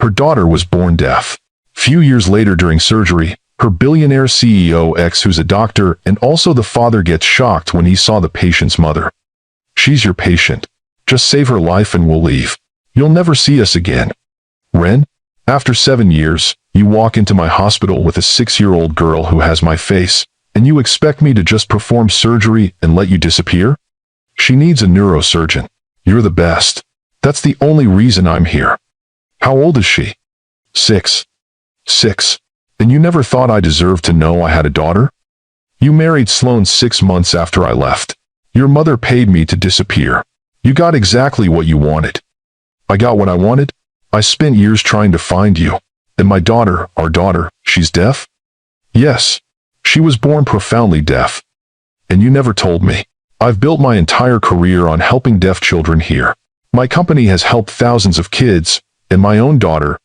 Her daughter was born deaf. Few years later during surgery, her billionaire CEO ex, who's a doctor and also the father, gets shocked when he saw the patient's mother. "She's your patient. Just save her life and we'll leave. You'll never see us again." "Ren, after 7 years, you walk into my hospital with a 6-year-old girl who has my face, and you expect me to just perform surgery and let you disappear? She needs a neurosurgeon. You're the best. That's the only reason I'm here." "How old is she?" "6. 6. And you never thought I deserved to know I had a daughter? You married Sloan 6 months after I left. Your mother paid me to disappear. You got exactly what you wanted." "I got what I wanted? I spent years trying to find you. And my daughter, our daughter, she's deaf?" "Yes. She was born profoundly deaf. And you never told me. I've built my entire career on helping deaf children here. My company has helped thousands of kids, and my own daughter.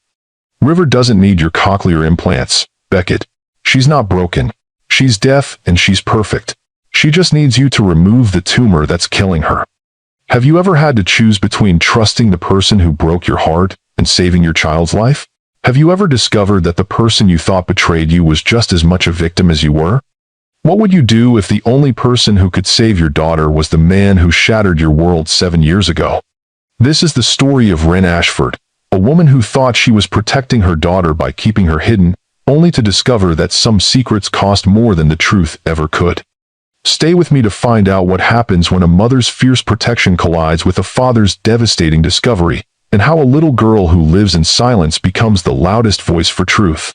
River doesn't need your cochlear implants, Beckett. She's not broken. She's deaf and she's perfect. She just needs you to remove the tumor that's killing her." Have you ever had to choose between trusting the person who broke your heart and saving your child's life? Have you ever discovered that the person you thought betrayed you was just as much a victim as you were? What would you do if the only person who could save your daughter was the man who shattered your world 7 years ago? This is the story of Ren Ashford, a woman who thought she was protecting her daughter by keeping her hidden, only to discover that some secrets cost more than the truth ever could. Stay with me to find out what happens when a mother's fierce protection collides with a father's devastating discovery, and how a little girl who lives in silence becomes the loudest voice for truth.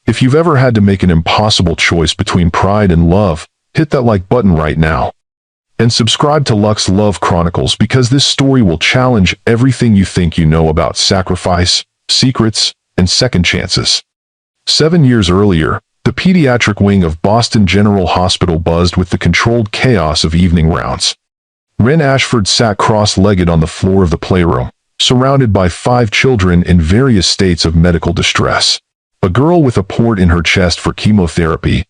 If you've ever had to make an impossible choice between pride and love, hit that like button right now. And subscribe to Lux Love Chronicles, because this story will challenge everything you think you know about sacrifice, secrets, and second chances. 7 years earlier, the pediatric wing of Boston General Hospital buzzed with the controlled chaos of evening rounds. Ren Ashford sat cross-legged on the floor of the playroom, surrounded by 5 children in various states of medical distress. A girl with a port in her chest for chemotherapy,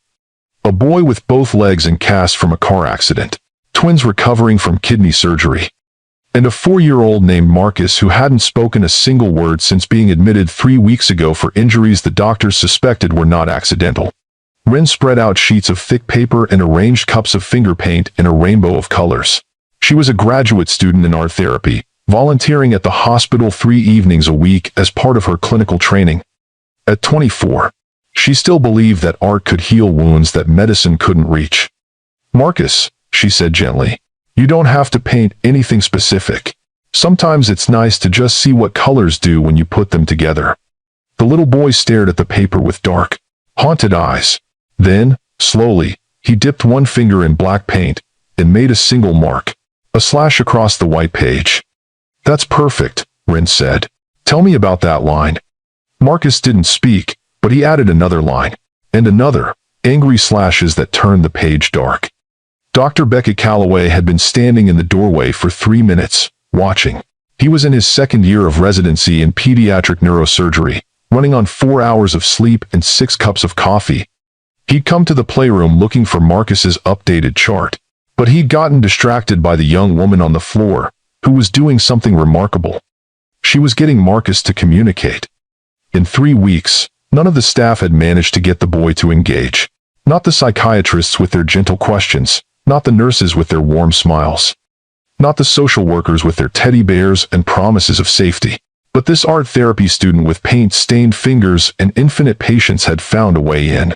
a boy with both legs in casts from a car accident, twins recovering from kidney surgery, and a 4-year-old named Marcus who hadn't spoken a single word since being admitted 3 weeks ago for injuries the doctors suspected were not accidental. Ren spread out sheets of thick paper and arranged cups of finger paint in a rainbow of colors. She was a graduate student in art therapy, volunteering at the hospital 3 evenings a week as part of her clinical training. At 24, she still believed that art could heal wounds that medicine couldn't reach. "Marcus," she said gently, "you don't have to paint anything specific. Sometimes it's nice to just see what colors do when you put them together." The little boy stared at the paper with dark, haunted eyes. Then, slowly, he dipped one finger in black paint and made a single mark, a slash across the white page. "That's perfect," Ren said. "Tell me about that line." Marcus didn't speak, but he added another line, and another, angry slashes that turned the page dark. Dr. Beckett Calloway had been standing in the doorway for 3 minutes, watching. He was in his 2nd year of residency in pediatric neurosurgery, running on 4 hours of sleep and 6 cups of coffee. He'd come to the playroom looking for Marcus's updated chart, but he'd gotten distracted by the young woman on the floor, who was doing something remarkable. She was getting Marcus to communicate. In 3 weeks, none of the staff had managed to get the boy to engage. Not the psychiatrists with their gentle questions, not the nurses with their warm smiles, not the social workers with their teddy bears and promises of safety. But this art therapy student with paint-stained fingers and infinite patience had found a way in.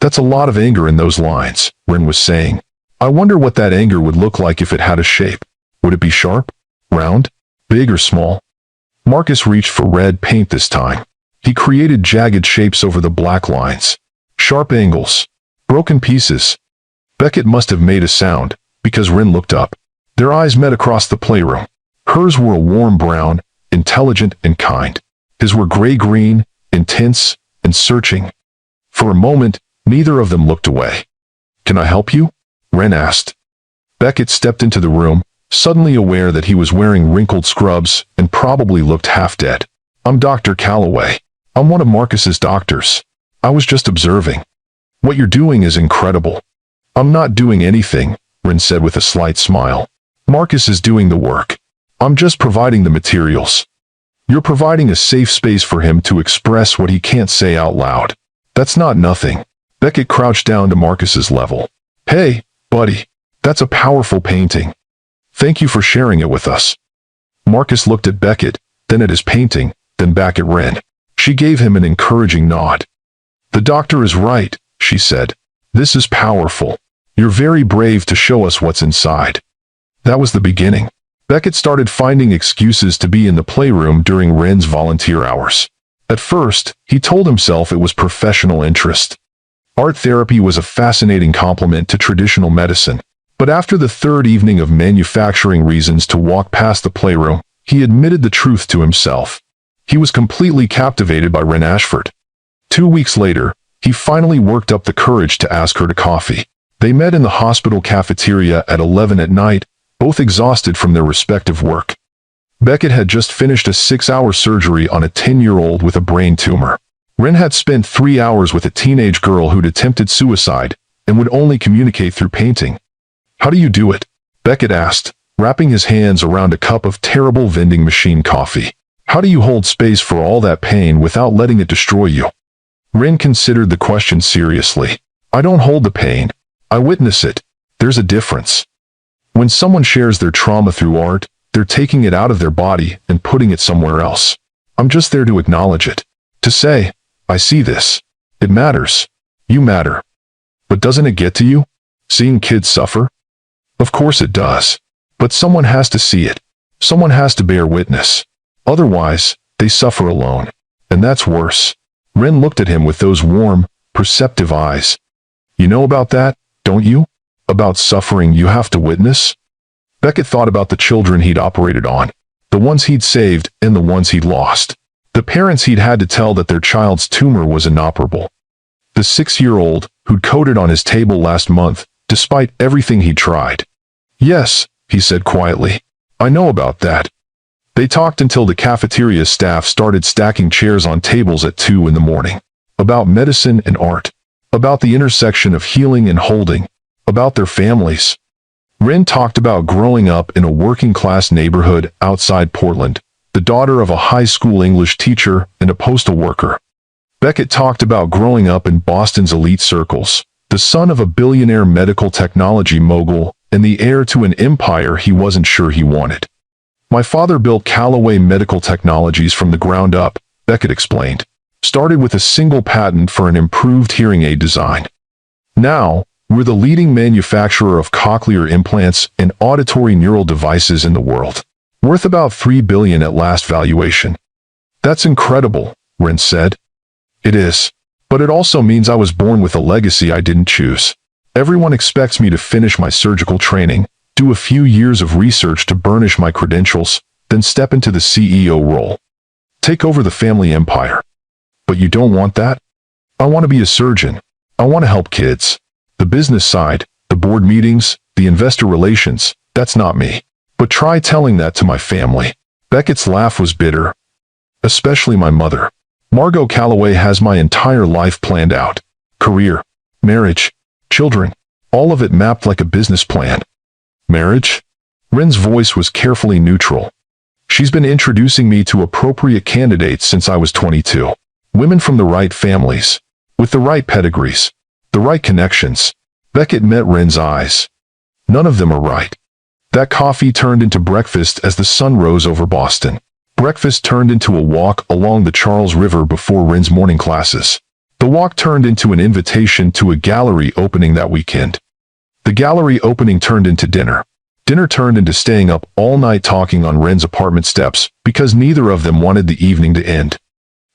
"That's a lot of anger in those lines," Ren was saying. "I wonder what that anger would look like if it had a shape. Would it be sharp, round, big or small?" Marcus reached for red paint this time. He created jagged shapes over the black lines, sharp angles, broken pieces. Beckett must have made a sound, because Ren looked up. Their eyes met across the playroom. Hers were a warm brown, intelligent and kind. His were gray-green, intense and searching. For a moment, neither of them looked away. "Can I help you?" Ren asked. Beckett stepped into the room, suddenly aware that he was wearing wrinkled scrubs and probably looked half dead. "I'm Dr. Calloway. I'm one of Marcus's doctors. I was just observing. What you're doing is incredible." "I'm not doing anything," Ren said with a slight smile. "Marcus is doing the work. I'm just providing the materials." You're providing a safe space for him to express what he can't say out loud. That's not nothing. Beckett crouched down to Marcus's level. Hey, buddy, that's a powerful painting. Thank you for sharing it with us. Marcus looked at Beckett, then at his painting, then back at Ren. She gave him an encouraging nod. The doctor is right, she said. This is powerful. You're very brave to show us what's inside. That was the beginning. Beckett started finding excuses to be in the playroom during Ren's volunteer hours. At first, he told himself it was professional interest. Art therapy was a fascinating complement to traditional medicine. But after the third evening of manufacturing reasons to walk past the playroom, he admitted the truth to himself. He was completely captivated by Ren Ashford. 2 weeks later, he finally worked up the courage to ask her to coffee. They met in the hospital cafeteria at 11 at night, both exhausted from their respective work. Beckett had just finished a 6-hour surgery on a 10-year-old with a brain tumor. Ren had spent 3 hours with a teenage girl who'd attempted suicide and would only communicate through painting. How do you do it? Beckett asked, wrapping his hands around a cup of terrible vending machine coffee. How do you hold space for all that pain without letting it destroy you? Ren considered the question seriously. I don't hold the pain. I witness it. There's a difference. When someone shares their trauma through art, they're taking it out of their body and putting it somewhere else. I'm just there to acknowledge it. To say, I see this. It matters. You matter. But doesn't it get to you? Seeing kids suffer? Of course it does. But someone has to see it. Someone has to bear witness. Otherwise, they suffer alone. And that's worse. Ren looked at him with those warm, perceptive eyes. You know about that, don't you? About suffering you have to witness? Beckett thought about the children he'd operated on. The ones he'd saved and the ones he'd lost. The parents he'd had to tell that their child's tumor was inoperable. The 6-year-old who'd coded on his table last month, despite everything he'd tried. Yes, he said quietly. I know about that. They talked until the cafeteria staff started stacking chairs on tables at 2 in the morning. About medicine and art. About the intersection of healing and holding. About their families. Ren talked about growing up in a working-class neighborhood outside Portland, the daughter of a high school English teacher and a postal worker. Beckett talked about growing up in Boston's elite circles, the son of a billionaire medical technology mogul and the heir to an empire he wasn't sure he wanted. My father built Callaway Medical Technologies from the ground up, Beckett explained. Started with a single patent for an improved hearing aid design. Now, we're the leading manufacturer of cochlear implants and auditory neural devices in the world. Worth about $3 billion at last valuation. That's incredible, Ren said. It is. But it also means I was born with a legacy I didn't choose. Everyone expects me to finish my surgical training, do a few years of research to burnish my credentials, then step into the CEO role. Take over the family empire. But you don't want that? I want to be a surgeon. I want to help kids. The business side, the board meetings, the investor relations, that's not me. But try telling that to my family. Beckett's laugh was bitter. Especially my mother. Margot Calloway has my entire life planned out. Career, marriage, children, all of it mapped like a business plan. Marriage? Ren's voice was carefully neutral. She's been introducing me to appropriate candidates since I was 22. Women from the right families, with the right pedigrees, the right connections. Beckett met Ren's eyes. None of them are right. That coffee turned into breakfast as the sun rose over Boston. Breakfast turned into a walk along the Charles River before Ren's morning classes. The walk turned into an invitation to a gallery opening that weekend. The gallery opening turned into dinner. Dinner turned into staying up all night talking on Ren's apartment steps because neither of them wanted the evening to end.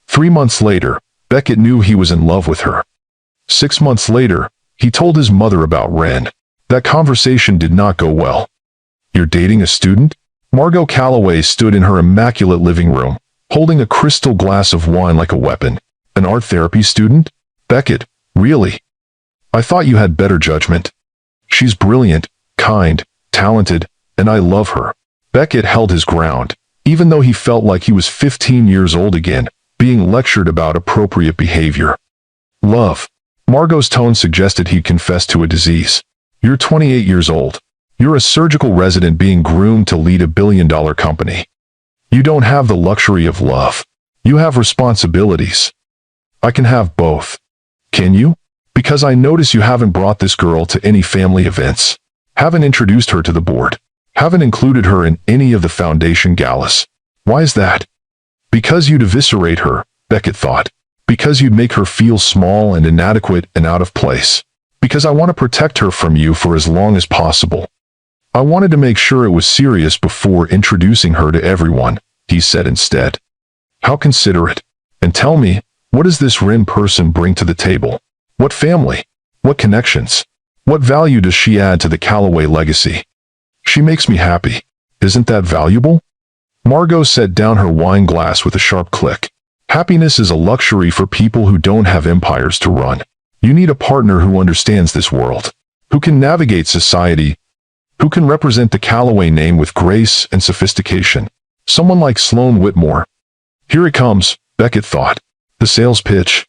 3 months later, Beckett knew he was in love with her. 6 months later, he told his mother about Ren. That conversation did not go well. You're dating a student? Margot Calloway stood in her immaculate living room, holding a crystal glass of wine like a weapon. An art therapy student? Beckett, really? I thought you had better judgment. She's brilliant, kind, talented, and I love her. Beckett held his ground, even though he felt like he was 15 years old again, being lectured about appropriate behavior. Love. Margot's tone suggested he'd confessed to a disease. You're 28 years old. You're a surgical resident being groomed to lead a billion-dollar company. You don't have the luxury of love. You have responsibilities. I can have both. Can you? Because I notice you haven't brought this girl to any family events. Haven't introduced her to the board. Haven't included her in any of the foundation galas. Why is that? Because you'd eviscerate her, Beckett thought. Because you'd make her feel small and inadequate and out of place. Because I want to protect her from you for as long as possible. I wanted to make sure it was serious before introducing her to everyone, he said instead. How considerate. And tell me, what does this Rin person bring to the table? What family? What connections? What value does she add to the Calloway legacy? She makes me happy. Isn't that valuable? Margot set down her wine glass with a sharp click. Happiness is a luxury for people who don't have empires to run. You need a partner who understands this world, who can navigate society, who can represent the Calloway name with grace and sophistication. Someone like Sloane Whitmore. Here it comes, Beckett thought. The sales pitch.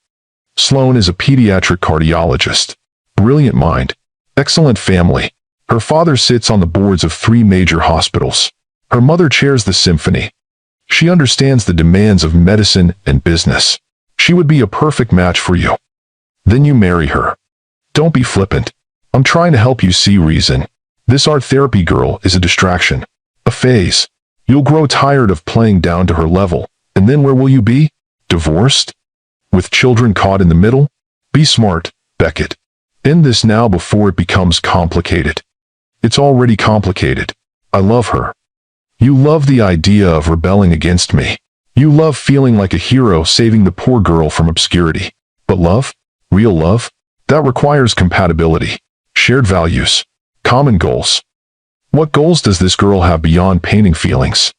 Sloane is a pediatric cardiologist. Brilliant mind. Excellent family. Her father sits on the boards of 3 major hospitals. Her mother chairs the symphony. She understands the demands of medicine and business. She would be a perfect match for you. Then you marry her. Don't be flippant. I'm trying to help you see reason. This art therapy girl is a distraction. A phase. You'll grow tired of playing down to her level. And then where will you be? Divorced? With children caught in the middle? Be smart, Beckett. End this now before it becomes complicated. It's already complicated. I love her. You love the idea of rebelling against me. You love feeling like a hero saving the poor girl from obscurity. But love? Real love? That requires compatibility, shared values, common goals. What goals does this girl have beyond painting feelings?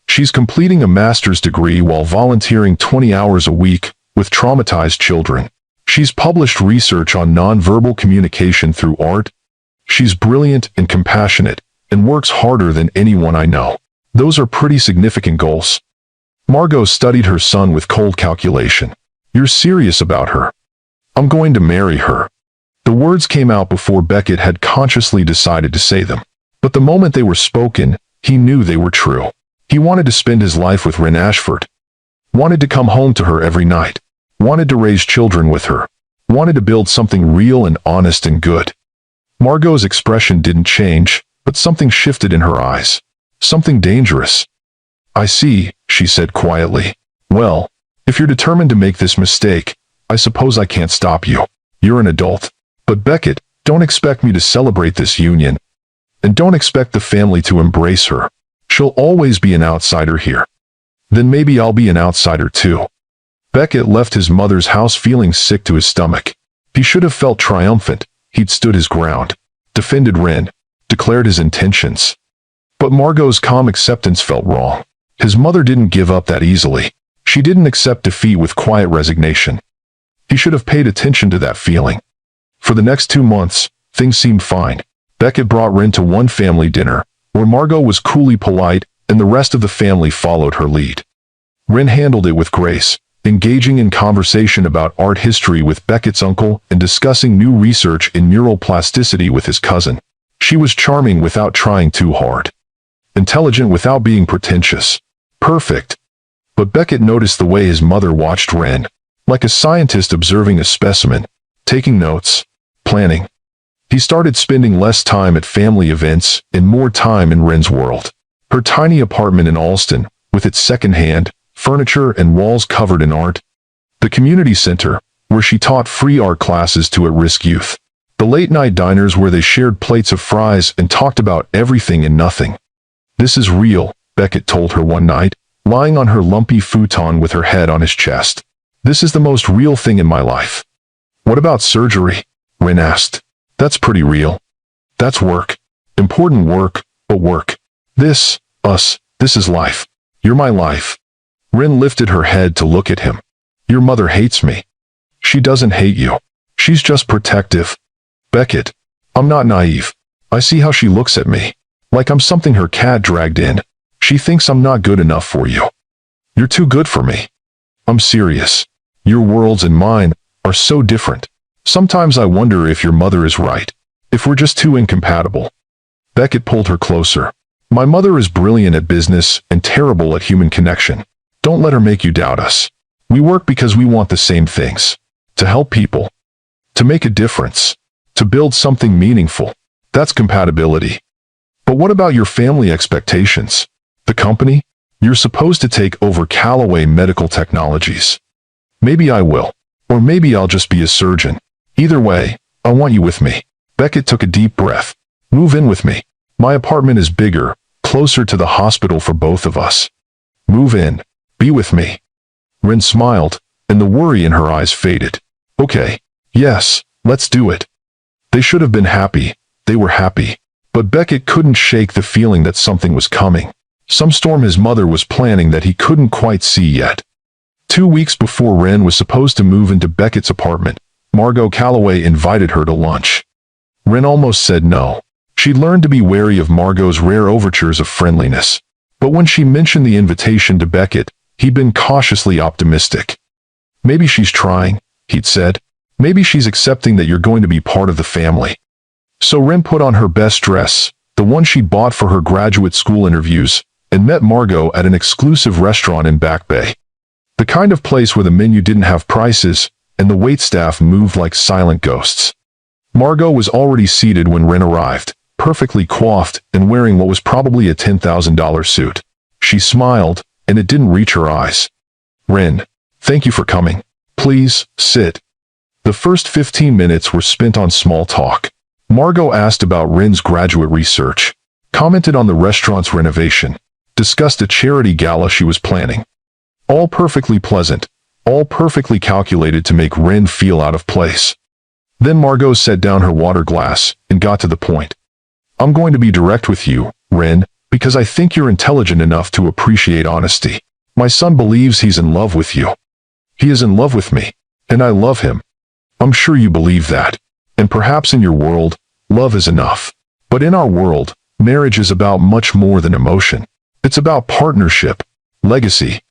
She's completing a master's degree while volunteering 20 hours a week with traumatized children. She's published research on nonverbal communication through art. She's brilliant and compassionate and works harder than anyone I know. Those are pretty significant goals. Margot studied her son with cold calculation. You're serious about her. I'm going to marry her. The words came out before Beckett had consciously decided to say them. But the moment they were spoken, he knew they were true. He wanted to spend his life with Rin Ashford. Wanted to come home to her every night. Wanted to raise children with her. Wanted to build something real and honest and good. Margot's expression didn't change, but something shifted in her eyes. Something dangerous. I see, she said quietly. Well, if you're determined to make this mistake, I suppose I can't stop you. You're an adult. But Beckett, don't expect me to celebrate this union. And don't expect the family to embrace her. She'll always be an outsider here. Then maybe I'll be an outsider too. Beckett left his mother's house feeling sick to his stomach. He should have felt triumphant. He'd stood his ground, defended Rin, declared his intentions. But Margot's calm acceptance felt wrong. His mother didn't give up that easily. She didn't accept defeat with quiet resignation. He should have paid attention to that feeling. For the next 2 months, things seemed fine. Beckett brought Rin to one family dinner, where Margot was coolly polite, and the rest of the family followed her lead. Rin handled it with grace, engaging in conversation about art history with Beckett's uncle and discussing new research in mural plasticity with his cousin. She was charming without trying too hard. Intelligent without being pretentious. Perfect. But Beckett noticed the way his mother watched Rin, like a scientist observing a specimen, taking notes, planning. He started spending less time at family events and more time in Rin's world. Her tiny apartment in Alston, with its second-hand furniture and walls covered in art. The community center, where she taught free art classes to at-risk youth. The late-night diners where they shared plates of fries and talked about everything and nothing. This is real, Beckett told her one night, lying on her lumpy futon with her head on his chest. This is the most real thing in my life. What about surgery? Rin asked. That's pretty real. That's work. Important work, but work. This is life. You're my life. Rin lifted her head to look at him. Your mother hates me. She doesn't hate you. She's just protective. Beckett, I'm not naive. I see how she looks at me. Like I'm something her cat dragged in. She thinks I'm not good enough for you. You're too good for me. I'm serious. Your worlds and mine are so different. Sometimes I wonder if your mother is right. If we're just too incompatible. Beckett pulled her closer. My mother is brilliant at business and terrible at human connection. Don't let her make you doubt us. We work because we want the same things. To help people. To make a difference. To build something meaningful. That's compatibility. But what about your family expectations? The company? You're supposed to take over Callaway Medical Technologies. Maybe I will. Or maybe I'll just be a surgeon. Either way, I want you with me. Beckett took a deep breath. Move in with me. My apartment is bigger, closer to the hospital for both of us. Move in. Be with me. Ren smiled, and the worry in her eyes faded. Okay. Yes, let's do it. They should have been happy. They were happy. But Beckett couldn't shake the feeling that something was coming. Some storm his mother was planning that he couldn't quite see yet. 2 weeks before Ren was supposed to move into Beckett's apartment, Margot Callaway invited her to lunch. Ren almost said no. She'd learned to be wary of Margot's rare overtures of friendliness. But when she mentioned the invitation to Beckett, he'd been cautiously optimistic. Maybe she's trying, he'd said. Maybe she's accepting that you're going to be part of the family. So Ren put on her best dress, the one she'd bought for her graduate school interviews, and met Margot at an exclusive restaurant in Back Bay. The kind of place where the menu didn't have prices, and the waitstaff moved like silent ghosts. Margot was already seated when Ren arrived, perfectly coiffed and wearing what was probably a $10,000 suit. She smiled, and it didn't reach her eyes. Ren, thank you for coming. Please, sit. The first 15 minutes were spent on small talk. Margot asked about Ren's graduate research, commented on the restaurant's renovation, discussed a charity gala she was planning. All perfectly pleasant, all perfectly calculated to make Ren feel out of place. Then Margot set down her water glass and got to the point. I'm going to be direct with you, Ren, because I think you're intelligent enough to appreciate honesty. My son believes he's in love with you. He is in love with me, and I love him. I'm sure you believe that. And perhaps in your world, love is enough. But in our world, marriage is about much more than emotion. It's about partnership, legacy,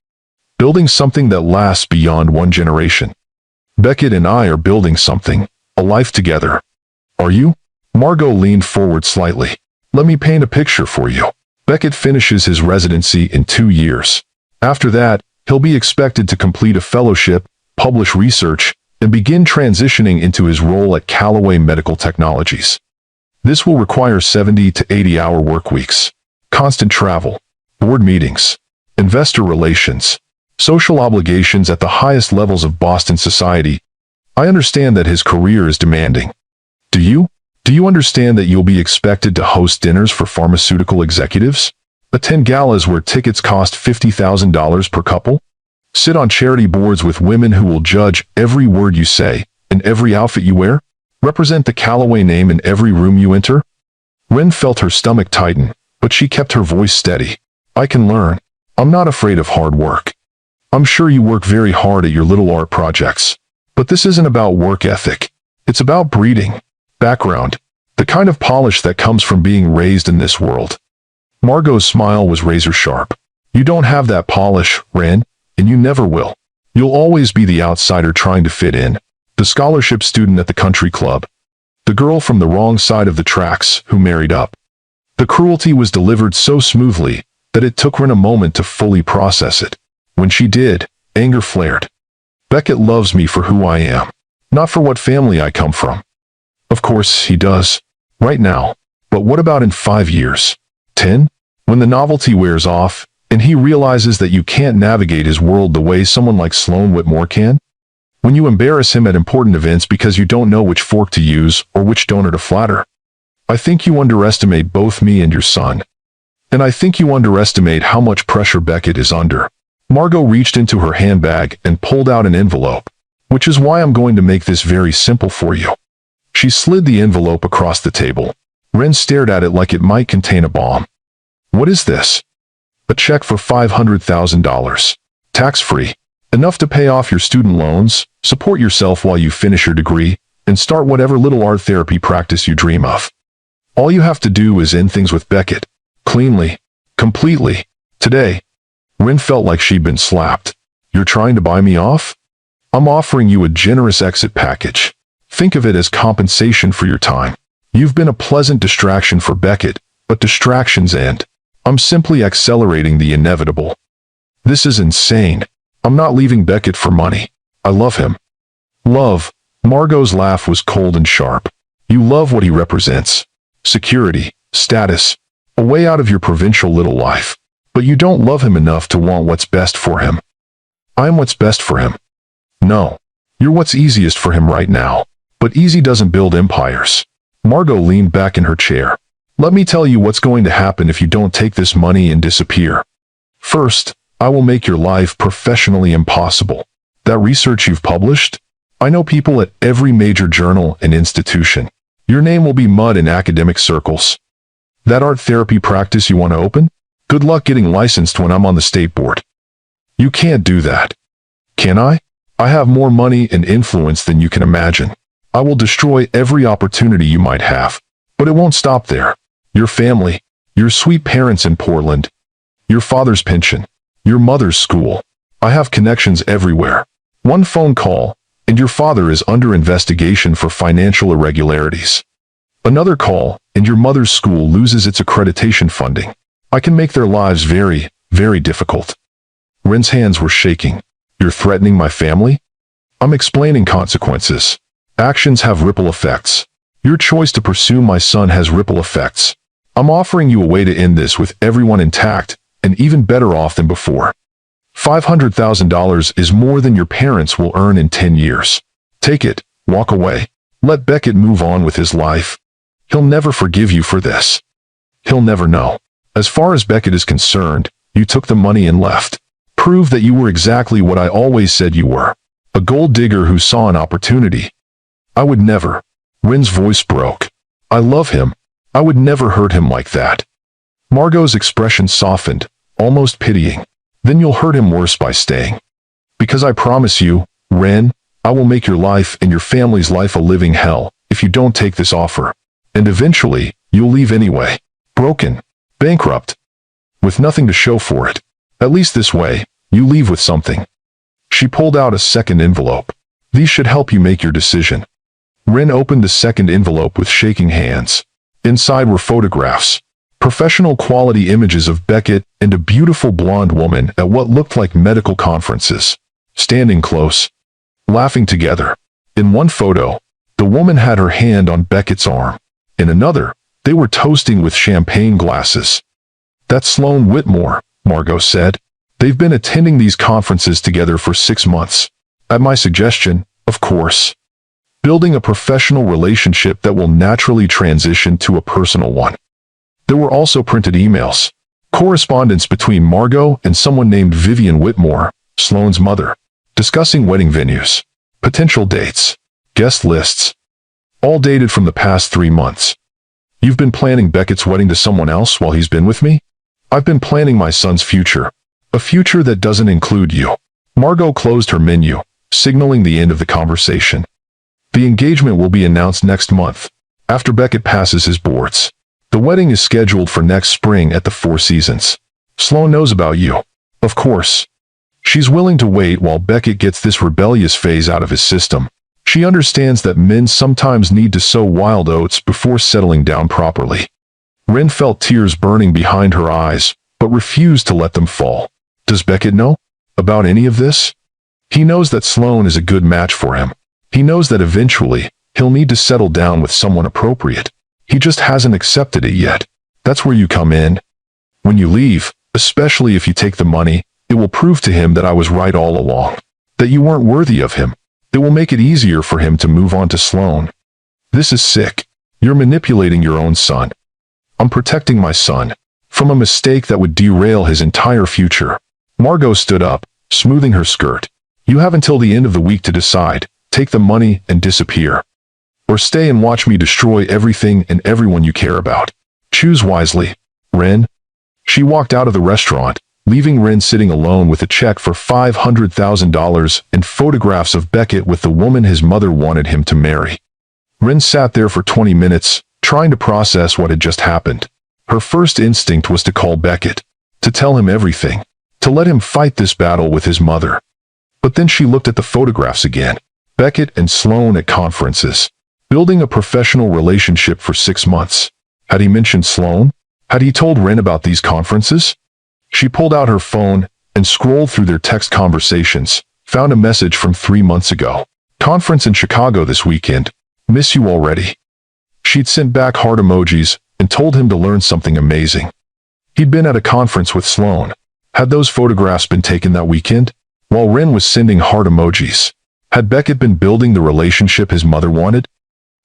building something that lasts beyond one generation. Beckett and I are building something, a life together. Are you? Margot leaned forward slightly. Let me paint a picture for you. Beckett finishes his residency in 2 years. After that, he'll be expected to complete a fellowship, publish research, and begin transitioning into his role at Callaway Medical Technologies. This will require 70 to 80-hour work weeks, constant travel, board meetings, investor relations, social obligations at the highest levels of Boston society. I understand that his career is demanding. Do you? Do you understand that you'll be expected to host dinners for pharmaceutical executives? Attend galas where tickets cost $50,000 per couple? Sit on charity boards with women who will judge every word you say and every outfit you wear? Represent the Callaway name in every room you enter? Ren felt her stomach tighten, but she kept her voice steady. I can learn. I'm not afraid of hard work. I'm sure you work very hard at your little art projects. But this isn't about work ethic. It's about breeding, background, the kind of polish that comes from being raised in this world. Margot's smile was razor sharp. You don't have that polish, Ren, and you never will. You'll always be the outsider trying to fit in, the scholarship student at the country club, the girl from the wrong side of the tracks who married up. The cruelty was delivered so smoothly that it took Ren a moment to fully process it. When she did, anger flared. Beckett loves me for who I am, not for what family I come from. Of course, he does. Right now. But what about in 5 years? 10? When the novelty wears off, and he realizes that you can't navigate his world the way someone like Sloan Whitmore can? When you embarrass him at important events because you don't know which fork to use or which donor to flatter? I think you underestimate both me and your son. And I think you underestimate how much pressure Beckett is under. Margot reached into her handbag and pulled out an envelope, which is why I'm going to make this very simple for you. She slid the envelope across the table. Ren stared at it like it might contain a bomb. What is this? A check for $500,000. Tax-free. Enough to pay off your student loans, support yourself while you finish your degree, and start whatever little art therapy practice you dream of. All you have to do is end things with Beckett. Cleanly. Completely. Today. Ren felt like she'd been slapped. You're trying to buy me off? I'm offering you a generous exit package. Think of it as compensation for your time. You've been a pleasant distraction for Beckett, but distractions end. I'm simply accelerating the inevitable. This is insane. I'm not leaving Beckett for money. I love him. Love. Margot's laugh was cold and sharp. You love what he represents. Security, status, a way out of your provincial little life. But you don't love him enough to want what's best for him. I'm what's best for him. No. You're what's easiest for him right now. But easy doesn't build empires. Margot leaned back in her chair. Let me tell you what's going to happen if you don't take this money and disappear. First, I will make your life professionally impossible. That research you've published? I know people at every major journal and institution. Your name will be mud in academic circles. That art therapy practice you want to open? Good luck getting licensed when I'm on the state board. You can't do that. Can I? I have more money and influence than you can imagine. I will destroy every opportunity you might have. But it won't stop there. Your family, your sweet parents in Portland, your father's pension, your mother's school. I have connections everywhere. One phone call, and your father is under investigation for financial irregularities. Another call, and your mother's school loses its accreditation funding. I can make their lives very, very difficult. Ren's hands were shaking. You're threatening my family? I'm explaining consequences. Actions have ripple effects. Your choice to pursue my son has ripple effects. I'm offering you a way to end this with everyone intact, and even better off than before. $500,000 is more than your parents will earn in 10 years. Take it, walk away. Let Beckett move on with his life. He'll never forgive you for this. He'll never know. As far as Beckett is concerned, you took the money and left. Prove that you were exactly what I always said you were. A gold digger who saw an opportunity. I would never. Ren's voice broke. I love him. I would never hurt him like that. Margot's expression softened, almost pitying. Then you'll hurt him worse by staying. Because I promise you, Ren, I will make your life and your family's life a living hell if you don't take this offer. And eventually, you'll leave anyway. Broken. Bankrupt. With nothing to show for it. At least this way, you leave with something. She pulled out a second envelope. These should help you make your decision. Ren opened the second envelope with shaking hands. Inside were photographs. Professional quality images of Beckett and a beautiful blonde woman at what looked like medical conferences. Standing close. Laughing together. In one photo, the woman had her hand on Beckett's arm. In another, they were toasting with champagne glasses. That's Sloan Whitmore, Margot said. They've been attending these conferences together for 6 months. At my suggestion, of course. Building a professional relationship that will naturally transition to a personal one. There were also printed emails. Correspondence between Margot and someone named Vivian Whitmore, Sloan's mother. Discussing wedding venues. Potential dates. Guest lists. All dated from the past 3 months. You've been planning Beckett's wedding to someone else while he's been with me? I've been planning my son's future. A future that doesn't include you. Margot closed her menu, signaling the end of the conversation. The engagement will be announced next month, after Beckett passes his boards. The wedding is scheduled for next spring at the Four Seasons. Sloan knows about you. Of course. She's willing to wait while Beckett gets this rebellious phase out of his system. She understands that men sometimes need to sow wild oats before settling down properly. Ren felt tears burning behind her eyes, but refused to let them fall. Does Beckett know about any of this? He knows that Sloan is a good match for him. He knows that eventually, he'll need to settle down with someone appropriate. He just hasn't accepted it yet. That's where you come in. When you leave, especially if you take the money, it will prove to him that I was right all along. That you weren't worthy of him. It will make it easier for him to move on to Sloan. This is sick. You're manipulating your own son. I'm protecting my son from a mistake that would derail his entire future. Margot stood up, smoothing her skirt. You have until the end of the week to decide. Take the money and disappear. Or stay and watch me destroy everything and everyone you care about. Choose wisely, Ren. She walked out of the restaurant, leaving Ren sitting alone with a check for $500,000 and photographs of Beckett with the woman his mother wanted him to marry. Ren sat there for 20 minutes, trying to process what had just happened. Her first instinct was to call Beckett, to tell him everything, to let him fight this battle with his mother. But then she looked at the photographs again. Beckett and Sloan at conferences, building a professional relationship for 6 months. Had he mentioned Sloan? Had he told Rin about these conferences? She pulled out her phone and scrolled through their text conversations, found a message from 3 months ago. Conference in Chicago this weekend. Miss you already. She'd sent back heart emojis and told him to learn something amazing. He'd been at a conference with Sloan. Had those photographs been taken that weekend? While Rin was sending heart emojis. Had Beckett been building the relationship his mother wanted?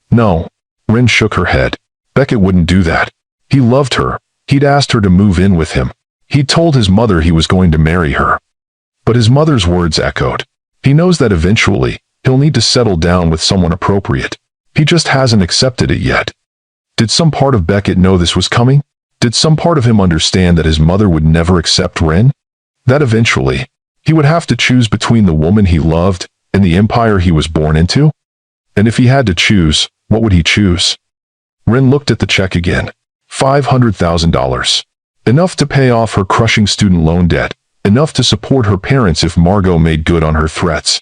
No. Rin shook her head. Beckett wouldn't do that. He loved her. He'd asked her to move in with him. He'd told his mother he was going to marry her. But his mother's words echoed. He knows that eventually, he'll need to settle down with someone appropriate. He just hasn't accepted it yet. Did some part of Beckett know this was coming? Did some part of him understand that his mother would never accept Rin? That eventually, he would have to choose between the woman he loved and the empire he was born into? And if he had to choose, what would he choose? Rin looked at the check again. $500,000. Enough to pay off her crushing student loan debt. Enough to support her parents if Margot made good on her threats.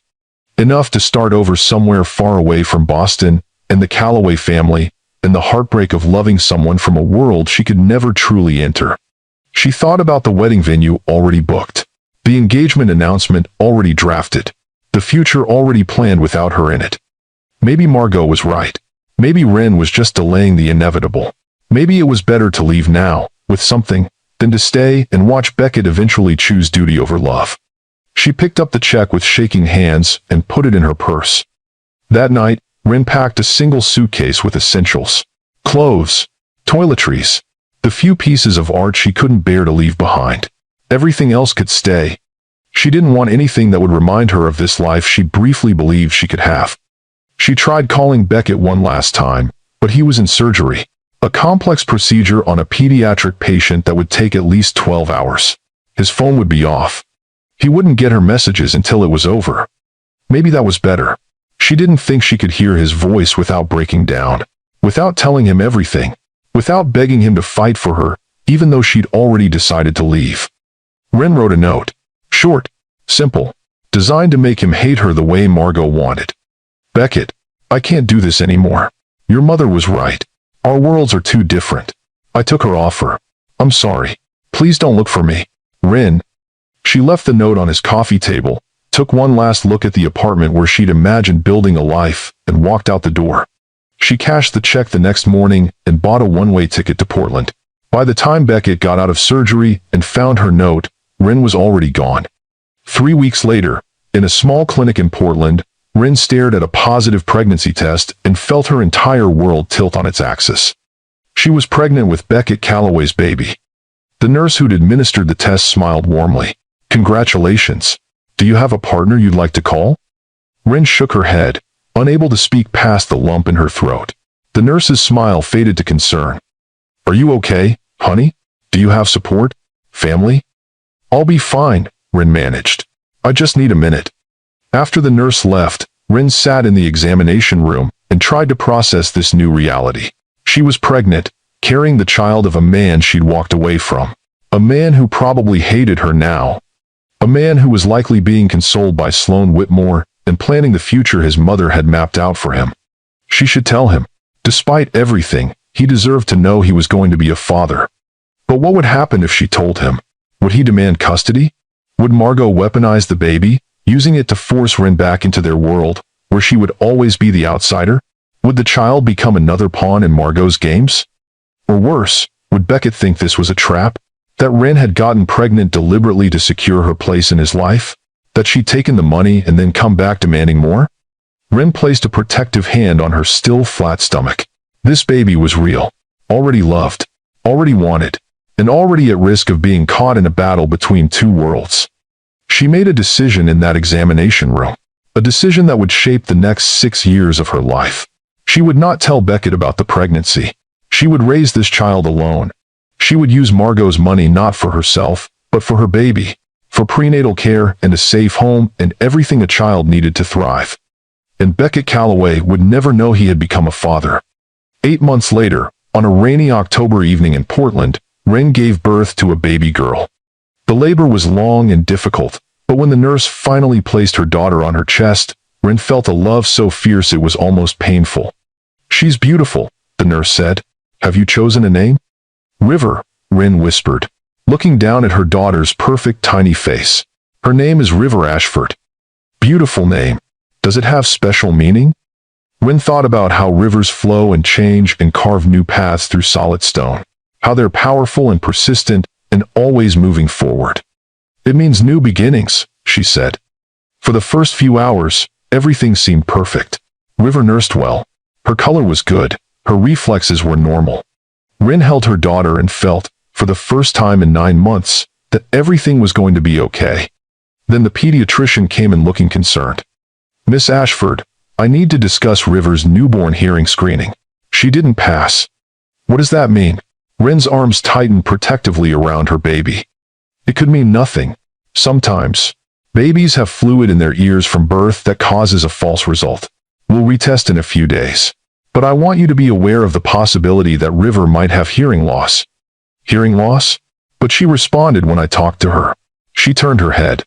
Enough to start over somewhere far away from Boston and the Calloway family and the heartbreak of loving someone from a world she could never truly enter. She thought about the wedding venue already booked. The engagement announcement already drafted. The future already planned without her in it. Maybe Margot was right. Maybe Rin was just delaying the inevitable. Maybe it was better to leave now, with something, than to stay and watch Beckett eventually choose duty over love. She picked up the check with shaking hands and put it in her purse. That night, Rin packed a single suitcase with essentials. Clothes, toiletries, the few pieces of art she couldn't bear to leave behind. Everything else could stay. She didn't want anything that would remind her of this life she briefly believed she could have. She tried calling Beckett one last time, but he was in surgery. A complex procedure on a pediatric patient that would take at least 12 hours. His phone would be off. He wouldn't get her messages until it was over. Maybe that was better. She didn't think she could hear his voice without breaking down, without telling him everything, without begging him to fight for her, even though she'd already decided to leave. Rin wrote a note. Short, simple, designed to make him hate her the way Margot wanted. Beckett, I can't do this anymore. Your mother was right. Our worlds are too different. I took her offer. I'm sorry. Please don't look for me. Rin. She left the note on his coffee table, took one last look at the apartment where she'd imagined building a life, and walked out the door. She cashed the check the next morning and bought a one-way ticket to Portland. By the time Beckett got out of surgery and found her note, Rin was already gone. 3 weeks later, in a small clinic in Portland, Rin stared at a positive pregnancy test and felt her entire world tilt on its axis. She was pregnant with Beckett Calloway's baby. The nurse who'd administered the test smiled warmly. Congratulations. Do you have a partner you'd like to call? Rin shook her head, unable to speak past the lump in her throat. The nurse's smile faded to concern. Are you okay, honey? Do you have support? Family? I'll be fine, Rin managed. I just need a minute. After the nurse left, Rin sat in the examination room and tried to process this new reality. She was pregnant, carrying the child of a man she'd walked away from. A man who probably hated her now. A man who was likely being consoled by Sloan Whitmore and planning the future his mother had mapped out for him. She should tell him. Despite everything, he deserved to know he was going to be a father. But what would happen if she told him? Would he demand custody? Would Margot weaponize the baby, using it to force Rin back into their world, where she would always be the outsider? Would the child become another pawn in Margot's games? Or worse, would Beckett think this was a trap? That Rin had gotten pregnant deliberately to secure her place in his life? That she'd taken the money and then come back demanding more? Rin placed a protective hand on her still flat stomach. This baby was real, already loved, already wanted, and already at risk of being caught in a battle between two worlds. She made a decision in that examination room, a decision that would shape the next 6 years of her life. She would not tell Beckett about the pregnancy. She would raise this child alone. She would use Margot's money not for herself, but for her baby, for prenatal care and a safe home and everything a child needed to thrive. And Beckett Calloway would never know he had become a father. 8 months later, on a rainy October evening in Portland, Rin gave birth to a baby girl. The labor was long and difficult, but when the nurse finally placed her daughter on her chest, Rin felt a love so fierce it was almost painful. She's beautiful, the nurse said. Have you chosen a name? River, Rin whispered, looking down at her daughter's perfect tiny face. Her name is River Ashford. Beautiful name. Does it have special meaning? Rin thought about how rivers flow and change and carve new paths through solid stone. How they're powerful and persistent and always moving forward. It means new beginnings, she said. For the first few hours, everything seemed perfect. River nursed well. Her color was good. Her reflexes were normal. Rin held her daughter and felt, for the first time in 9 months, that everything was going to be okay. Then the pediatrician came in looking concerned. Miss Ashford, I need to discuss River's newborn hearing screening. She didn't pass. What does that mean? Rin's arms tightened protectively around her baby. It could mean nothing. Sometimes, babies have fluid in their ears from birth that causes a false result. We'll retest in a few days. But I want you to be aware of the possibility that River might have hearing loss. Hearing loss? But she responded when I talked to her. She turned her head.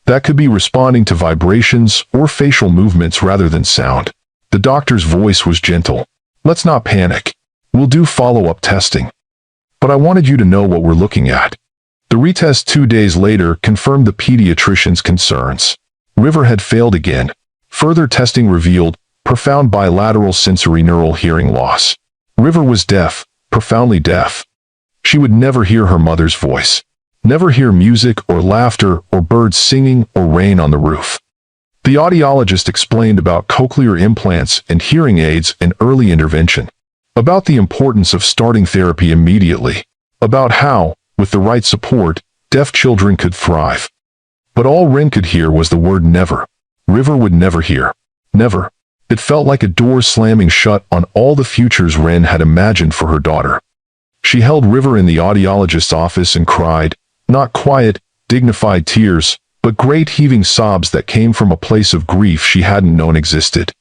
That could be responding to vibrations or facial movements rather than sound. The doctor's voice was gentle. Let's not panic. We'll do follow-up testing. But I wanted you to know what we're looking at. The retest 2 days later confirmed the pediatrician's concerns. River had failed again. Further testing revealed profound bilateral sensorineural hearing loss. River was deaf, profoundly deaf. She would never hear her mother's voice. Never hear music or laughter or birds singing or rain on the roof. The audiologist explained about cochlear implants and hearing aids and early intervention. About the importance of starting therapy immediately. About how, with the right support, deaf children could thrive. But all Rin could hear was the word never. River would never hear. Never. It felt like a door slamming shut on all the futures Rin had imagined for her daughter. She held River in the audiologist's office and cried, not quiet, dignified tears, but great heaving sobs that came from a place of grief she hadn't known existed.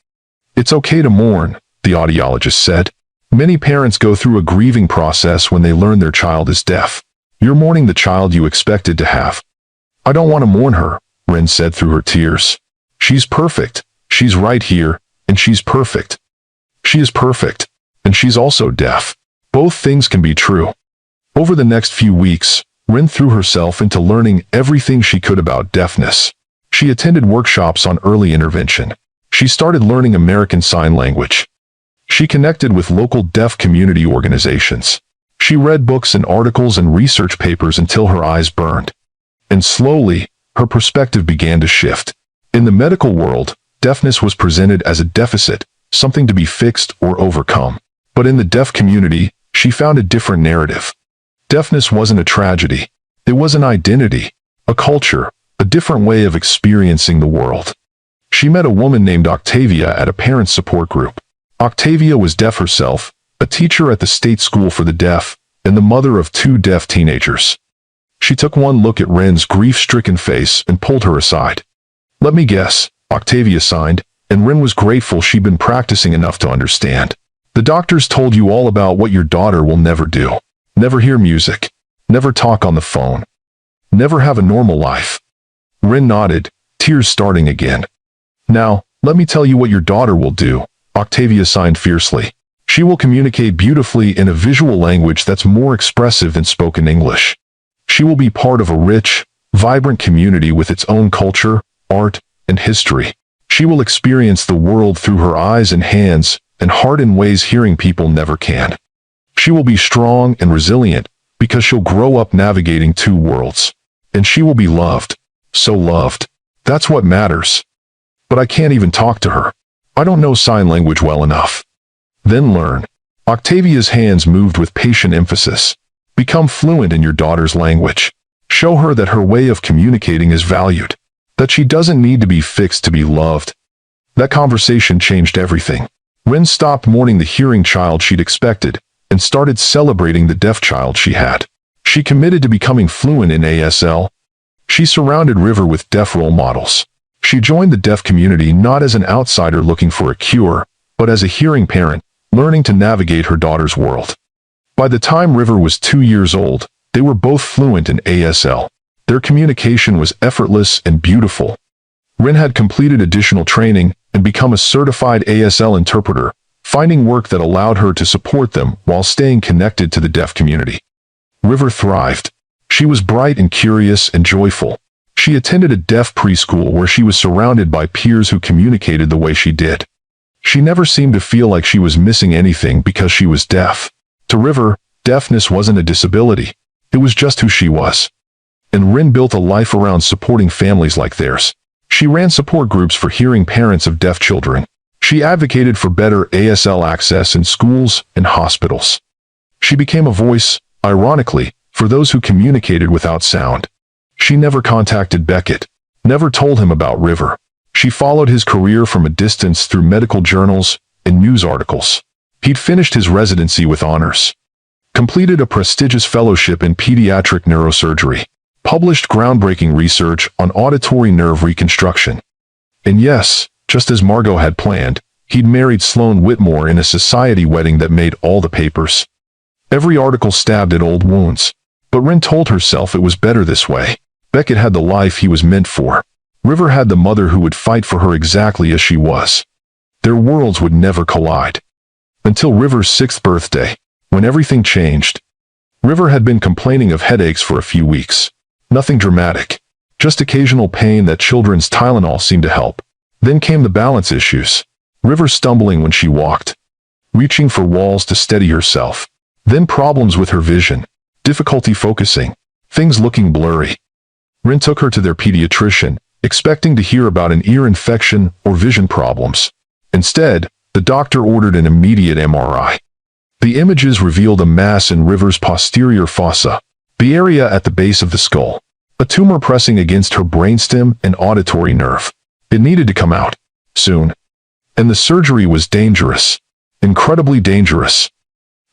It's okay to mourn, the audiologist said. Many parents go through a grieving process when they learn their child is deaf. You're mourning the child you expected to have. I don't want to mourn her, Rin said through her tears. She's perfect. She's right here, and she's perfect. She is perfect, and she's also deaf. Both things can be true. Over the next few weeks, Rin threw herself into learning everything she could about deafness. She attended workshops on early intervention. She started learning American Sign Language. She connected with local deaf community organizations. She read books and articles and research papers until her eyes burned. And slowly, her perspective began to shift. In the medical world, deafness was presented as a deficit, something to be fixed or overcome. But in the deaf community, she found a different narrative. Deafness wasn't a tragedy. It was an identity, a culture, a different way of experiencing the world. She met a woman named Octavia at a parent support group. Octavia was deaf herself, a teacher at the state school for the deaf, and the mother of 2 deaf teenagers. She took one look at Rin's grief-stricken face and pulled her aside. Let me guess, Octavia signed, and Rin was grateful she'd been practicing enough to understand. The doctors told you all about what your daughter will never do. Never hear music. Never talk on the phone. Never have a normal life. Rin nodded, tears starting again. Now, let me tell you what your daughter will do, Octavia signed fiercely. She will communicate beautifully in a visual language that's more expressive than spoken English. She will be part of a rich, vibrant community with its own culture, art, and history. She will experience the world through her eyes and hands and heart in ways hearing people never can. She will be strong and resilient because she'll grow up navigating 2 worlds. And she will be loved. So loved. That's what matters. But I can't even talk to her. I don't know sign language well enough. Then learn. Octavia's hands moved with patient emphasis. Become fluent in your daughter's language. Show her that her way of communicating is valued. That she doesn't need to be fixed to be loved. That conversation changed everything. Rin stopped mourning the hearing child she'd expected and started celebrating the deaf child she had. She committed to becoming fluent in ASL. She surrounded River with deaf role models. She joined the deaf community not as an outsider looking for a cure, but as a hearing parent, learning to navigate her daughter's world. By the time River was 2 years old, they were both fluent in ASL. Their communication was effortless and beautiful. Rin had completed additional training and become a certified ASL interpreter, finding work that allowed her to support them while staying connected to the deaf community. River thrived. She was bright and curious and joyful. She attended a deaf preschool where she was surrounded by peers who communicated the way she did. She never seemed to feel like she was missing anything because she was deaf. To River, deafness wasn't a disability. It was just who she was. And Rin built a life around supporting families like theirs. She ran support groups for hearing parents of deaf children. She advocated for better ASL access in schools and hospitals. She became a voice, ironically, for those who communicated without sound. She never contacted Beckett, never told him about River. She followed his career from a distance through medical journals and news articles. He'd finished his residency with honors, completed a prestigious fellowship in pediatric neurosurgery, published groundbreaking research on auditory nerve reconstruction. And yes, just as Margot had planned, he'd married Sloane Whitmore in a society wedding that made all the papers. Every article stabbed at old wounds. But Rin told herself it was better this way. Beckett had the life he was meant for. River had the mother who would fight for her exactly as she was. Their worlds would never collide. Until River's 6th birthday, when everything changed. River had been complaining of headaches for a few weeks. Nothing dramatic. Just occasional pain that children's Tylenol seemed to help. Then came the balance issues. River stumbling when she walked. Reaching for walls to steady herself. Then problems with her vision. Difficulty focusing. Things looking blurry. Rin took her to their pediatrician, expecting to hear about an ear infection or vision problems. Instead, the doctor ordered an immediate MRI. The images revealed a mass in River's posterior fossa, the area at the base of the skull, a tumor pressing against her brainstem and auditory nerve. It needed to come out, soon. And the surgery was dangerous. Incredibly dangerous.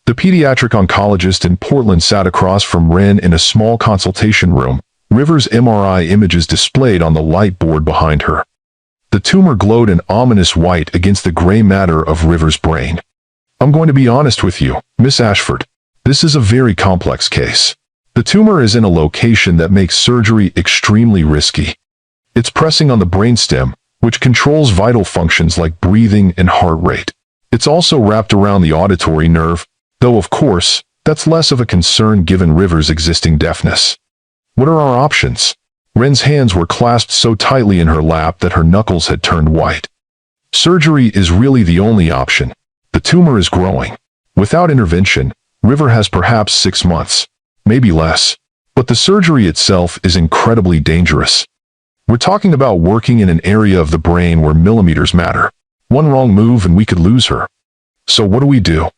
The pediatric oncologist in Portland sat across from Rin in a small consultation room, River's MRI images displayed on the light board behind her. The tumor glowed an ominous white against the gray matter of River's brain. I'm going to be honest with you, Miss Ashford. This is a very complex case. The tumor is in a location that makes surgery extremely risky. It's pressing on the brainstem, which controls vital functions like breathing and heart rate. It's also wrapped around the auditory nerve, though of course, that's less of a concern given River's existing deafness. What are our options? Rin's hands were clasped so tightly in her lap that her knuckles had turned white. Surgery is really the only option. The tumor is growing. Without intervention, River has perhaps 6 months, maybe less. But the surgery itself is incredibly dangerous. We're talking about working in an area of the brain where millimeters matter. One wrong move and we could lose her. So what do we do?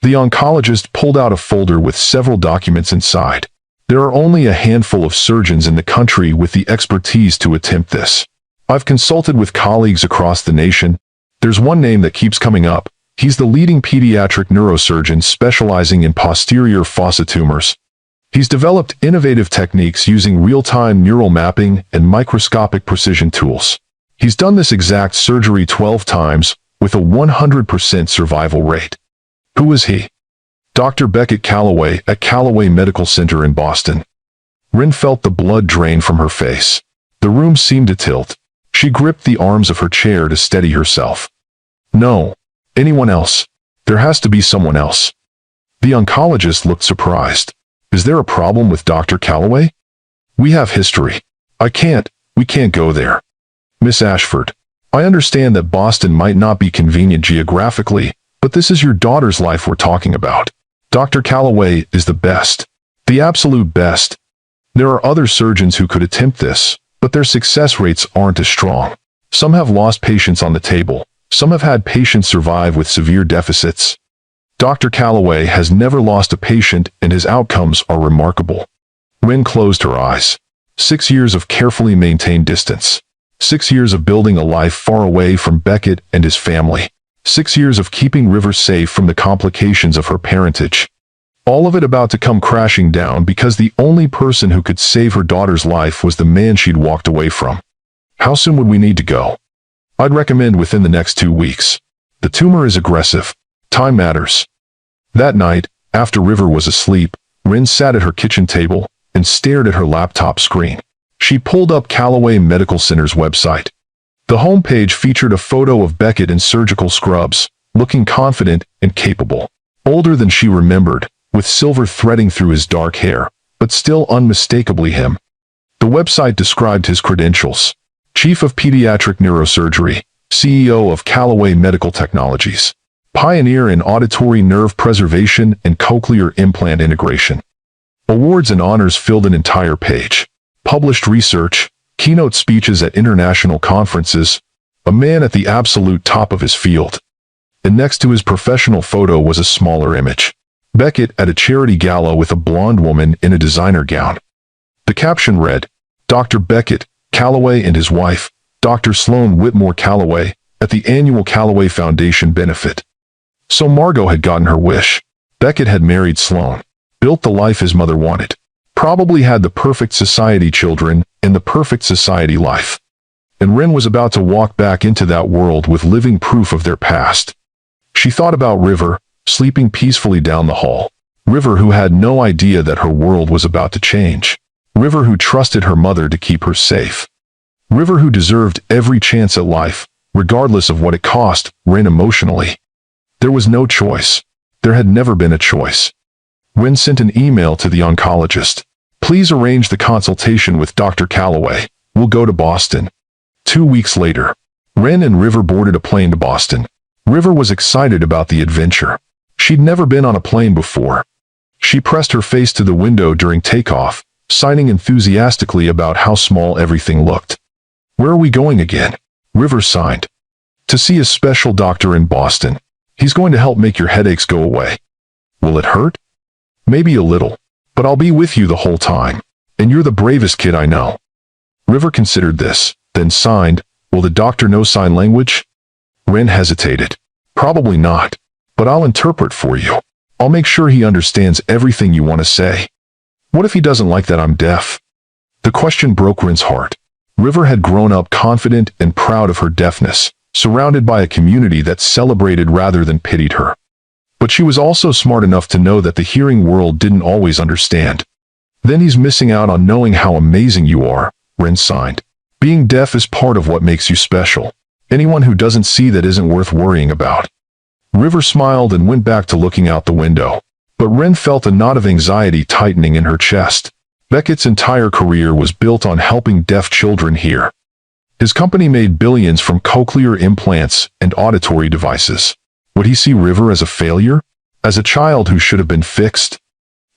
The oncologist pulled out a folder with several documents inside. There are only a handful of surgeons in the country with the expertise to attempt this. I've consulted with colleagues across the nation. There's one name that keeps coming up. He's the leading pediatric neurosurgeon specializing in posterior fossa tumors. He's developed innovative techniques using real-time neural mapping and microscopic precision tools. He's done this exact surgery 12 times with a 100% survival rate. Who is he? Dr. Beckett Calloway at Calloway Medical Center in Boston. Rin felt the blood drain from her face. The room seemed to tilt. She gripped the arms of her chair to steady herself. No. Anyone else? There has to be someone else. The oncologist looked surprised. Is there a problem with Dr. Calloway? We have history. We can't go there. Miss Ashford, I understand that Boston might not be convenient geographically, but this is your daughter's life we're talking about. Dr. Calloway is the best. The absolute best. There are other surgeons who could attempt this, but their success rates aren't as strong. Some have lost patients on the table. Some have had patients survive with severe deficits. Dr. Calloway has never lost a patient and his outcomes are remarkable. Rin closed her eyes. 6 years of carefully maintained distance. 6 years of building a life far away from Beckett and his family. 6 years of keeping River safe from the complications of her parentage. All of it about to come crashing down because the only person who could save her daughter's life was the man she'd walked away from. How soon would we need to go? I'd recommend within the next 2 weeks. The tumor is aggressive. Time matters. That night, after River was asleep, Rin sat at her kitchen table and stared at her laptop screen. She pulled up Calloway Medical Center's website. The homepage featured a photo of Beckett in surgical scrubs, looking confident and capable. Older than she remembered, with silver threading through his dark hair, but still unmistakably him. The website described his credentials: Chief of Pediatric Neurosurgery, CEO of Callaway Medical Technologies, pioneer in auditory nerve preservation and cochlear implant integration. Awards and honors filled an entire page. Published research, keynote speeches at international conferences, a man at the absolute top of his field. And next to his professional photo was a smaller image: Beckett at a charity gala with a blonde woman in a designer gown. The caption read, "Dr. Beckett, Callaway and his wife, Dr. Sloan Whitmore Callaway, at the annual Callaway Foundation benefit." So Margot had gotten her wish. Beckett had married Sloan, built the life his mother wanted, probably had the perfect society children and the perfect society life. And Ren was about to walk back into that world with living proof of their past. She thought about River, sleeping peacefully down the hall. River, who had no idea that her world was about to change. River, who trusted her mother to keep her safe. River, who deserved every chance at life, regardless of what it cost Ren emotionally. There was no choice. There had never been a choice. Ren sent an email to the oncologist. "Please arrange the consultation with Dr. Callaway. We'll go to Boston." 2 weeks later, Ren and River boarded a plane to Boston. River was excited about the adventure. She'd never been on a plane before. She pressed her face to the window during takeoff, signing enthusiastically about how small everything looked. "Where are we going again?" River signed. "To see a special doctor in Boston. He's going to help make your headaches go away." "Will it hurt?" "Maybe a little, but I'll be with you the whole time. And you're the bravest kid I know." River considered this, then signed. "Will the doctor know sign language?" Ren hesitated. "Probably not, but I'll interpret for you. I'll make sure he understands everything you want to say." "What if he doesn't like that I'm deaf?" The question broke Ren's heart. River had grown up confident and proud of her deafness, surrounded by a community that celebrated rather than pitied her. But she was also smart enough to know that the hearing world didn't always understand. "Then he's missing out on knowing how amazing you are," Ren signed. "Being deaf is part of what makes you special. Anyone who doesn't see that isn't worth worrying about." River smiled and went back to looking out the window. But Ren felt a knot of anxiety tightening in her chest. Beckett's entire career was built on helping deaf children hear. His company made billions from cochlear implants and auditory devices. Would he see River as a failure? As a child who should have been fixed?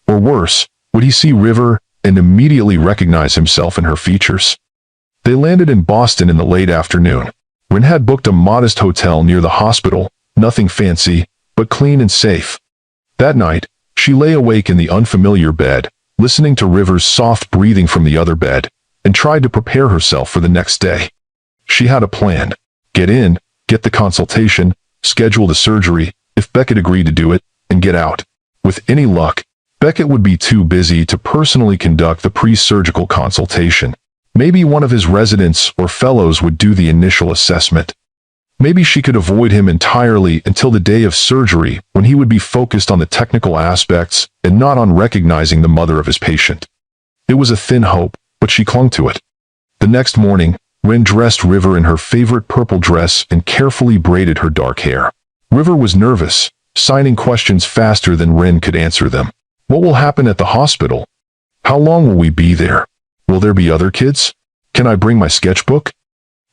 Or worse, would he see River and immediately recognize himself in her features? They landed in Boston in the late afternoon. Ren had booked a modest hotel near the hospital, nothing fancy, but clean and safe. That night, she lay awake in the unfamiliar bed, listening to River's soft breathing from the other bed, and tried to prepare herself for the next day. She had a plan. Get in, get the consultation, schedule the surgery, if Beckett agreed to do it, and get out. With any luck, Beckett would be too busy to personally conduct the pre-surgical consultation. Maybe one of his residents or fellows would do the initial assessment. Maybe she could avoid him entirely until the day of surgery, when he would be focused on the technical aspects and not on recognizing the mother of his patient. It was a thin hope, but she clung to it. The next morning, Ren dressed River in her favorite purple dress and carefully braided her dark hair. River was nervous, signing questions faster than Ren could answer them. "What will happen at the hospital? How long will we be there? Will there be other kids? Can I bring my sketchbook?"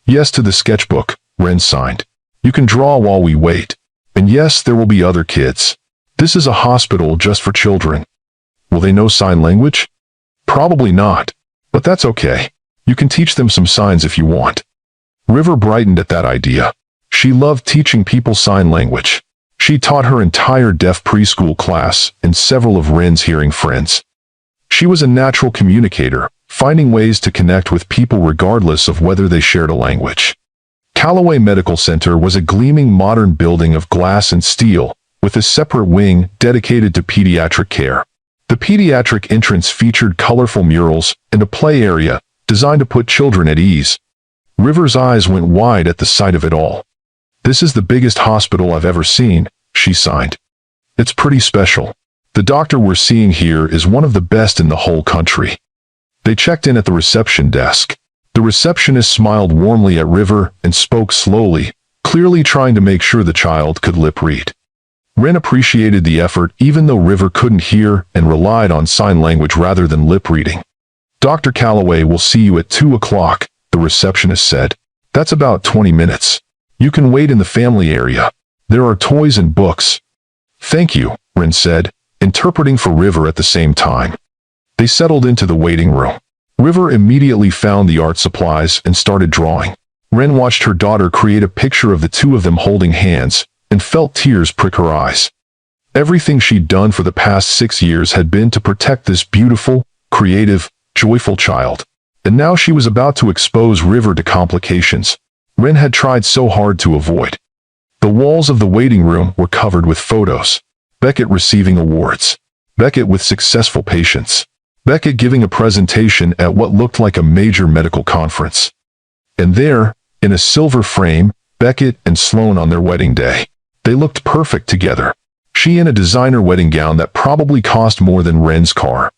"Yes to the sketchbook," Ren signed. "You can draw while we wait. And yes, there will be other kids. This is a hospital just for children." "Will they know sign language?" "Probably not. But that's okay. You can teach them some signs if you want." River brightened at that idea. She loved teaching people sign language. She taught her entire deaf preschool class and several of Ren's hearing friends. She was a natural communicator, finding ways to connect with people regardless of whether they shared a language. Callaway Medical Center was a gleaming modern building of glass and steel, with a separate wing dedicated to pediatric care. The pediatric entrance featured colorful murals and a play area designed to put children at ease. River's eyes went wide at the sight of it all. "This is the biggest hospital I've ever seen," she signed. "It's pretty special. The doctor we're seeing here is one of the best in the whole country." They checked in at the reception desk. The receptionist smiled warmly at River and spoke slowly, clearly trying to make sure the child could lip read. Ren appreciated the effort even though River couldn't hear and relied on sign language rather than lip reading. Dr. Calloway will see you at 2 o'clock, the receptionist said. That's about 20 minutes. You can wait in the family area. There are toys and books. Thank you, Ren said, interpreting for River at the same time. They settled into the waiting room. River immediately found the art supplies and started drawing. Ren watched her daughter create a picture of the two of them holding hands and felt tears prick her eyes. Everything she'd done for the past 6 years had been to protect this beautiful, creative, joyful child. And now she was about to expose River to complications Ren had tried so hard to avoid. The walls of the waiting room were covered with photos. Beckett receiving awards. Beckett with successful patients. Beckett giving a presentation at what looked like a major medical conference. And there, in a silver frame, Beckett and Sloane on their wedding day. They looked perfect together. She in a designer wedding gown that probably cost more than Ren's car.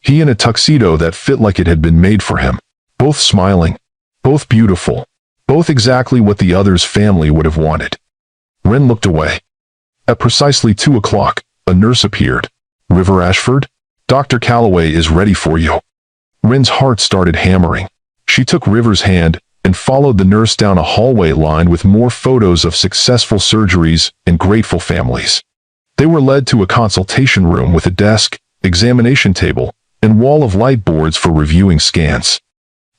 He in a tuxedo that fit like it had been made for him. Both smiling. Both beautiful. Both exactly what the other's family would have wanted. Ren looked away. At precisely 2 o'clock, a nurse appeared. River Ashford? Dr. Calloway is ready for you. Ren's heart started hammering. She took River's hand and followed the nurse down a hallway lined with more photos of successful surgeries and grateful families. They were led to a consultation room with a desk, examination table, and wall of light boards for reviewing scans.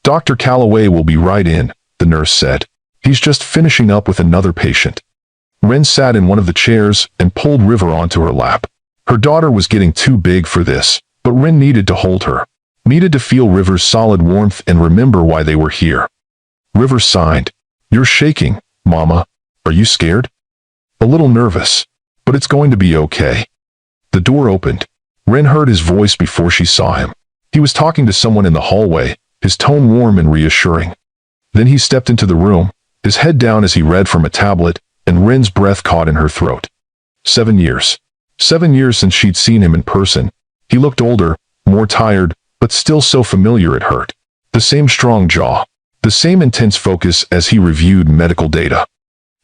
Dr. Calloway will be right in, the nurse said. He's just finishing up with another patient. Ren sat in one of the chairs and pulled River onto her lap. Her daughter was getting too big for this, but Ren needed to hold her. Needed to feel River's solid warmth and remember why they were here. River sighed. You're shaking, Mama. Are you scared? A little nervous, but it's going to be okay. The door opened. Ren heard his voice before she saw him. He was talking to someone in the hallway, his tone warm and reassuring. Then he stepped into the room, his head down as he read from a tablet, and Ren's breath caught in her throat. 7 years. 7 years since she'd seen him in person. He looked older, more tired, but still so familiar it hurt. The same strong jaw. The same intense focus as he reviewed medical data.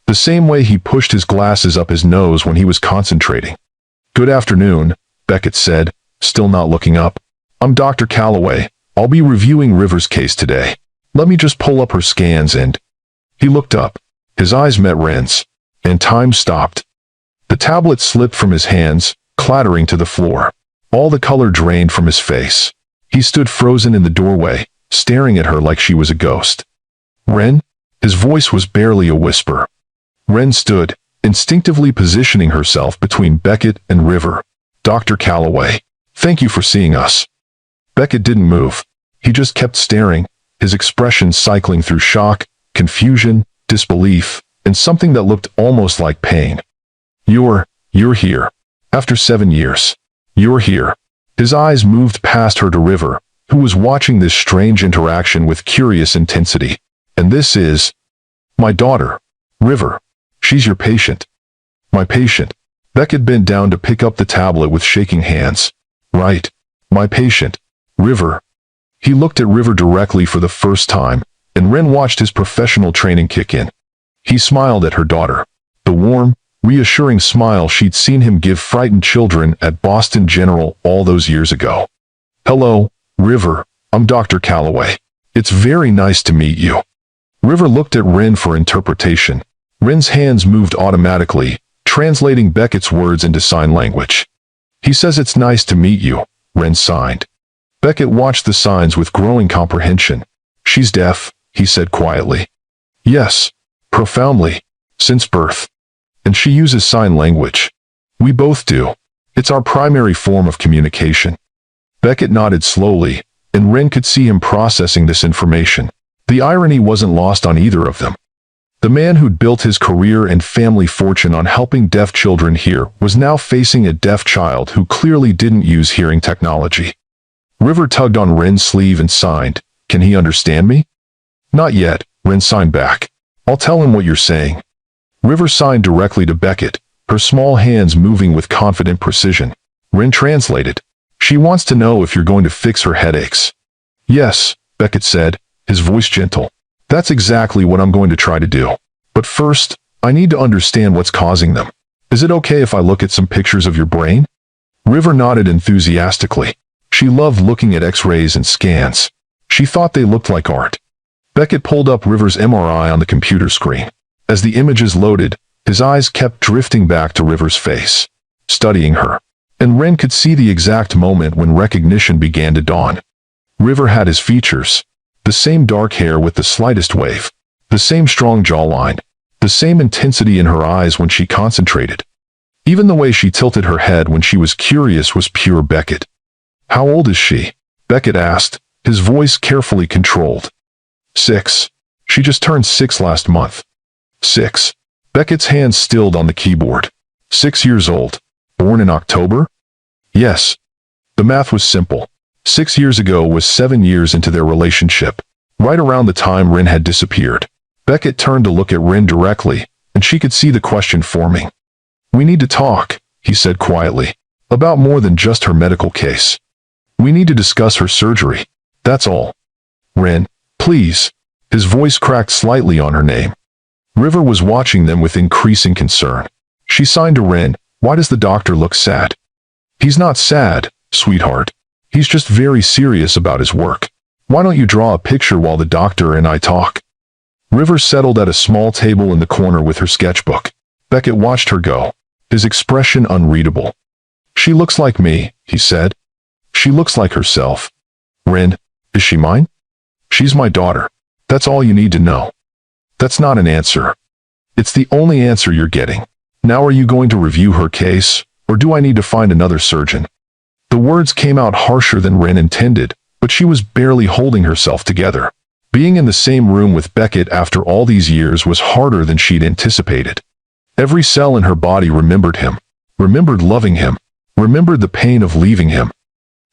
The same way he pushed his glasses up his nose when he was concentrating. Good afternoon, Beckett said, still not looking up. I'm Dr. Calloway. I'll be reviewing River's case today. Let me just pull up her scans and... He looked up. His eyes met Ren's. And time stopped. The tablet slipped from his hands, clattering to the floor. All the color drained from his face. He stood frozen in the doorway, staring at her like she was a ghost. Ren? His voice was barely a whisper. Ren stood, instinctively positioning herself between Beckett and River. Dr. Calloway, thank you for seeing us. Beckett didn't move. He just kept staring, his expression cycling through shock, confusion, disbelief, and something that looked almost like pain. You're here. After 7 years. You're here. His eyes moved past her to River, who was watching this strange interaction with curious intensity. And this is... my daughter. River. She's your patient. My patient. Beckett bent down to pick up the tablet with shaking hands. Right. My patient. River. He looked at River directly for the first time, and Ren watched his professional training kick in. He smiled at her daughter. The warm, reassuring smile she'd seen him give frightened children at Boston General all those years ago. Hello, River. I'm Dr. Calloway. It's very nice to meet you. River looked at Ren for interpretation. Ren's hands moved automatically, translating Beckett's words into sign language. He says it's nice to meet you, Ren signed. Beckett watched the signs with growing comprehension. She's deaf, he said quietly. Yes, profoundly, since birth. And she uses sign language. We both do. It's our primary form of communication. Beckett nodded slowly, and Ren could see him processing this information. The irony wasn't lost on either of them. The man who'd built his career and family fortune on helping deaf children hear was now facing a deaf child who clearly didn't use hearing technology. River tugged on Ren's sleeve and signed, Can he understand me? Not yet, Ren signed back. I'll tell him what you're saying. River signed directly to Beckett, her small hands moving with confident precision. Ren translated. She wants to know if you're going to fix her headaches. Yes, Beckett said, his voice gentle. That's exactly what I'm going to try to do. But first, I need to understand what's causing them. Is it okay if I look at some pictures of your brain? River nodded enthusiastically. She loved looking at X-rays and scans. She thought they looked like art. Beckett pulled up River's MRI on the computer screen. As the images loaded, his eyes kept drifting back to River's face, studying her. And Ren could see the exact moment when recognition began to dawn. River had his features. The same dark hair with the slightest wave. The same strong jawline. The same intensity in her eyes when she concentrated. Even the way she tilted her head when she was curious was pure Beckett. How old is she? Beckett asked, his voice carefully controlled. 6. She just turned 6 last month. 6. Beckett's hands stilled on the keyboard. 6 years old. Born in October? Yes. The math was simple. 6 years ago was 7 years into their relationship, right around the time Rin had disappeared. Beckett turned to look at Rin directly, and she could see the question forming. We need to talk, he said quietly, about more than just her medical case. We need to discuss her surgery. That's all. Rin, please. His voice cracked slightly on her name. River was watching them with increasing concern. She signed to Rin. Why does the doctor look sad? He's not sad, sweetheart. He's just very serious about his work. Why don't you draw a picture while the doctor and I talk? River settled at a small table in the corner with her sketchbook. Beckett watched her go, his expression unreadable. She looks like me, he said. She looks like herself. Rin, is she mine? She's my daughter. That's all you need to know. That's not an answer. It's the only answer you're getting. Now are you going to review her case, or do I need to find another surgeon? The words came out harsher than Rin intended, but she was barely holding herself together. Being in the same room with Beckett after all these years was harder than she'd anticipated. Every cell in her body remembered him, remembered loving him, remembered the pain of leaving him.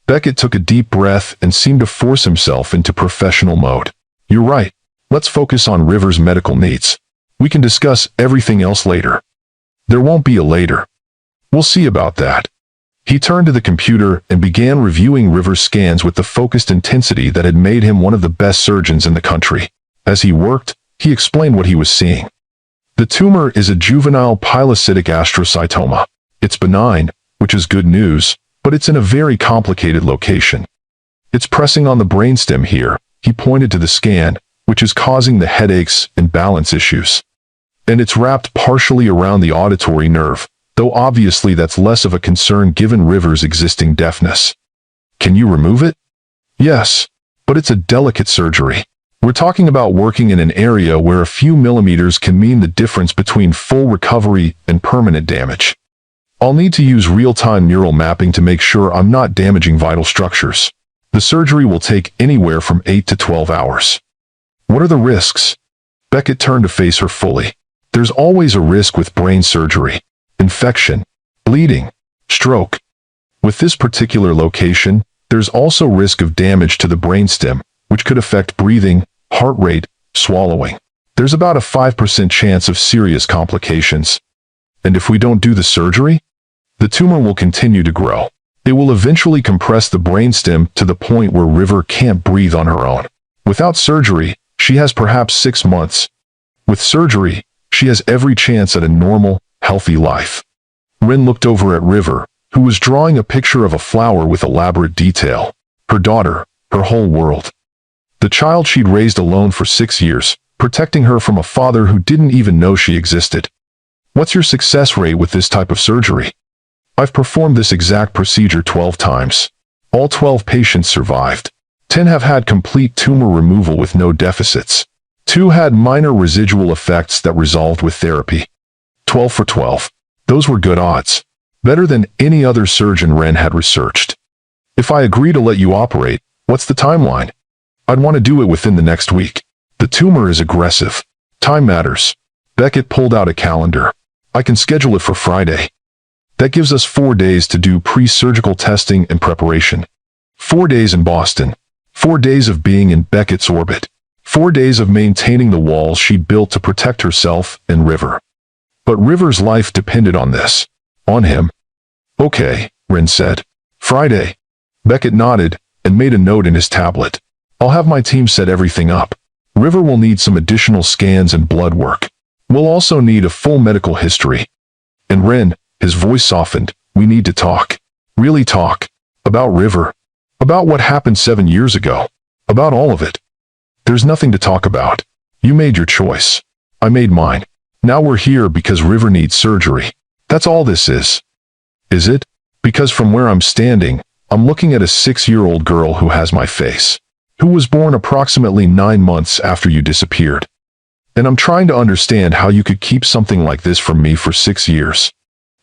Beckett took a deep breath and seemed to force himself into professional mode. You're right. Let's focus on River's medical needs. We can discuss everything else later. There won't be a later. We'll see about that. He turned to the computer and began reviewing River's scans with the focused intensity that had made him one of the best surgeons in the country. As he worked, he explained what he was seeing. The tumor is a juvenile pilocytic astrocytoma. It's benign, which is good news, but it's in a very complicated location. It's pressing on the brainstem here, he pointed to the scan, which is causing the headaches and balance issues. And it's wrapped partially around the auditory nerve, though obviously that's less of a concern given River's existing deafness. Can you remove it? Yes, but it's a delicate surgery. We're talking about working in an area where a few millimeters can mean the difference between full recovery and permanent damage. I'll need to use real-time neural mapping to make sure I'm not damaging vital structures. The surgery will take anywhere from 8 to 12 hours. What are the risks? Beckett turned to face her fully. There's always a risk with brain surgery. Infection, bleeding, stroke. With this particular location, there's also risk of damage to the brainstem, which could affect breathing, heart rate, swallowing. There's about a 5% chance of serious complications. And if we don't do the surgery, the tumor will continue to grow. It will eventually compress the brainstem to the point where River can't breathe on her own. Without surgery, she has perhaps 6 months. With surgery, she has every chance at a normal, healthy life. Rin looked over at River, who was drawing a picture of a flower with elaborate detail. Her daughter, her whole world. The child she'd raised alone for 6 years, protecting her from a father who didn't even know she existed. What's your success rate with this type of surgery? I've performed this exact procedure 12 times. All 12 patients survived. 10 have had complete tumor removal with no deficits. 2 had minor residual effects that resolved with therapy. 12 for 12. Those were good odds. Better than any other surgeon Ren had researched. If I agree to let you operate, what's the timeline? I'd want to do it within the next week. The tumor is aggressive. Time matters. Beckett pulled out a calendar. I can schedule it for Friday. That gives us 4 days to do pre-surgical testing and preparation. 4 days in Boston. 4 days of being in Beckett's orbit. 4 days of maintaining the walls she'd built to protect herself and River. But River's life depended on this. On him. Okay, Ren said. Friday. Beckett nodded and made a note in his tablet. I'll have my team set everything up. River will need some additional scans and blood work. We'll also need a full medical history. And Ren, his voice softened, we need to talk. Really talk. About River. About what happened 7 years ago. About all of it. There's nothing to talk about. You made your choice. I made mine. Now we're here because River needs surgery. That's all this is. Is it? Because from where I'm standing, I'm looking at a 6-year-old girl who has my face. Who was born approximately 9 months after you disappeared. And I'm trying to understand how you could keep something like this from me for 6 years.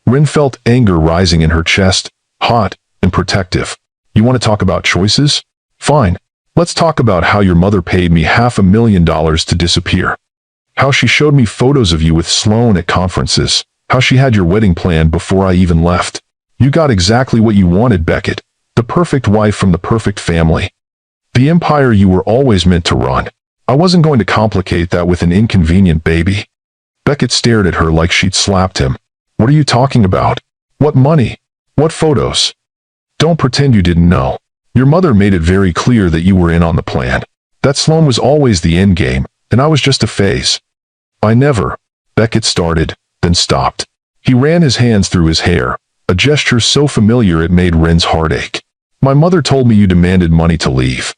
Rin felt anger rising in her chest, hot and protective. You want to talk about choices? Fine. Let's talk about how your mother paid me $500,000 to disappear. How she showed me photos of you with Sloan at conferences. How she had your wedding planned before I even left. You got exactly what you wanted, Beckett. The perfect wife from the perfect family. The empire you were always meant to run. I wasn't going to complicate that with an inconvenient baby. Beckett stared at her like she'd slapped him. What are you talking about? What money? What photos? Don't pretend you didn't know. Your mother made it very clear that you were in on the plan. That Sloan was always the end game, and I was just a phase. I never. Beckett started, then stopped. He ran his hands through his hair, a gesture so familiar it made Ren's heart ache. My mother told me you demanded money to leave.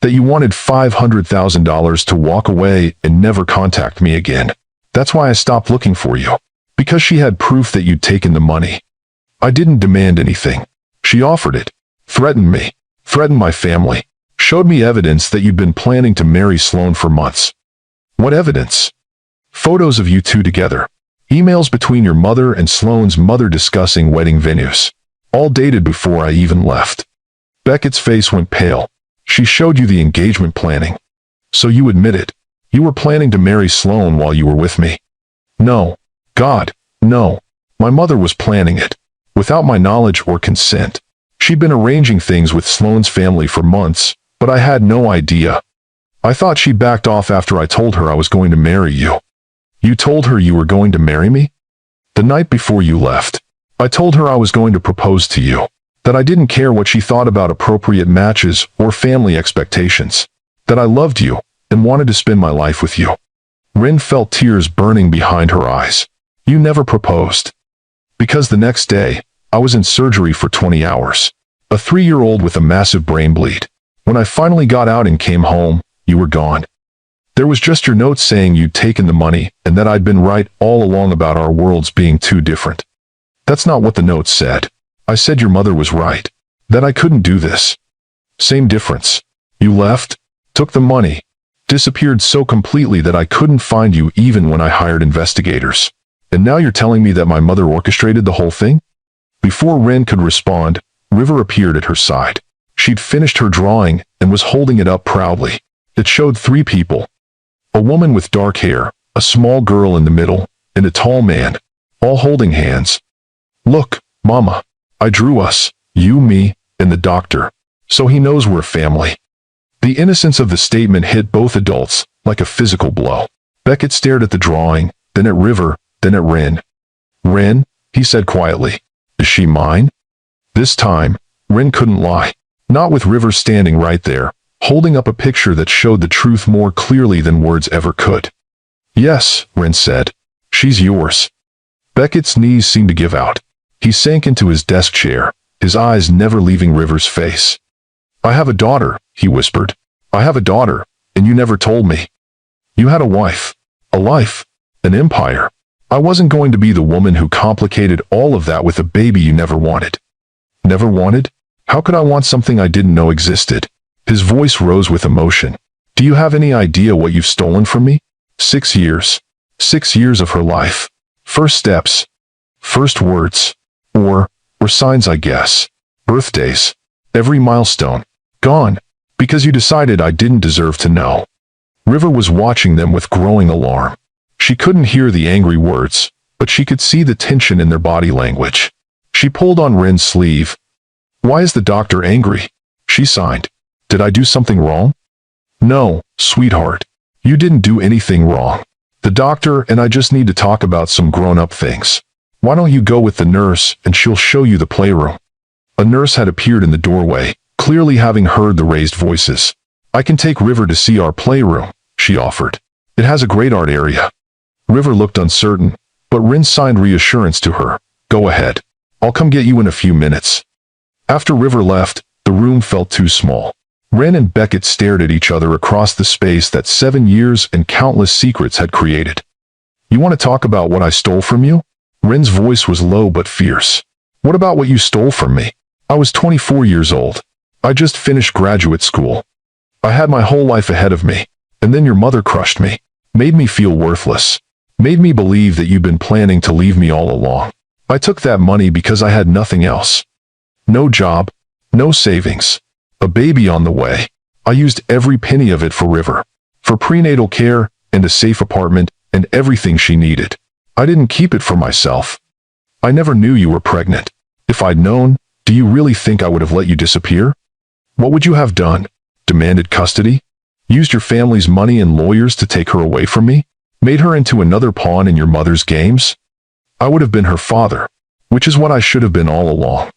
That you wanted $500,000 to walk away and never contact me again. That's why I stopped looking for you. Because she had proof that you'd taken the money. I didn't demand anything. She offered it. Threatened me. Threatened my family. Showed me evidence that you'd been planning to marry Sloan for months. What evidence? Photos of you two together. Emails between your mother and Sloan's mother discussing wedding venues. All dated before I even left. Beckett's face went pale. She showed you the engagement planning. So you admit it. You were planning to marry Sloan while you were with me. No. God, no. My mother was planning it. Without my knowledge or consent. She'd been arranging things with Sloan's family for months, but I had no idea. I thought she backed off after I told her I was going to marry you. You told her you were going to marry me? The night before you left. I told her I was going to propose to you. That I didn't care what she thought about appropriate matches or family expectations. That I loved you and wanted to spend my life with you. Rin felt tears burning behind her eyes. You never proposed. Because the next day, I was in surgery for 20 hours. A 3-year-old with a massive brain bleed. When I finally got out and came home, you were gone. There was just your note saying you'd taken the money and that I'd been right all along about our worlds being too different. That's not what the note said. I said your mother was right. That I couldn't do this. Same difference. You left, took the money, disappeared so completely that I couldn't find you even when I hired investigators. And now you're telling me that my mother orchestrated the whole thing? Before Ren could respond, River appeared at her side. She'd finished her drawing and was holding it up proudly. It showed 3 people. A woman with dark hair, a small girl in the middle, and a tall man, all holding hands. Look, Mama. I drew us, you, me, and the doctor, so he knows we're family. The innocence of the statement hit both adults like a physical blow. Beckett stared at the drawing, then at River, then at Ren. Ren, he said quietly, is she mine? This time, Ren couldn't lie. Not with River standing right there, holding up a picture that showed the truth more clearly than words ever could. Yes, Ren said. She's yours. Beckett's knees seemed to give out. He sank into his desk chair, his eyes never leaving River's face. I have a daughter, he whispered. I have a daughter, and you never told me. You had a wife, a life, an empire. I wasn't going to be the woman who complicated all of that with a baby you never wanted. Never wanted? How could I want something I didn't know existed? His voice rose with emotion. Do you have any idea what you've stolen from me? 6 years. 6 years of her life. First steps. First words. Or signs, I guess. Birthdays. Every milestone. Gone. Because you decided I didn't deserve to know. River was watching them with growing alarm. She couldn't hear the angry words, but she could see the tension in their body language. She pulled on Ren's sleeve. Why is the doctor angry? She signed. Did I do something wrong? No, sweetheart. You didn't do anything wrong. The doctor and I just need to talk about some grown-up things. Why don't you go with the nurse and she'll show you the playroom? A nurse had appeared in the doorway, clearly having heard the raised voices. I can take River to see our playroom, she offered. It has a great art area. River looked uncertain. But Rin signed reassurance to her. Go ahead. I'll come get you in a few minutes. After River left, the room felt too small. Rin and Beckett stared at each other across the space that 7 years and countless secrets had created. You want to talk about what I stole from you? Rin's voice was low but fierce. What about what you stole from me? I was 24 years old. I just finished graduate school. I had my whole life ahead of me, and then your mother crushed me, made me feel worthless, made me believe that you'd been planning to leave me all along. I took that money because I had nothing else. No job, no savings, a baby on the way. I used every penny of it for River, for prenatal care and a safe apartment and everything she needed. I didn't keep it for myself. I never knew you were pregnant. If I'd known, do you really think I would have let you disappear? What would you have done? Demanded custody? Used your family's money and lawyers to take her away from me? Made her into another pawn in your mother's games? I would have been her father, which is what I should have been all along.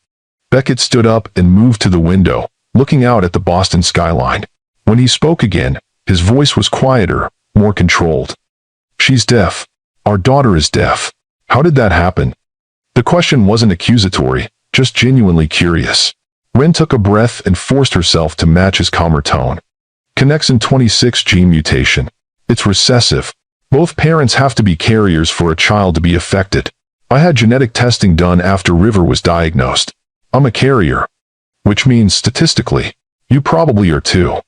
Beckett stood up and moved to the window, looking out at the Boston skyline. When he spoke again, his voice was quieter, more controlled. She's deaf. Our daughter is deaf. How did that happen? The question wasn't accusatory, just genuinely curious. Rin took a breath and forced herself to match his calmer tone. Connexin 26 gene mutation. It's recessive. Both parents have to be carriers for a child to be affected. I had genetic testing done after River was diagnosed. I'm a carrier. Which means, statistically, you probably are too.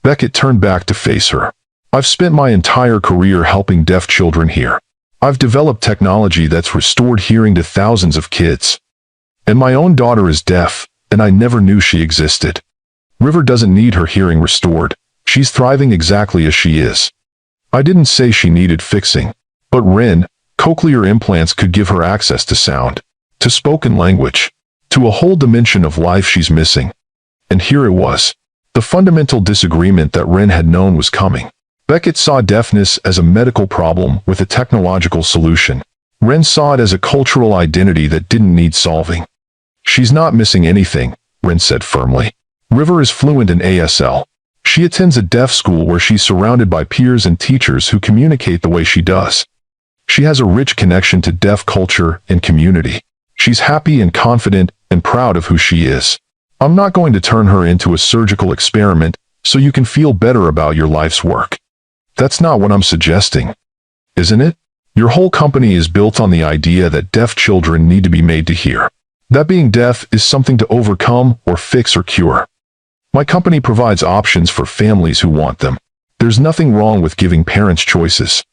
Beckett turned back to face her. I've spent my entire career helping deaf children here. I've developed technology that's restored hearing to thousands of kids. And my own daughter is deaf, and I never knew she existed. River doesn't need her hearing restored. She's thriving exactly as she is. I didn't say she needed fixing. But Rin, cochlear implants could give her access to sound, to spoken language, to a whole dimension of life she's missing. And here it was. The fundamental disagreement that Rin had known was coming. Beckett saw deafness as a medical problem with a technological solution. Rin saw it as a cultural identity that didn't need solving. She's not missing anything, Rin said firmly. River is fluent in ASL. She attends a deaf school where she's surrounded by peers and teachers who communicate the way she does. She has a rich connection to deaf culture and community. She's happy and confident and proud of who she is. I'm not going to turn her into a surgical experiment so you can feel better about your life's work. That's not what I'm suggesting. Isn't it? Your whole company is built on the idea that deaf children need to be made to hear. That being deaf is something to overcome or fix or cure. My company provides options for families who want them. There's nothing wrong with giving parents choices.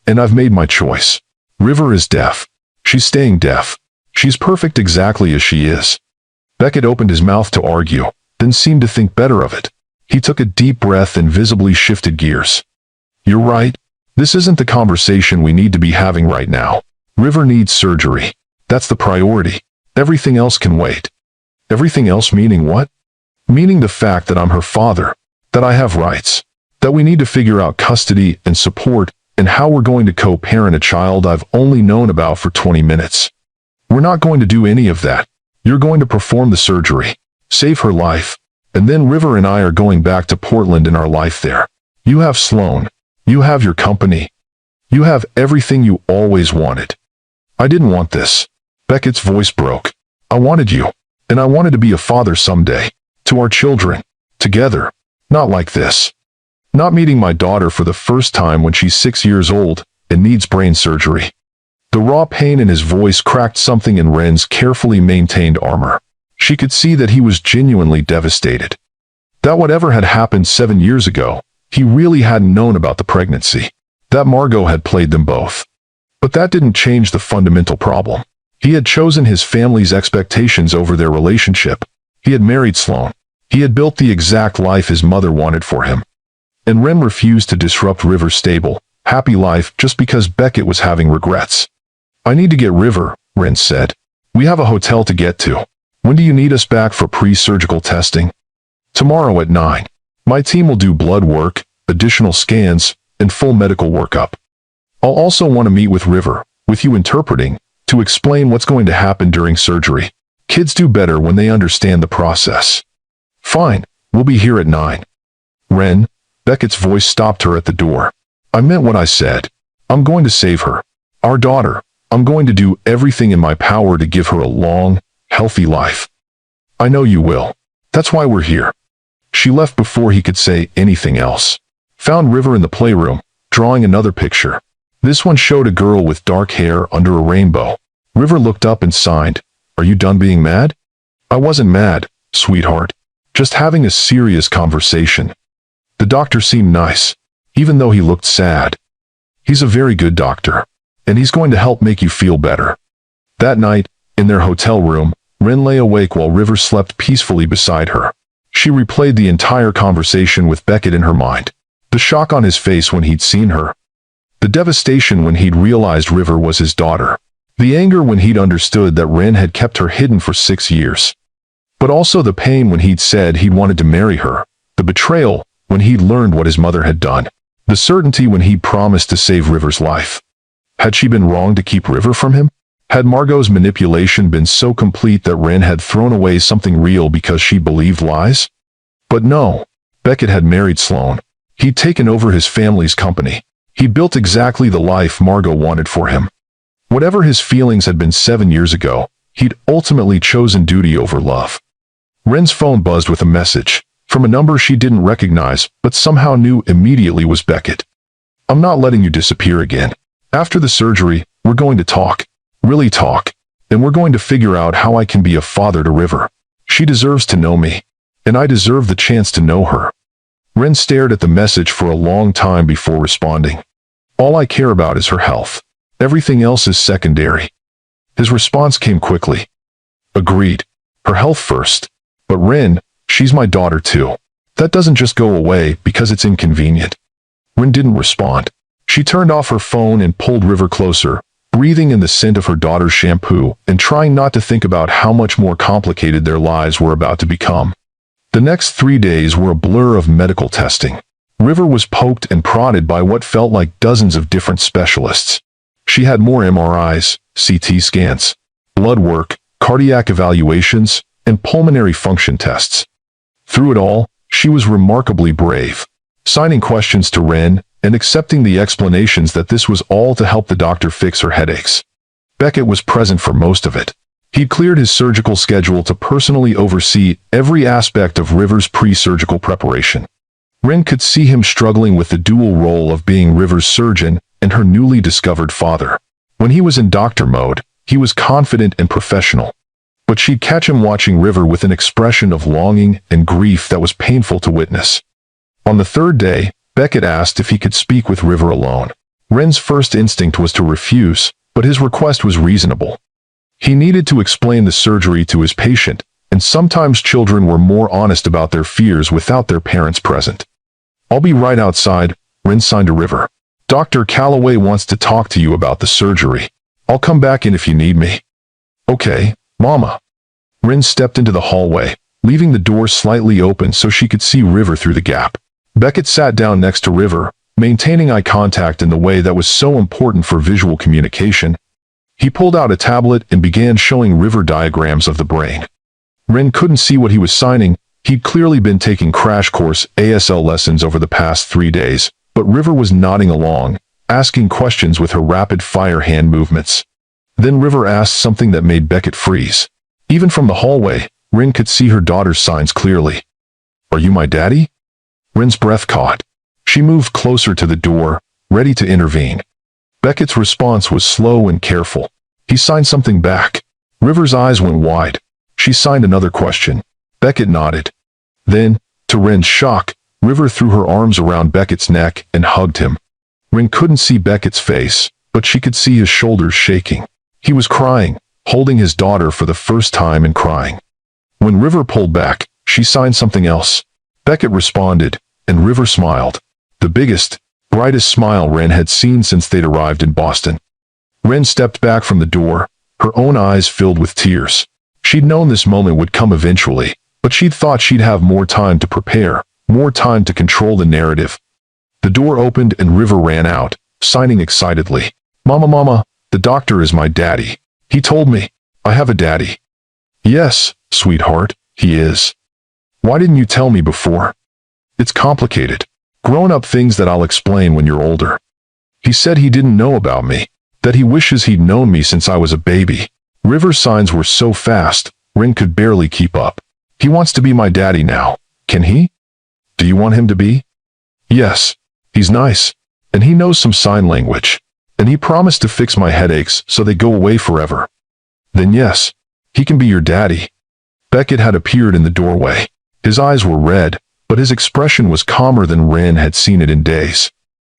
And I've made my choice. River is deaf. She's staying deaf. She's perfect exactly as she is. Beckett opened his mouth to argue, then seemed to think better of it. He took a deep breath and visibly shifted gears. You're right. This isn't the conversation we need to be having right now. River needs surgery. That's the priority. Everything else can wait. Everything else meaning what? Meaning the fact that I'm her father, that I have rights, that we need to figure out custody and support and how we're going to co-parent a child I've only known about for 20 minutes. We're not going to do any of that. You're going to perform the surgery, save her life, and then River and I are going back to Portland in our life there. You have Sloan. You have your company. You have everything you always wanted. I didn't want this. Beckett's voice broke. I wanted you, and I wanted to be a father someday. To our children. Together. Not like this. Not meeting my daughter for the first time when she's 6 years old and needs brain surgery. The raw pain in his voice cracked something in Ren's carefully maintained armor. She could see that he was genuinely devastated. That whatever had happened 7 years ago, he really hadn't known about the pregnancy. That Margot had played them both. But that didn't change the fundamental problem. He had chosen his family's expectations over their relationship. He had married Sloan. He had built the exact life his mother wanted for him. And Ren refused to disrupt River's stable, happy life just because Beckett was having regrets. I need to get River, Ren said. We have a hotel to get to. When do you need us back for pre-surgical testing? Tomorrow at 9. My team will do blood work, additional scans, and full medical workup. I'll also want to meet with River, with you interpreting, to explain what's going to happen during surgery. Kids do better when they understand the process. Fine, we'll be here at 9. Ren, Beckett's voice stopped her at the door. I meant what I said. I'm going to save her. Our daughter. I'm going to do everything in my power to give her a long, healthy life. I know you will. That's why we're here." She left before he could say anything else. Found River in the playroom, drawing another picture. This one showed a girl with dark hair under a rainbow. River looked up and sighed. "Are you done being mad?" "I wasn't mad, sweetheart. Just having a serious conversation." The doctor seemed nice, even though he looked sad. "He's a very good doctor, and he's going to help make you feel better." That night, in their hotel room, Ren lay awake while River slept peacefully beside her. She replayed the entire conversation with Beckett in her mind. The shock on his face when he'd seen her. The devastation when he'd realized River was his daughter. The anger when he'd understood that Ren had kept her hidden for 6 years. But also the pain when he'd said he'd wanted to marry her. The betrayal when he'd learned what his mother had done. The certainty when he'd promised to save River's life. Had she been wrong to keep River from him? Had Margot's manipulation been so complete that Ren had thrown away something real because she believed lies? But no. Beckett had married Sloane. He'd taken over his family's company. He'd built exactly the life Margot wanted for him. Whatever his feelings had been 7 years ago, he'd ultimately chosen duty over love. Ren's phone buzzed with a message, from a number she didn't recognize, but somehow knew immediately was Beckett. "I'm not letting you disappear again. After the surgery, we're going to talk. Really talk. And we're going to figure out how I can be a father to River. She deserves to know me. And I deserve the chance to know her." Ren stared at the message for a long time before responding. "All I care about is her health. Everything else is secondary." His response came quickly. "Agreed. Her health first. But Ren, she's my daughter too. That doesn't just go away because it's inconvenient." Ren didn't respond. She turned off her phone and pulled River closer, breathing in the scent of her daughter's shampoo and trying not to think about how much more complicated their lives were about to become. The next 3 days were a blur of medical testing. River was poked and prodded by what felt like dozens of different specialists. She had more MRIs, CT scans, blood work, cardiac evaluations, and pulmonary function tests. Through it all, she was remarkably brave, signing questions to Ren and accepting the explanations that this was all to help the doctor fix her headaches. Beckett was present for most of it. He'd cleared his surgical schedule to personally oversee every aspect of River's pre-surgical preparation. Ren could see him struggling with the dual role of being River's surgeon and her newly discovered father. When he was in doctor mode, he was confident and professional. But she'd catch him watching River with an expression of longing and grief that was painful to witness. On the 3rd day, Beckett asked if he could speak with River alone. Ren's first instinct was to refuse, but his request was reasonable. He needed to explain the surgery to his patient, and sometimes children were more honest about their fears without their parents present. "I'll be right outside," Ren signed to River. "Dr. Calloway wants to talk to you about the surgery. I'll come back in if you need me." "Okay, Mama." Ren stepped into the hallway, leaving the door slightly open so she could see River through the gap. Beckett sat down next to River, maintaining eye contact in the way that was so important for visual communication. He pulled out a tablet and began showing River diagrams of the brain. Ren couldn't see what he was signing. He'd clearly been taking crash course ASL lessons over the past 3 days, but River was nodding along, asking questions with her rapid-fire hand movements. Then River asked something that made Beckett freeze. Even from the hallway, Ren could see her daughter's signs clearly. "Are you my daddy?" Ren's breath caught. She moved closer to the door, ready to intervene. Beckett's response was slow and careful. He signed something back. River's eyes went wide. She signed another question. Beckett nodded. Then, to Ren's shock, River threw her arms around Beckett's neck and hugged him. Ren couldn't see Beckett's face, but she could see his shoulders shaking. He was crying, holding his daughter for the first time and crying. When River pulled back, she signed something else. Beckett responded, and River smiled. The biggest, brightest smile Ren had seen since they'd arrived in Boston. Ren stepped back from the door, her own eyes filled with tears. She'd known this moment would come eventually, but she'd thought she'd have more time to prepare, more time to control the narrative. The door opened and River ran out, signing excitedly. Mama, the doctor is my daddy. He told me. I have a daddy." "Yes, sweetheart, he is. Why didn't you tell me before?" "It's complicated. Grown-up things that I'll explain when you're older. He said he didn't know about me. That he wishes he'd known me since I was a baby. River's signs were so fast, Rin could barely keep up. He wants to be my daddy now. Can he? Do you want him to be? Yes. He's nice. And he knows some sign language. And he promised to fix my headaches so they go away forever. Then yes, he can be your daddy. Beckett had appeared in the doorway. His eyes were red, but his expression was calmer than Rin had seen it in days.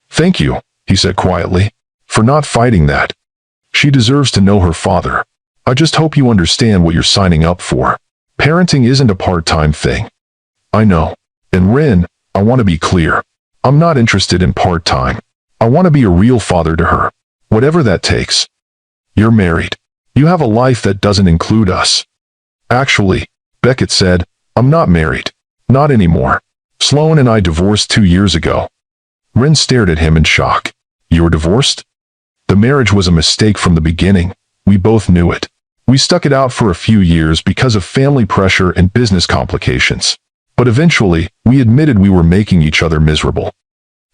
Thank you, he said quietly, for not fighting that. She deserves to know her father. I just hope you understand what you're signing up for. Parenting isn't a part-time thing. I know. And Rin, I want to be clear. I'm not interested in part-time. I want to be a real father to her. Whatever that takes. You're married. You have a life that doesn't include us. Actually, Beckett said, I'm not married. Not anymore. Sloan and I divorced 2 years ago. Rin stared at him in shock. You're divorced? The marriage was a mistake from the beginning. We both knew it. We stuck it out for a few years because of family pressure and business complications. But eventually, we admitted we were making each other miserable.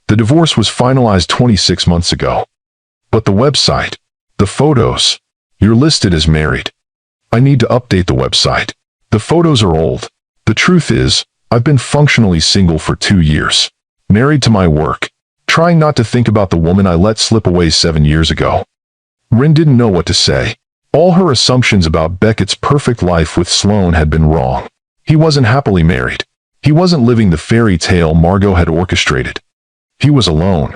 The divorce was finalized 26 months ago. But the website, the photos, you're listed as married. I need to update the website. The photos are old. The truth is, I've been functionally single for 2 years. Married to my work. Trying not to think about the woman I let slip away 7 years ago. Rin didn't know what to say. All her assumptions about Beckett's perfect life with Sloan had been wrong. He wasn't happily married. He wasn't living the fairy tale Margot had orchestrated. He was alone.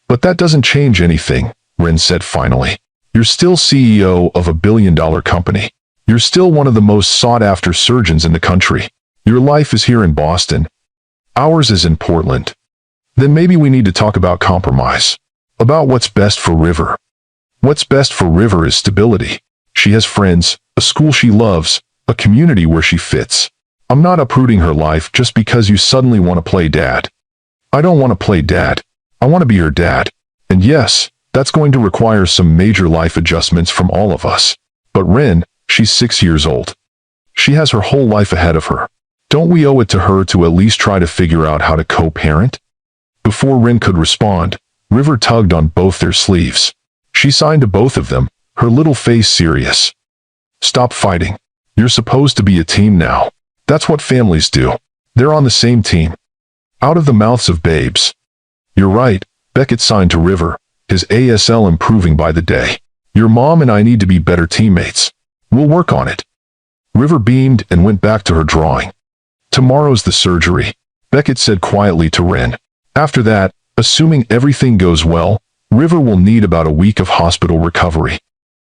But that doesn't change anything, Rin said finally. You're still CEO of a billion-dollar company. You're still one of the most sought-after surgeons in the country. Your life is here in Boston. Ours is in Portland. Then maybe we need to talk about compromise. About what's best for River. What's best for River is stability. She has friends, a school she loves, a community where she fits. I'm not uprooting her life just because you suddenly want to play dad. I don't want to play dad. I want to be her dad. And yes, that's going to require some major life adjustments from all of us. But Rin, she's 6 years old. She has her whole life ahead of her. Don't we owe it to her to at least try to figure out how to co-parent? Before Rin could respond, River tugged on both their sleeves. She signed to both of them, her little face serious. Stop fighting. You're supposed to be a team now. That's what families do. They're on the same team. Out of the mouths of babes. You're right, Beckett signed to River, his ASL improving by the day. Your mom and I need to be better teammates. We'll work on it. River beamed and went back to her drawing. Tomorrow's the surgery, Beckett said quietly to Rin. After that, assuming everything goes well, River will need about a week of hospital recovery.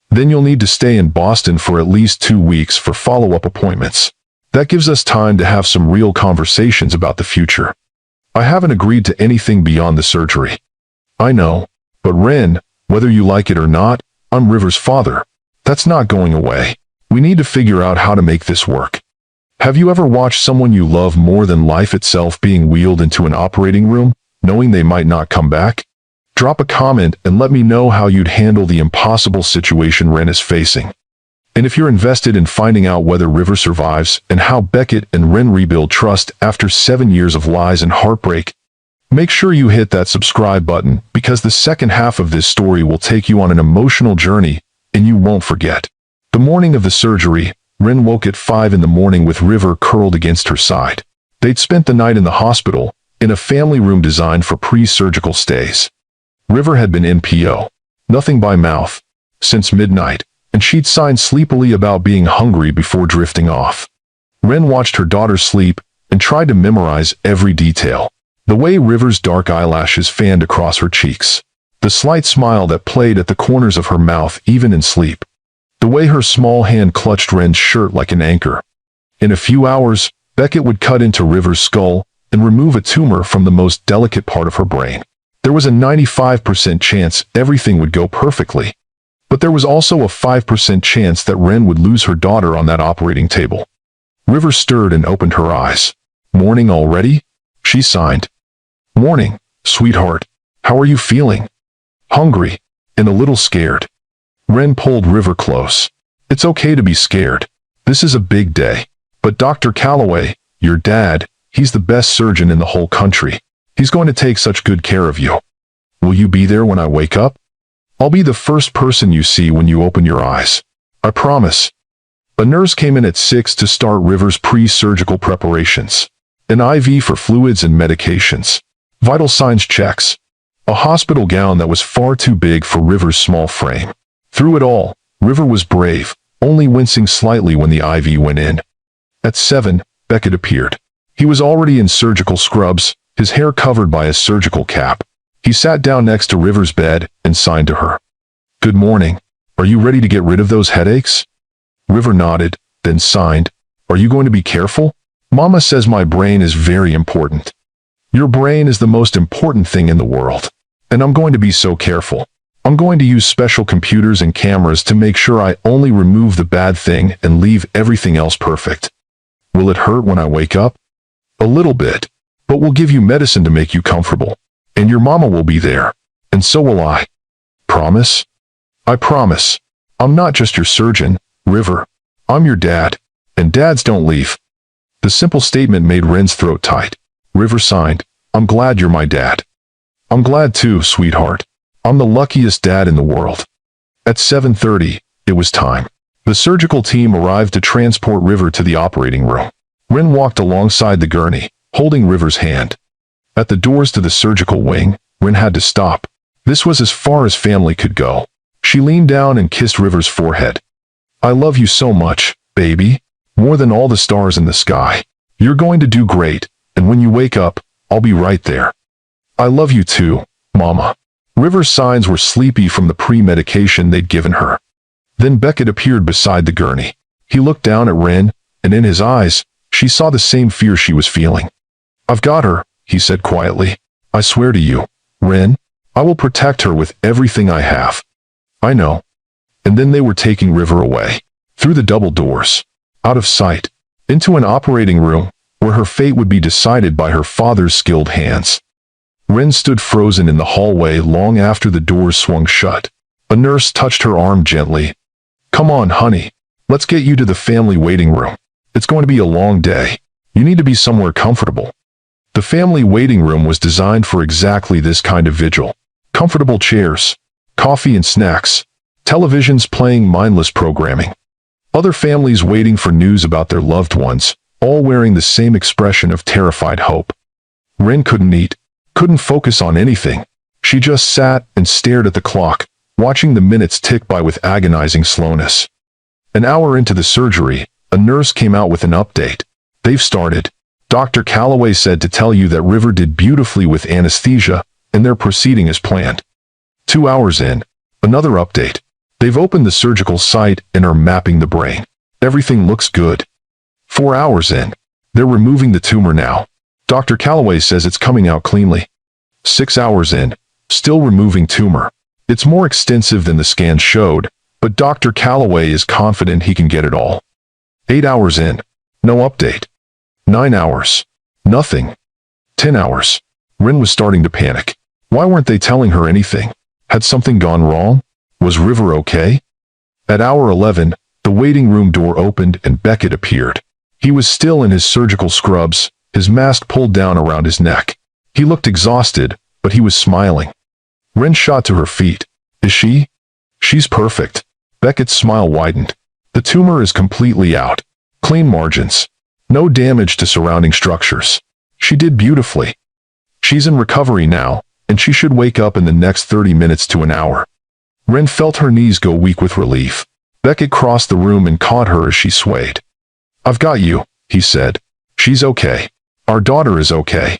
Then you'll need to stay in Boston for at least 2 weeks for follow-up appointments. That gives us time to have some real conversations about the future. I haven't agreed to anything beyond the surgery. I know, but Rin, whether you like it or not, I'm River's father. That's not going away. We need to figure out how to make this work. Have you ever watched someone you love more than life itself being wheeled into an operating room, knowing they might not come back? Drop a comment and let me know how you'd handle the impossible situation Rin is facing. And if you're invested in finding out whether River survives and how Beckett and Rin rebuild trust after 7 years of lies and heartbreak, make sure you hit that subscribe button because the second half of this story will take you on an emotional journey and you won't forget. The morning of the surgery, Rin woke at 5 in the morning with River curled against her side. They'd spent the night in the hospital, in a family room designed for pre-surgical stays. River had been NPO, nothing by mouth, since midnight, and she'd signed sleepily about being hungry before drifting off. Rin watched her daughter sleep and tried to memorize every detail. The way River's dark eyelashes fanned across her cheeks. The slight smile that played at the corners of her mouth even in sleep. The way her small hand clutched Rin's shirt like an anchor. In a few hours, Beckett would cut into River's skull and remove a tumor from the most delicate part of her brain. There was a 95% chance everything would go perfectly. But there was also a 5% chance that Rin would lose her daughter on that operating table. River stirred and opened her eyes. Morning already? She signed. Morning, sweetheart. How are you feeling? Hungry, and a little scared. Rin pulled River close. It's okay to be scared. This is a big day. But Dr. Calloway, your dad, he's the best surgeon in the whole country. He's going to take such good care of you. Will you be there when I wake up? I'll be the first person you see when you open your eyes. I promise. A nurse came in at 6 to start River's pre-surgical preparations. An IV for fluids and medications. Vital signs checks. A hospital gown that was far too big for River's small frame. Through it all, River was brave, only wincing slightly when the IV went in. At 7, Beckett appeared. He was already in surgical scrubs, his hair covered by a surgical cap. He sat down next to River's bed and signed to her. Good morning. Are you ready to get rid of those headaches? River nodded, then signed. Are you going to be careful? Mama says my brain is very important. Your brain is the most important thing in the world. And I'm going to be so careful. I'm going to use special computers and cameras to make sure I only remove the bad thing and leave everything else perfect. Will it hurt when I wake up? A little bit. But we'll give you medicine to make you comfortable. And your mama will be there. And so will I. Promise? I promise. I'm not just your surgeon, River. I'm your dad. And dads don't leave. The simple statement made Ren's throat tight. River signed. I'm glad you're my dad. I'm glad too, sweetheart. I'm the luckiest dad in the world. At 7:30, it was time. The surgical team arrived to transport River to the operating room. Ren walked alongside the gurney, holding River's hand. At the doors to the surgical wing, Ren had to stop. This was as far as family could go. She leaned down and kissed River's forehead. I love you so much, baby. More than all the stars in the sky. You're going to do great, and when you wake up, I'll be right there. I love you too, Mama. River's signs were sleepy from the pre-medication they'd given her. Then Beckett appeared beside the gurney. He looked down at Ren, and in his eyes, she saw the same fear she was feeling. I've got her, he said quietly. I swear to you, Ren, I will protect her with everything I have. I know. And then they were taking River away. Through the double doors. Out of sight. Into an operating room, where her fate would be decided by her father's skilled hands. Ren stood frozen in the hallway long after the doors swung shut. A nurse touched her arm gently. Come on, honey. Let's get you to the family waiting room. It's going to be a long day. You need to be somewhere comfortable. The family waiting room was designed for exactly this kind of vigil. Comfortable chairs, coffee and snacks, televisions playing mindless programming. Other families waiting for news about their loved ones, all wearing the same expression of terrified hope. Ren couldn't eat, couldn't focus on anything. She just sat and stared at the clock, watching the minutes tick by with agonizing slowness. An hour into the surgery, a nurse came out with an update. They've started. Dr. Calloway said to tell you that River did beautifully with anesthesia, and they're proceeding as planned. 2 hours in, another update. They've opened the surgical site and are mapping the brain. Everything looks good. 4 hours in, they're removing the tumor now. Dr. Calloway says it's coming out cleanly. 6 hours in, still removing tumor. It's more extensive than the scan showed, but Dr. Calloway is confident he can get it all. 8 hours in, no update. 9 hours, nothing. 10 hours. Ren was starting to panic. Why weren't they telling her anything? Had something gone wrong? Was River okay? At hour 11, the waiting room door opened and Beckett appeared. He was still in his surgical scrubs, his mask pulled down around his neck. He looked exhausted, but he was smiling. Ren shot to her feet. Is she? She's perfect. Beckett's smile widened. The tumor is completely out. Clean margins. No damage to surrounding structures. She did beautifully. She's in recovery now, and she should wake up in the next 30 minutes to an hour. Ren felt her knees go weak with relief. Beckett crossed the room and caught her as she swayed. I've got you, he said. She's okay. Our daughter is okay.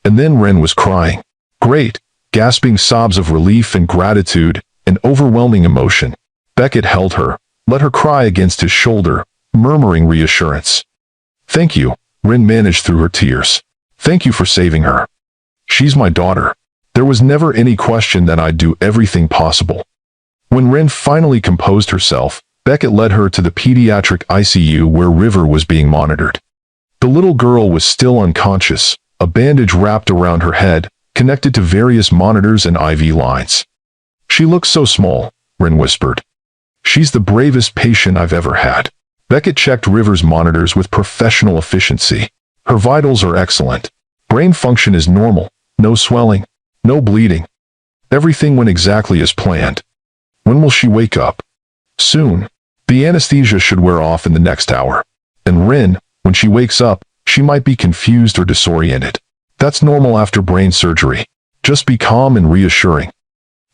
And then Ren was crying. Great, gasping sobs of relief and gratitude, and overwhelming emotion. Beckett held her, let her cry against his shoulder, murmuring reassurance. Thank you, Ren managed through her tears. Thank you for saving her. She's my daughter. There was never any question that I'd do everything possible. When Ren finally composed herself, Beckett led her to the pediatric ICU where River was being monitored. The little girl was still unconscious, a bandage wrapped around her head, connected to various monitors and IV lines. She looks so small, Ren whispered. She's the bravest patient I've ever had. Beckett checked River's monitors with professional efficiency. Her vitals are excellent. Brain function is normal, no swelling, no bleeding. Everything went exactly as planned. When will she wake up? Soon. The anesthesia should wear off in the next hour. And Rin, when she wakes up, she might be confused or disoriented. That's normal after brain surgery. Just be calm and reassuring.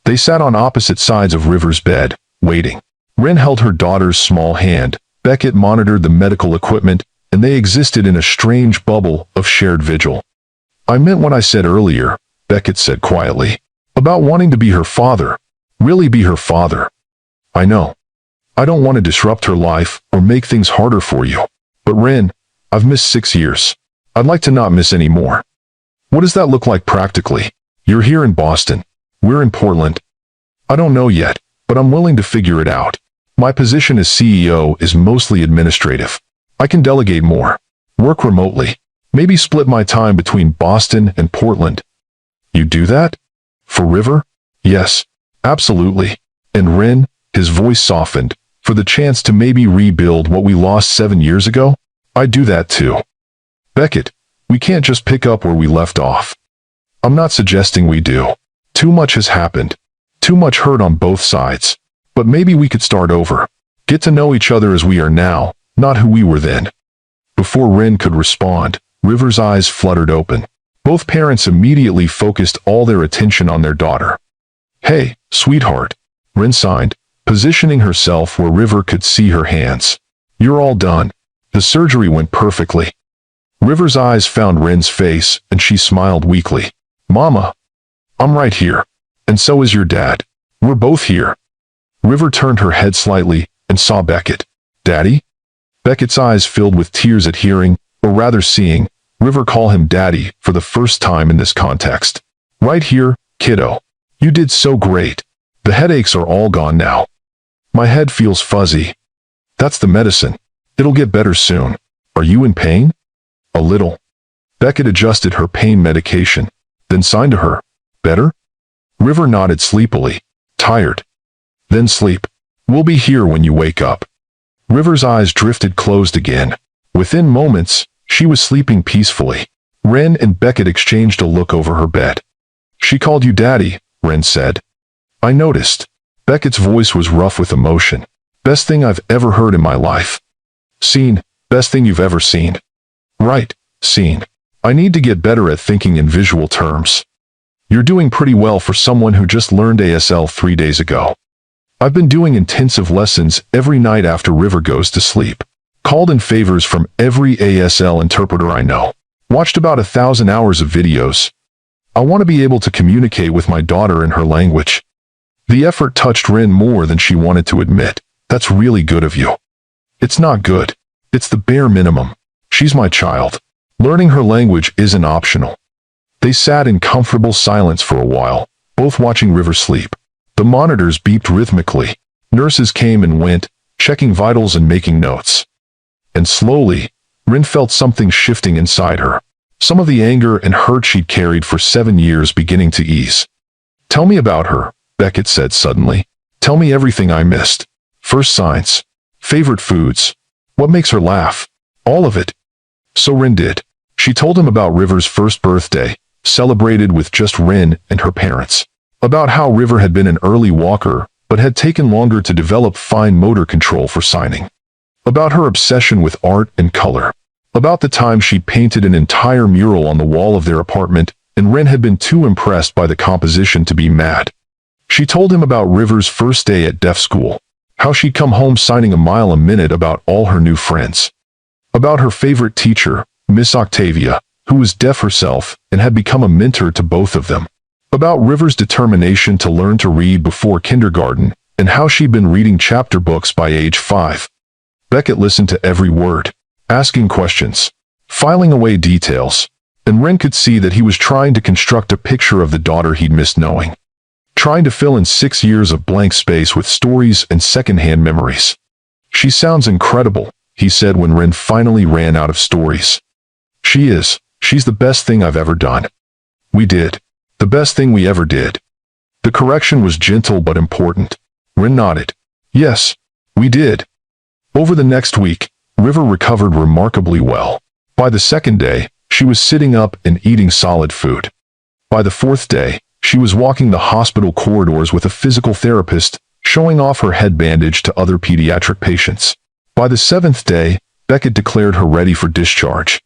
They sat on opposite sides of River's bed, waiting. Rin held her daughter's small hand, Beckett monitored the medical equipment, and they existed in a strange bubble of shared vigil. I meant what I said earlier, Beckett said quietly, about wanting to be her father, really be her father. I know. I don't want to disrupt her life or make things harder for you. But Rin, I've missed 6 years. I'd like to not miss any more. What does that look like practically? You're here in Boston. We're in Portland. I don't know yet, but I'm willing to figure it out. My position as CEO is mostly administrative. I can delegate more, work remotely, maybe split my time between Boston and Portland. You do that? For River? Yes, absolutely. And Rin, his voice softened, for the chance to maybe rebuild what we lost 7 years ago? I'd do that too. Beckett, we can't just pick up where we left off. I'm not suggesting we do. Too much has happened. Too much hurt on both sides. But maybe we could start over. Get to know each other as we are now, not who we were then. Before Rin could respond, River's eyes fluttered open. Both parents immediately focused all their attention on their daughter. Hey, sweetheart, Rin signed, positioning herself where River could see her hands. You're all done. The surgery went perfectly. River's eyes found Rin's face, and she smiled weakly. Mama, I'm right here. And so is your dad. We're both here. River turned her head slightly and saw Beckett. Daddy? Beckett's eyes filled with tears at hearing, or rather seeing, River call him Daddy for the first time in this context. Right here, kiddo. You did so great. The headaches are all gone now. My head feels fuzzy. That's the medicine. It'll get better soon. Are you in pain? A little. Beckett adjusted her pain medication, then signed to her. Better? River nodded sleepily. Tired. Then sleep. We'll be here when you wake up. River's eyes drifted closed again. Within moments, she was sleeping peacefully. Rin and Beckett exchanged a look over her bed. She called you Daddy, Rin said. I noticed. Beckett's voice was rough with emotion. Best thing I've ever heard in my life. Seen. Best thing you've ever seen. Right. Seen. I need to get better at thinking in visual terms. You're doing pretty well for someone who just learned ASL 3 days ago. I've been doing intensive lessons every night after River goes to sleep. Called in favors from every ASL interpreter I know. Watched about 1,000 hours of videos. I want to be able to communicate with my daughter in her language. The effort touched Rin more than she wanted to admit. That's really good of you. It's not good. It's the bare minimum. She's my child. Learning her language isn't optional. They sat in comfortable silence for a while, both watching River sleep. The monitors beeped rhythmically. Nurses came and went, checking vitals and making notes. And slowly, Rin felt something shifting inside her. Some of the anger and hurt she'd carried for 7 years beginning to ease. Tell me about her, Beckett said suddenly. Tell me everything I missed. First signs. Favorite foods. What makes her laugh? All of it. So Rin did. She told him about River's first birthday, celebrated with just Rin and her parents. About how River had been an early walker, but had taken longer to develop fine motor control for signing. About her obsession with art and color. About the time she'd painted an entire mural on the wall of their apartment, and Rin had been too impressed by the composition to be mad. She told him about River's first day at deaf school, how she'd come home signing a mile a minute about all her new friends. About her favorite teacher, Miss Octavia, who was deaf herself and had become a mentor to both of them. About River's determination to learn to read before kindergarten, and how she'd been reading chapter books by age 5. Beckett listened to every word, asking questions, filing away details, and Rin could see that he was trying to construct a picture of the daughter he'd missed knowing. Trying to fill in 6 years of blank space with stories and secondhand memories. She sounds incredible, he said when Rin finally ran out of stories. She's the best thing I've ever done. We did. The best thing we ever did. The correction was gentle but important. Rin nodded. Yes, we did. Over the next week, River recovered remarkably well. By the second day, she was sitting up and eating solid food. By the fourth day, she was walking the hospital corridors with a physical therapist, showing off her head bandage to other pediatric patients. By the 7th day, Beckett declared her ready for discharge.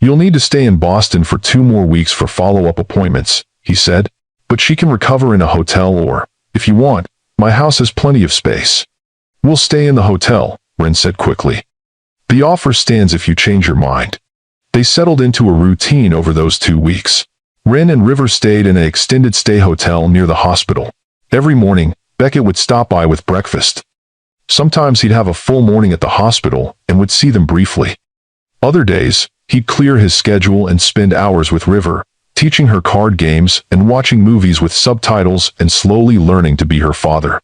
"You'll need to stay in Boston for 2 more weeks for follow-up appointments," he said, "but she can recover in a hotel or, if you want, my house has plenty of space." "We'll stay in the hotel," Ren said quickly. "The offer stands if you change your mind." They settled into a routine over those 2 weeks. Ren and River stayed in an extended stay hotel near the hospital. Every morning, Beckett would stop by with breakfast. Sometimes he'd have a full morning at the hospital and would see them briefly. Other days, he'd clear his schedule and spend hours with River, teaching her card games and watching movies with subtitles and slowly learning to be her father.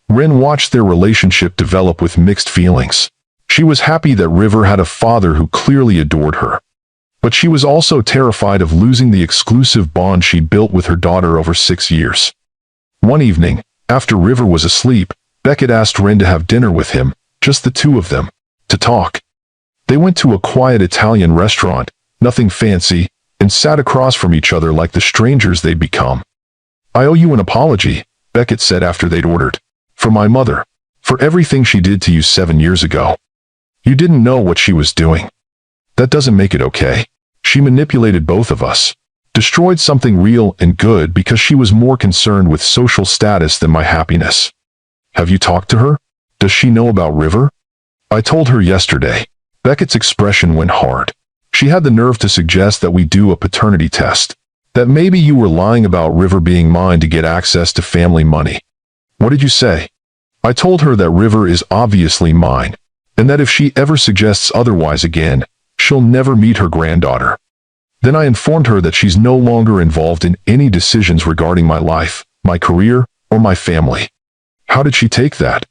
Ren watched their relationship develop with mixed feelings. She was happy that River had a father who clearly adored her. But she was also terrified of losing the exclusive bond she'd built with her daughter over 6 years. One evening, after River was asleep, Beckett asked Ren to have dinner with him, just the 2 of them, to talk. They went to a quiet Italian restaurant, nothing fancy, and sat across from each other like the strangers they'd become. "I owe you an apology," Beckett said after they'd ordered. "For my mother. For everything she did to you 7 years ago. You didn't know what she was doing. That doesn't make it okay. She manipulated both of us. Destroyed something real and good because she was more concerned with social status than my happiness." "Have you talked to her? Does she know about River?" "I told her yesterday." Beckett's expression went hard. "She had the nerve to suggest that we do a paternity test. That maybe you were lying about River being mine to get access to family money." "What did you say?" "I told her that River is obviously mine, and that if she ever suggests otherwise again, she'll never meet her granddaughter. Then I informed her that she's no longer involved in any decisions regarding my life, my career, or my family." "How did she take that?"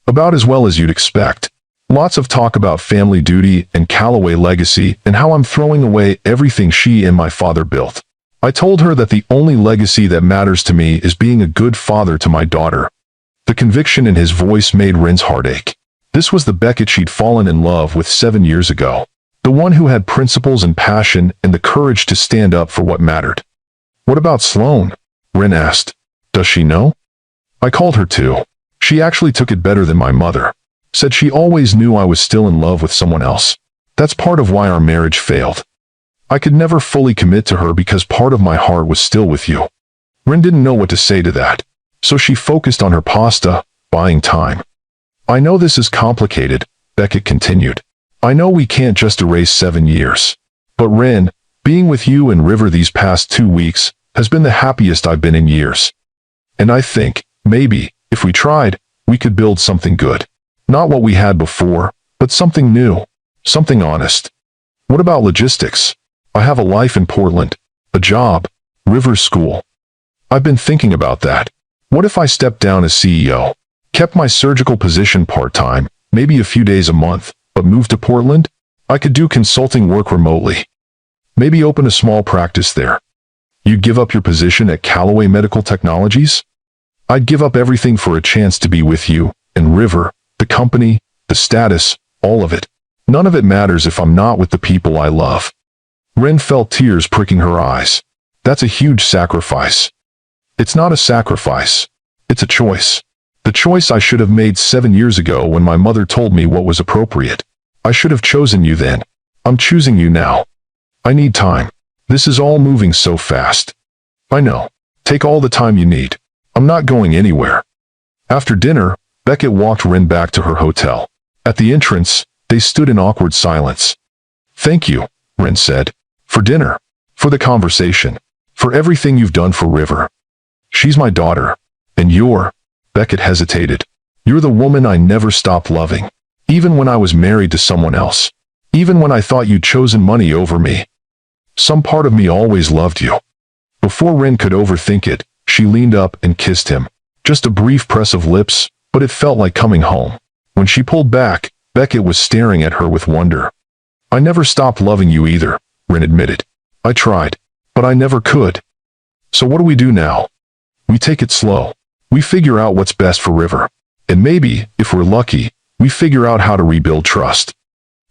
"About as well as you'd expect. Lots of talk about family duty and Callaway legacy and how I'm throwing away everything she and my father built. I told her that the only legacy that matters to me is being a good father to my daughter." The conviction in his voice made Ren's heart ache. This was the Beckett she'd fallen in love with 7 years ago. The one who had principles and passion and the courage to stand up for what mattered. "What about Sloane?" Ren asked. "Does she know?" "I called her too. She actually took it better than my mother. Said she always knew I was still in love with someone else. That's part of why our marriage failed. I could never fully commit to her because part of my heart was still with you." Ren didn't know what to say to that, so she focused on her pasta, buying time. "I know this is complicated," Beckett continued. "I know we can't just erase 7 years. But Ren, being with you and River these past 2 weeks has been the happiest I've been in years. And I think, maybe, if we tried, we could build something good. Not what we had before, but something new, something honest. What about logistics? I have a life in Portland, a job, River's school. I've been thinking about that. What if I stepped down as CEO, kept my surgical position part-time, maybe a few days a month, but moved to Portland? I could do consulting work remotely. Maybe open a small practice there. You'd give up your position at Callaway Medical Technologies? I'd give up everything for a chance to be with you, and River, the company, the status, all of it. None of it matters if I'm not with the people I love." Ren felt tears pricking her eyes. "That's a huge sacrifice." "It's not a sacrifice. It's a choice. The choice I should have made 7 years ago when my mother told me what was appropriate. I should have chosen you then. I'm choosing you now. I need time. This is all moving so fast." "I know. Take all the time you need. I'm not going anywhere." After dinner, Beckett walked Ren back to her hotel. At the entrance, they stood in awkward silence. "Thank you," Ren said. "For dinner. For the conversation. For everything you've done for River. She's my daughter. And you're..." Beckett hesitated. "You're the woman I never stopped loving. Even when I was married to someone else. Even when I thought you'd chosen money over me. Some part of me always loved you." Before Ren could overthink it, she leaned up and kissed him. Just a brief press of lips, but it felt like coming home. When she pulled back, Beckett was staring at her with wonder. "I never stopped loving you either," Ren admitted. "I tried, but I never could." "So what do we do now?" "We take it slow. We figure out what's best for River. And maybe, if we're lucky, we figure out how to rebuild trust.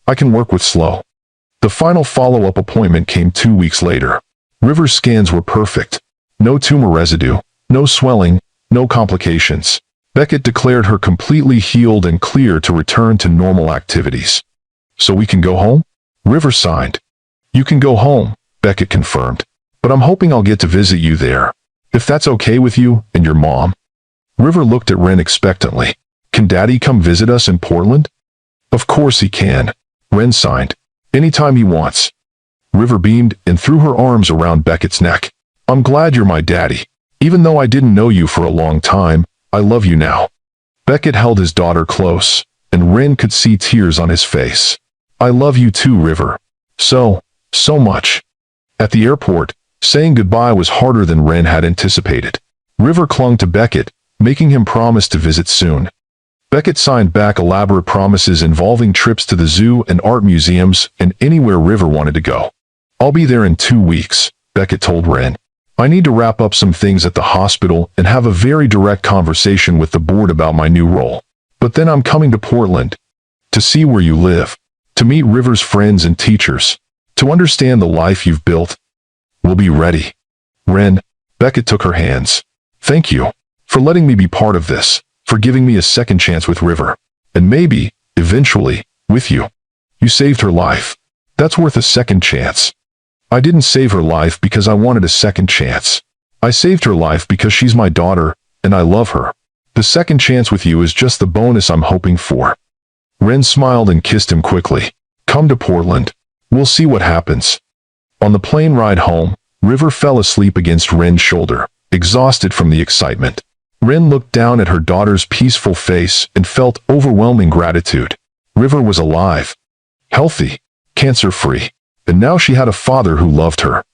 I can work with slow." The final follow-up appointment came 2 weeks later. River's scans were perfect. No tumor residue, no swelling, no complications. Beckett declared her completely healed and clear to return to normal activities. So we can go home? River signed. You can go home, Beckett confirmed. But I'm hoping I'll get to visit you there. If that's okay with you and your mom. River looked at Ren expectantly. Can Daddy come visit us in Portland? Of course he can. Ren signed. Anytime he wants. River beamed and threw her arms around Beckett's neck. I'm glad you're my daddy. Even though I didn't know you for a long time, I love you now. Beckett held his daughter close, and Ren could see tears on his face. I love you too, River. So much. At the airport, saying goodbye was harder than Ren had anticipated. River clung to Beckett, making him promise to visit soon. Beckett signed back elaborate promises involving trips to the zoo and art museums and anywhere River wanted to go. I'll be there in 2 weeks, Beckett told Ren. I need to wrap up some things at the hospital and have a very direct conversation with the board about my new role. But then I'm coming to Portland. To see where you live. To meet River's friends and teachers. To understand the life you've built. We'll be ready. Ren, Beckett took her hands. Thank you for letting me be part of this, for giving me a second chance with River. And maybe, eventually, with you. You saved her life. That's worth a second chance. I didn't save her life because I wanted a second chance. I saved her life because she's my daughter, and I love her. The second chance with you is just the bonus I'm hoping for. Ren smiled and kissed him quickly. Come to Portland. We'll see what happens. On the plane ride home, River fell asleep against Ren's shoulder, exhausted from the excitement. Ren looked down at her daughter's peaceful face and felt overwhelming gratitude. River was alive, healthy, cancer-free, and now she had a father who loved her.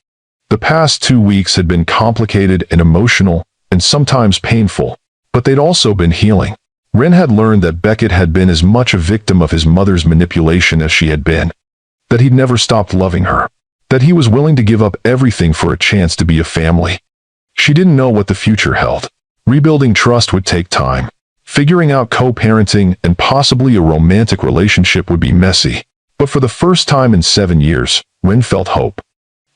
The past 2 weeks had been complicated and emotional, and sometimes painful, but they'd also been healing. Ren had learned that Beckett had been as much a victim of his mother's manipulation as she had been. That he'd never stopped loving her. That he was willing to give up everything for a chance to be a family. She didn't know what the future held. Rebuilding trust would take time. Figuring out co-parenting and possibly a romantic relationship would be messy. But for the first time in 7 years, Ren felt hope.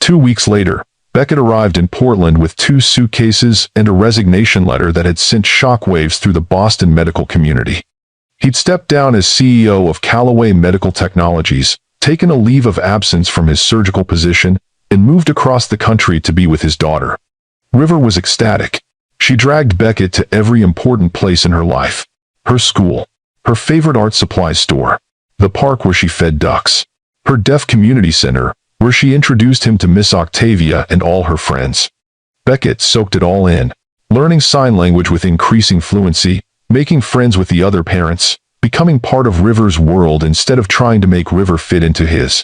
2 weeks later, Beckett arrived in Portland with 2 suitcases and a resignation letter that had sent shockwaves through the Boston medical community. He'd stepped down as CEO of Callaway Medical Technologies, taken a leave of absence from his surgical position, and moved across the country to be with his daughter. River was ecstatic. She dragged Beckett to every important place in her life. Her school, her favorite art supply store, the park where she fed ducks, her deaf community center, where she introduced him to Miss Octavia and all her friends. Beckett soaked it all in, learning sign language with increasing fluency, making friends with the other parents, becoming part of River's world instead of trying to make River fit into his.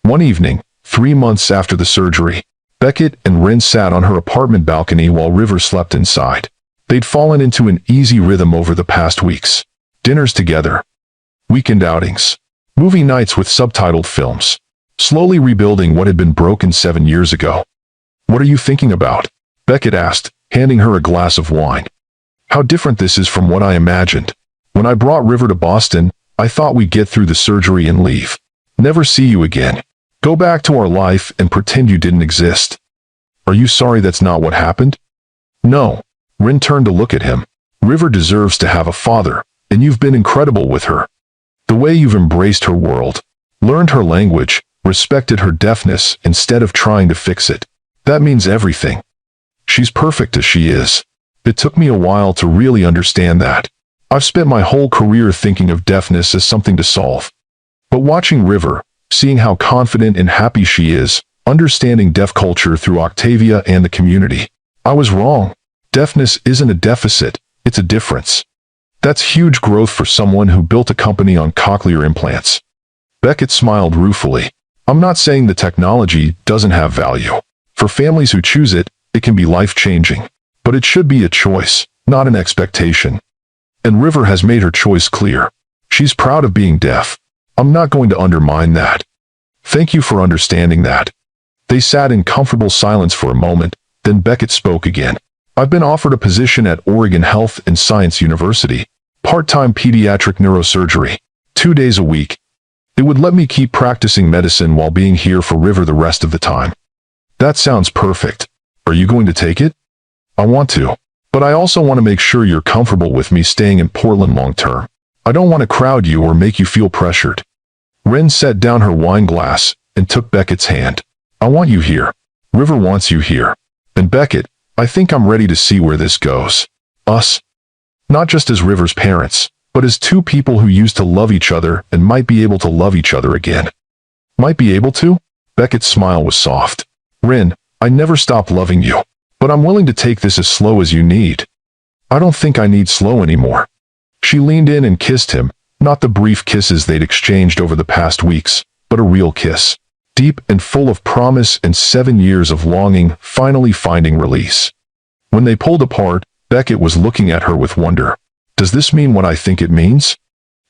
One evening, 3 months after the surgery, Beckett and Ren sat on her apartment balcony while River slept inside. They'd fallen into an easy rhythm over the past weeks. Dinners together. Weekend outings. Movie nights with subtitled films. Slowly rebuilding what had been broken 7 years ago. What are you thinking about? Beckett asked, handing her a glass of wine. How different this is from what I imagined. When I brought River to Boston, I thought we'd get through the surgery and leave. Never see you again. Go back to our life and pretend you didn't exist. Are you sorry that's not what happened? No. Ren turned to look at him. River deserves to have a father, and you've been incredible with her. The way you've embraced her world, learned her language, respected her deafness instead of trying to fix it. That means everything. She's perfect as she is. It took me a while to really understand that. I've spent my whole career thinking of deafness as something to solve. But watching River, seeing how confident and happy she is, understanding deaf culture through Octavia and the community, I was wrong. Deafness isn't a deficit, it's a difference. That's huge growth for someone who built a company on cochlear implants. Beckett smiled ruefully. I'm not saying the technology doesn't have value. For families who choose it, it can be life-changing. But it should be a choice, not an expectation. And River has made her choice clear. She's proud of being deaf. I'm not going to undermine that. Thank you for understanding that. They sat in comfortable silence for a moment, then Beckett spoke again. I've been offered a position at Oregon Health and Science University, part-time pediatric neurosurgery, 2 days a week. It would let me keep practicing medicine while being here for River the rest of the time. That sounds perfect. Are you going to take it? I want to, but But I also want to make sure you're comfortable with me staying in Portland long term. I don't want to crowd you or make you feel pressured. Ren set down her wine glass and took Beckett's hand. I want you here. River wants you here. And Beckett, I think I'm ready to see where this goes. Us. Not just as River's parents, but as two people who used to love each other and might be able to love each other again. Might be able to? Beckett's smile was soft. Ren, I never stopped loving you, but I'm willing to take this as slow as you need. I don't think I need slow anymore. She leaned in and kissed him, not the brief kisses they'd exchanged over the past weeks, but a real kiss. Deep and full of promise and 7 years of longing finally finding release. When they pulled apart, Beckett was looking at her with wonder. Does this mean what I think it means?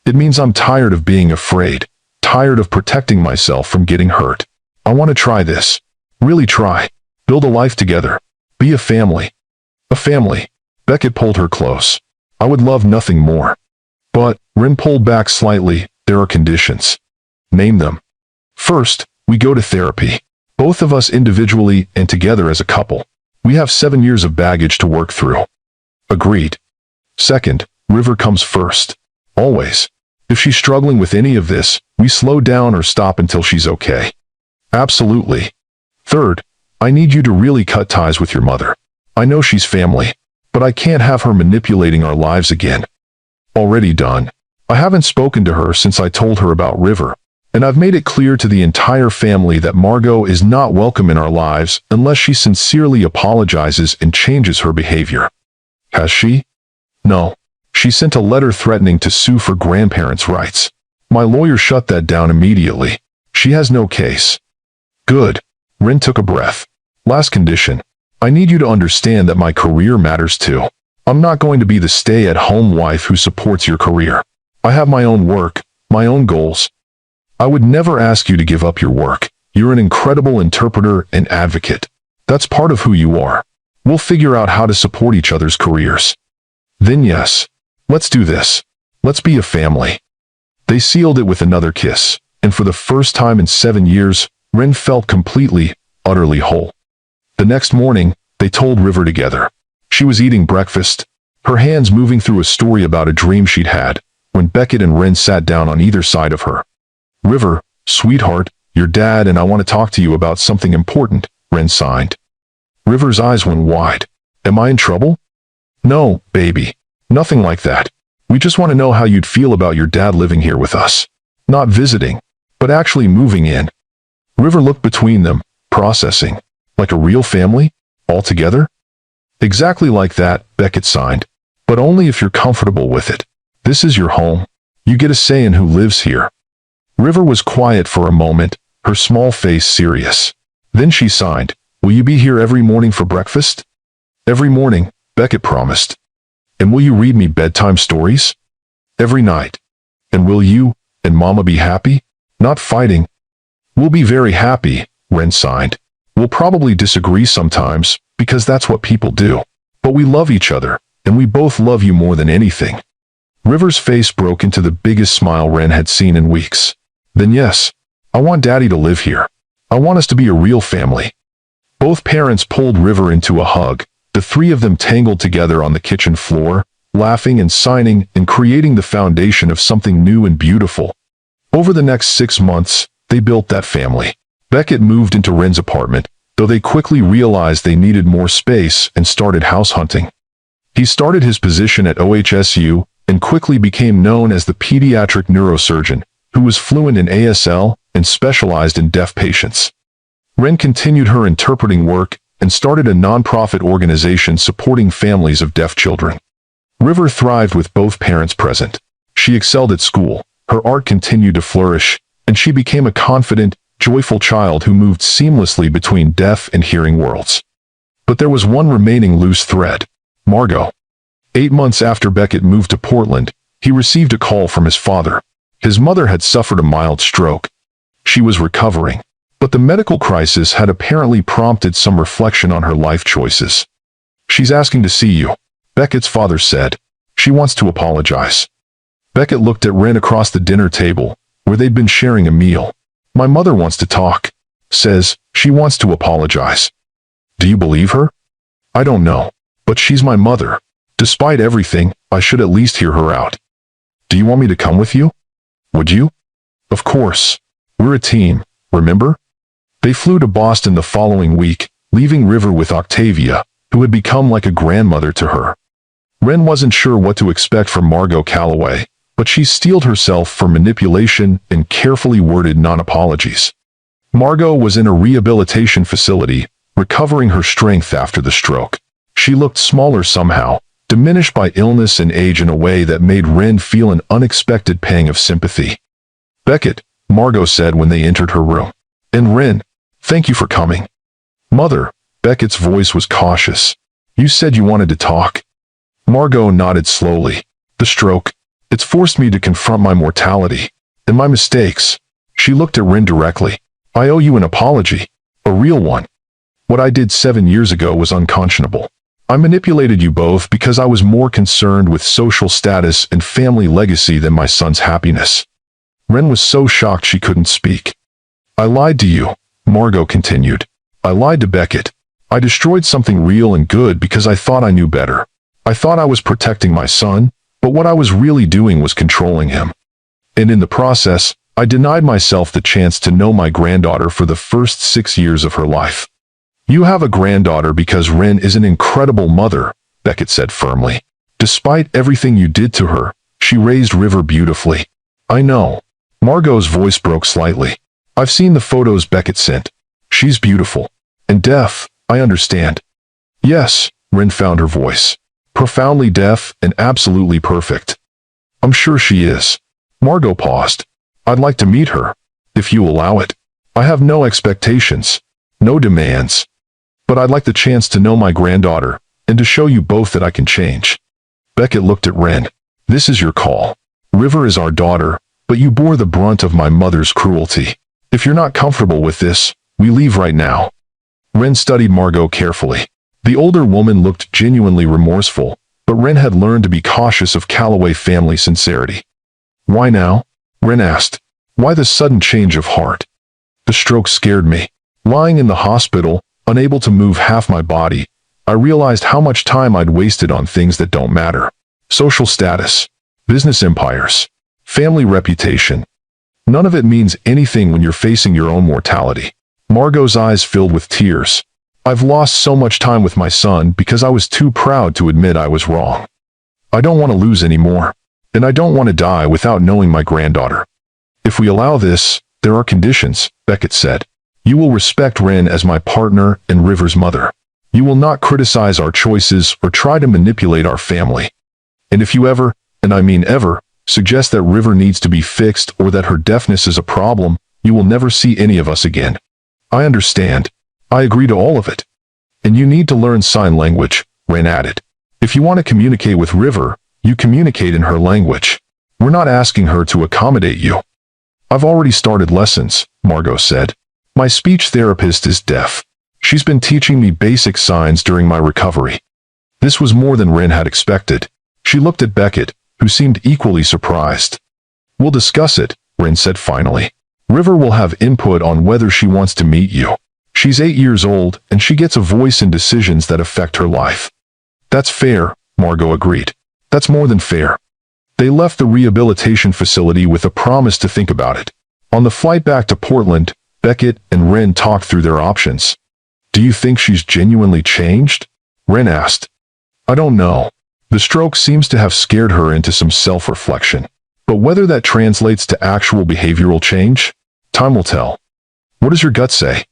It means I'm tired of being afraid, tired of protecting myself from getting hurt. I want to try this. Really try. Build a life together. Be a family. A family. Beckett pulled her close. I would love nothing more. But, Ren pulled back slightly, there are conditions. Name them. First, we go to therapy. Both of us individually and together as a couple. We have 7 years of baggage to work through. Agreed. Second, River comes first. Always. If she's struggling with any of this, we slow down or stop until she's okay. Absolutely. Third, I need you to really cut ties with your mother. I know she's family, but I can't have her manipulating our lives again. Already done. I haven't spoken to her since I told her about River, and I've made it clear to the entire family that Margot is not welcome in our lives unless she sincerely apologizes and changes her behavior. Has she? No. She sent a letter threatening to sue for grandparents' rights. My lawyer shut that down immediately. She has no case. Good. Ren took a breath. Last condition. I need you to understand that my career matters too. I'm not going to be the stay-at-home wife who supports your career. I have my own work, my own goals. I would never ask you to give up your work. You're an incredible interpreter and advocate. That's part of who you are. We'll figure out how to support each other's careers. Then yes. Let's do this. Let's be a family. They sealed it with another kiss, and for the first time in 7 years, Ren felt completely, utterly whole. The next morning, they told River together. She was eating breakfast, her hands moving through a story about a dream she'd had, when Beckett and Ren sat down on either side of her. River, sweetheart, your dad and I want to talk to you about something important, Ren signed. River's eyes went wide. Am I in trouble? No, baby. Nothing like that. We just want to know how you'd feel about your dad living here with us. Not visiting, but actually moving in. River looked between them, processing. Like a real family? All together? Exactly like that, Beckett signed. But only if you're comfortable with it. This is your home. You get a say in who lives here. River was quiet for a moment, her small face serious. Then she signed. Will you be here every morning for breakfast? Every morning, Beckett promised. And will you read me bedtime stories? Every night. And will you and Mama be happy? Not fighting. We'll be very happy, Ren signed. We'll probably disagree sometimes, because that's what people do. But we love each other, and we both love you more than anything. River's face broke into the biggest smile Ren had seen in weeks. Then yes, I want Daddy to live here. I want us to be a real family. Both parents pulled River into a hug. The three of them tangled together on the kitchen floor, laughing and signing and creating the foundation of something new and beautiful. Over the next 6 months, they built that family. Beckett moved into Ren's apartment, though they quickly realized they needed more space and started house hunting. He started his position at OHSU and quickly became known as the pediatric neurosurgeon, who was fluent in ASL and specialized in deaf patients. Ren continued her interpreting work and started a nonprofit organization supporting families of deaf children. River thrived with both parents present. She excelled at school, her art continued to flourish, and she became a confident, joyful child who moved seamlessly between deaf and hearing worlds. But there was one remaining loose thread. Margot. 8 months after Beckett moved to Portland, he received a call from his father. His mother had suffered a mild stroke. She was recovering, but the medical crisis had apparently prompted some reflection on her life choices. She's asking to see you, Beckett's father said. She wants to apologize. Beckett looked at Ren across the dinner table, where they'd been sharing a meal. My mother wants to talk. Says she wants to apologize. Do you believe her? I don't know. But she's my mother. Despite everything, I should at least hear her out. Do you want me to come with you? Would you? Of course. We're a team, remember? They flew to Boston the following week, leaving River with Octavia, who had become like a grandmother to her. Wren wasn't sure what to expect from Margot Calloway, but she steeled herself for manipulation and carefully worded non-apologies. Margot was in a rehabilitation facility, recovering her strength after the stroke. She looked smaller somehow, diminished by illness and age in a way that made Wren feel an unexpected pang of sympathy. "Beckett," Margot said when they entered her room. "And Wren, thank you for coming." "Mother," Beckett's voice was cautious. "You said you wanted to talk." Margot nodded slowly. "The stroke. It's forced me to confront my mortality. And my mistakes." She looked at Wren directly. "I owe you an apology. A real one. What I did 7 years ago was unconscionable. I manipulated you both because I was more concerned with social status and family legacy than my son's happiness." Wren was so shocked she couldn't speak. "I lied to you," Margot continued. "I lied to Beckett. I destroyed something real and good because I thought I knew better. I thought I was protecting my son, but what I was really doing was controlling him. And in the process, I denied myself the chance to know my granddaughter for the first 6 years of her life." "You have a granddaughter because Wren is an incredible mother," Beckett said firmly. "Despite everything you did to her, she raised River beautifully." "I know." Margot's voice broke slightly. "I've seen the photos Beckett sent. She's beautiful. And deaf, I understand." "Yes," Wren found her voice. "Profoundly deaf and absolutely perfect." "I'm sure she is." Margot paused. "I'd like to meet her, if you allow it. I have no expectations, no demands. But I'd like the chance to know my granddaughter, and to show you both that I can change." Beckett looked at Wren. "This is your call. River is our daughter, but you bore the brunt of my mother's cruelty. If you're not comfortable with this, we leave right now." Wren studied Margot carefully. The older woman looked genuinely remorseful, but Wren had learned to be cautious of Calloway family sincerity. "Why now?" Wren asked. "Why the sudden change of heart?" "The stroke scared me. Lying in the hospital, unable to move half my body, I realized how much time I'd wasted on things that don't matter. Social status, business empires, family reputation. None of it means anything when you're facing your own mortality." Margot's eyes filled with tears. "I've lost so much time with my son because I was too proud to admit I was wrong. I don't want to lose anymore, and I don't want to die without knowing my granddaughter. If we allow this, there are conditions," Beckett said. "You will respect Wren as my partner and River's mother. You will not criticize our choices or try to manipulate our family. And if you ever, and I mean ever, suggest that River needs to be fixed or that her deafness is a problem, you will never see any of us again." "I understand. I agree to all of it. And you need to learn sign language," Wren added. "If you want to communicate with River, you communicate in her language. We're not asking her to accommodate you." "I've already started lessons," Margot said. "My speech therapist is deaf. She's been teaching me basic signs during my recovery." This was more than Wren had expected. She looked at Beckett, who seemed equally surprised. "We'll discuss it," Wren said finally. "River will have input on whether she wants to meet you. She's 8 years old, and she gets a voice in decisions that affect her life." "That's fair," Margot agreed. "That's more than fair." They left the rehabilitation facility with a promise to think about it. On the flight back to Portland, Beckett and Wren talked through their options. "Do you think she's genuinely changed?" Wren asked. "I don't know. The stroke seems to have scared her into some self-reflection. But whether that translates to actual behavioral change, time will tell." "What does your gut say?"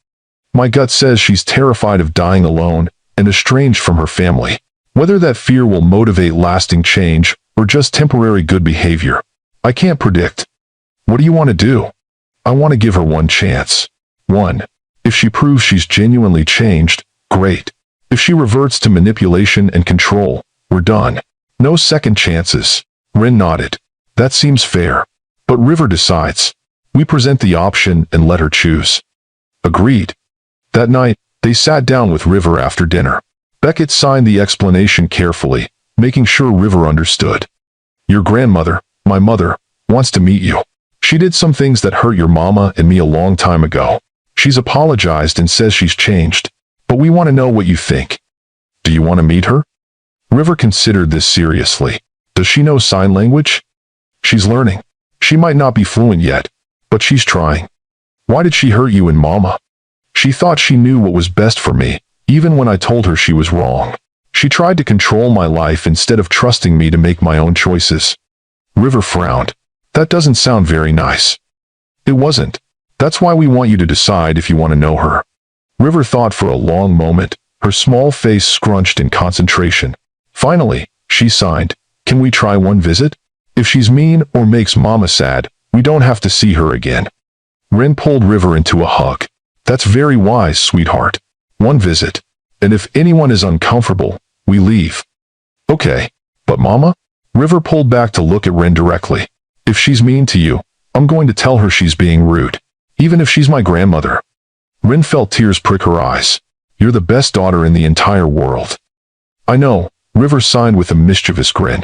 "My gut says she's terrified of dying alone and estranged from her family. Whether that fear will motivate lasting change or just temporary good behavior, I can't predict." "What do you want to do?" "I want to give her one chance. One. If she proves she's genuinely changed, great. If she reverts to manipulation and control, we're done. No second chances." Wren nodded. "That seems fair. But River decides. We present the option and let her choose." "Agreed." That night, they sat down with River after dinner. Beckett signed the explanation carefully, making sure River understood. "Your grandmother, my mother, wants to meet you. She did some things that hurt your mama and me a long time ago. She's apologized and says she's changed, but we want to know what you think. Do you want to meet her?" River considered this seriously. Does she know sign language? She's learning. She might not be fluent yet, but she's trying. Why did she hurt you and Mama? She thought she knew what was best for me, even when I told her she was wrong. She tried to control my life instead of trusting me to make my own choices. River frowned. That doesn't sound very nice. It wasn't. That's why we want you to decide if you want to know her. River thought for a long moment, her small face scrunched in concentration. Finally, she signed. Can we try one visit? If she's mean or makes Mama sad, we don't have to see her again. Ren pulled River into a hug. That's very wise, sweetheart. One visit. And if anyone is uncomfortable, we leave. Okay. But Mama? River pulled back to look at Ren directly. If she's mean to you, I'm going to tell her she's being rude. Even if she's my grandmother. Ren felt tears prick her eyes. You're the best daughter in the entire world. I know, River signed with a mischievous grin.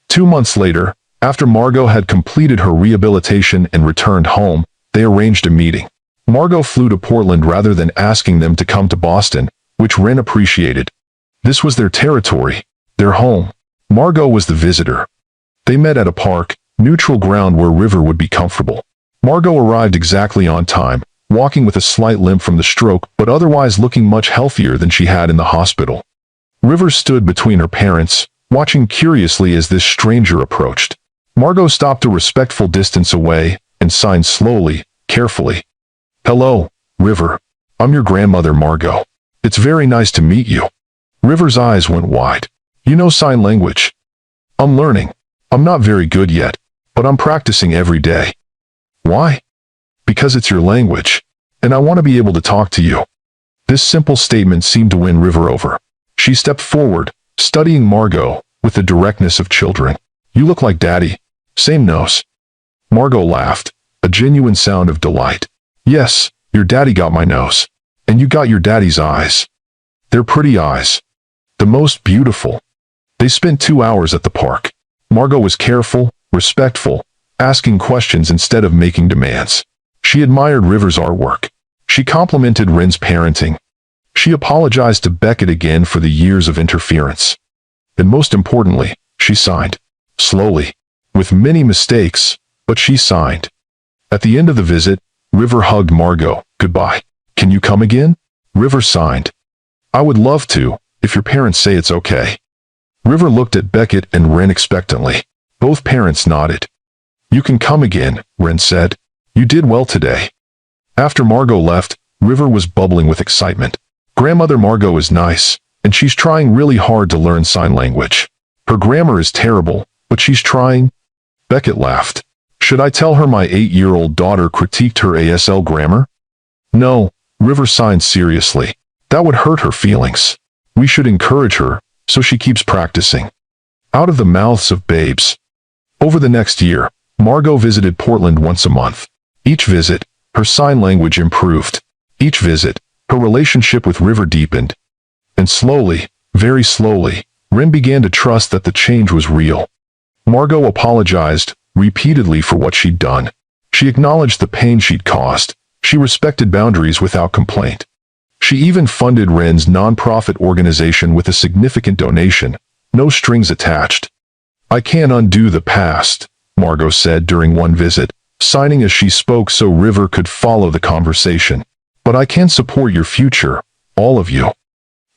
2 months later, after Margot had completed her rehabilitation and returned home, they arranged a meeting. Margot flew to Portland rather than asking them to come to Boston, which Ren appreciated. This was their territory, their home. Margot was the visitor. They met at a park, neutral ground where River would be comfortable. Margot arrived exactly on time, walking with a slight limp from the stroke but otherwise looking much healthier than she had in the hospital. River stood between her parents, watching curiously as this stranger approached. Margot stopped a respectful distance away and signed slowly, carefully. Hello, River. I'm your grandmother, Margot. It's very nice to meet you. River's eyes went wide. You know sign language? I'm learning. I'm not very good yet, but I'm practicing every day. Why? Because it's your language, and I want to be able to talk to you. This simple statement seemed to win River over. She stepped forward, studying Margot with the directness of children. You look like Daddy. Same nose. Margot laughed, a genuine sound of delight. Yes, your daddy got my nose. And you got your daddy's eyes. They're pretty eyes. The most beautiful. They spent 2 hours at the park. Margot was careful, respectful, asking questions instead of making demands. She admired River's artwork. She complimented Ren's parenting. She apologized to Beckett again for the years of interference. And most importantly, she signed. Slowly. With many mistakes, but she signed. At the end of the visit, River hugged Margot. Goodbye. Can you come again? River signed. I would love to, if your parents say it's okay. River looked at Beckett and Ren expectantly. Both parents nodded. You can come again, Ren said. You did well today. After Margot left, River was bubbling with excitement. Grandmother Margot is nice, and she's trying really hard to learn sign language. Her grammar is terrible, but she's trying. Beckett laughed. Should I tell her my 8-year-old daughter critiqued her ASL grammar? No, River signed seriously. That would hurt her feelings. We should encourage her, so she keeps practicing. Out of the mouths of babes. Over the next year, Margot visited Portland once a month. Each visit, her sign language improved. Each visit, her relationship with River deepened. And slowly, very slowly, Ren began to trust that the change was real. Margot apologized repeatedly for what she'd done. She acknowledged the pain she'd caused. She respected boundaries without complaint. She even funded Ren's non-profit organization with a significant donation, no strings attached. I can't undo the past, Margot said during one visit, signing as she spoke so River could follow the conversation. But I can support your future, all of you.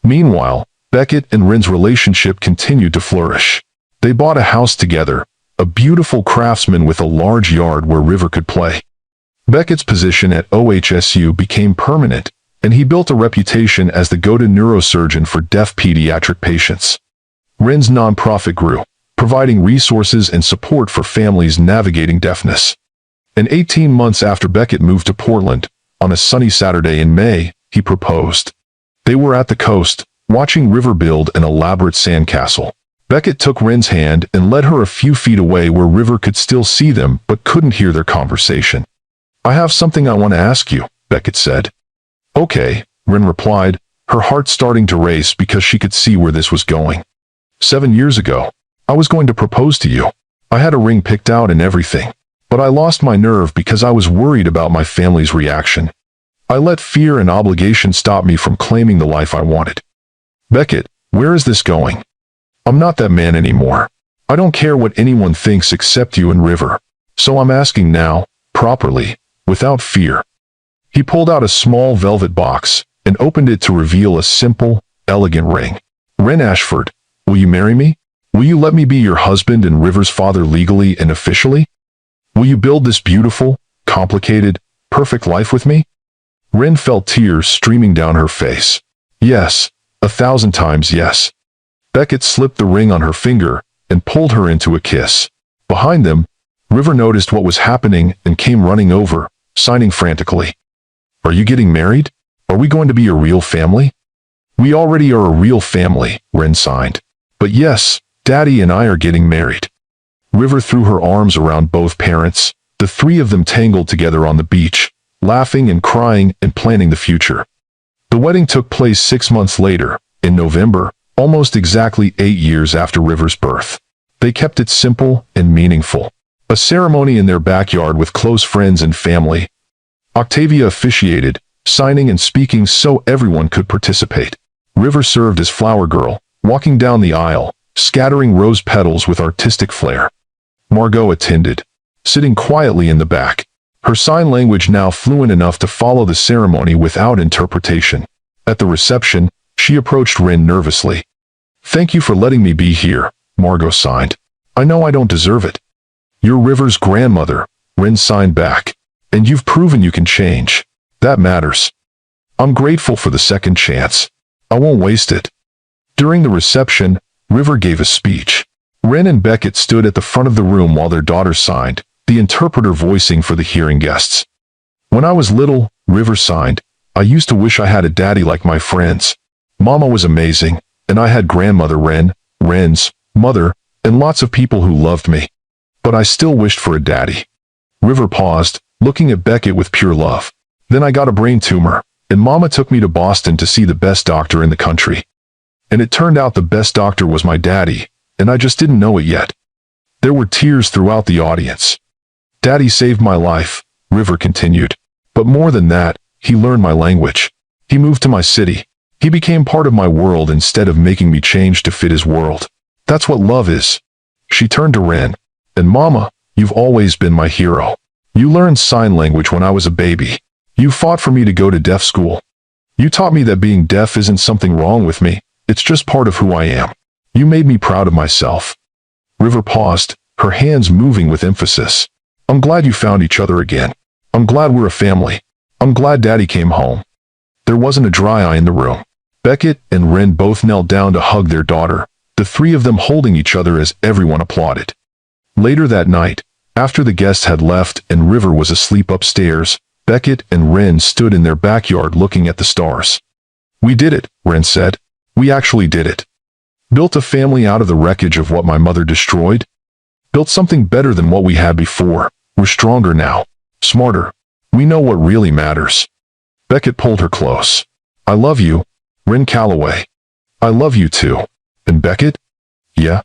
Meanwhile, Beckett and Ren's relationship continued to flourish. They bought a house together, a beautiful craftsman with a large yard where River could play. Beckett's position at OHSU became permanent, and he built a reputation as the go-to neurosurgeon for deaf pediatric patients. Ren's nonprofit grew, providing resources and support for families navigating deafness. And 18 months after Beckett moved to Portland, on a sunny Saturday in May, he proposed. They were at the coast, watching River build an elaborate sandcastle. Beckett took Ren's hand and led her a few feet away where River could still see them but couldn't hear their conversation. I have something I want to ask you, Beckett said. Okay, Ren replied, her heart starting to race because she could see where this was going. 7 years ago, I was going to propose to you. I had a ring picked out and everything, but I lost my nerve because I was worried about my family's reaction. I let fear and obligation stop me from claiming the life I wanted. Beckett, where is this going? I'm not that man anymore. I don't care what anyone thinks except you and River. So I'm asking now, properly, without fear." He pulled out a small velvet box and opened it to reveal a simple, elegant ring. "Ren Ashford, will you marry me? Will you let me be your husband and River's father legally and officially? Will you build this beautiful, complicated, perfect life with me?" Ren felt tears streaming down her face. Yes, 1,000 times yes. Beckett slipped the ring on her finger and pulled her into a kiss. Behind them, River noticed what was happening and came running over, signing frantically. "Are you getting married? Are we going to be a real family?" "We already are a real family," Ren signed. "But yes, Daddy and I are getting married." River threw her arms around both parents. The three of them tangled together on the beach, laughing and crying and planning the future. The wedding took place 6 months later, in November, almost exactly 8 years after River's birth. They kept it simple and meaningful. A ceremony in their backyard with close friends and family. Octavia officiated, signing and speaking so everyone could participate. River served as flower girl, walking down the aisle, scattering rose petals with artistic flair. Margot attended, sitting quietly in the back, her sign language now fluent enough to follow the ceremony without interpretation. At the reception, she approached Ren nervously. "Thank you for letting me be here," Margot signed. "I know I don't deserve it." "You're River's grandmother," Ren signed back. "And you've proven you can change. That matters. I'm grateful for the second chance. I won't waste it." During the reception, River gave a speech. Ren and Beckett stood at the front of the room while their daughter signed, the interpreter voicing for the hearing guests. "When I was little," River signed, "I used to wish I had a daddy like my friends. Mama was amazing, and I had grandmother Ren, Ren's mother, and lots of people who loved me. But I still wished for a daddy." River paused, looking at Beckett with pure love. "Then I got a brain tumor, and Mama took me to Boston to see the best doctor in the country. And it turned out the best doctor was my daddy, and I just didn't know it yet." There were tears throughout the audience. "Daddy saved my life," River continued. "But more than that, he learned my language. He moved to my city. He became part of my world instead of making me change to fit his world. That's what love is." She turned to Ren. "And Mama, you've always been my hero. You learned sign language when I was a baby. You fought for me to go to deaf school. You taught me that being deaf isn't something wrong with me. It's just part of who I am. You made me proud of myself." River paused, her hands moving with emphasis. "I'm glad you found each other again. I'm glad we're a family. I'm glad Daddy came home." There wasn't a dry eye in the room. Beckett and Ren both knelt down to hug their daughter, the three of them holding each other as everyone applauded. Later that night, after the guests had left and River was asleep upstairs, Beckett and Ren stood in their backyard looking at the stars. "We did it," Ren said. "We actually did it. Built a family out of the wreckage of what my mother destroyed. Built something better than what we had before. We're stronger now. Smarter. We know what really matters." Beckett pulled her close. "I love you, Ren Calloway." "I love you too." "And Beckett?" "Yeah.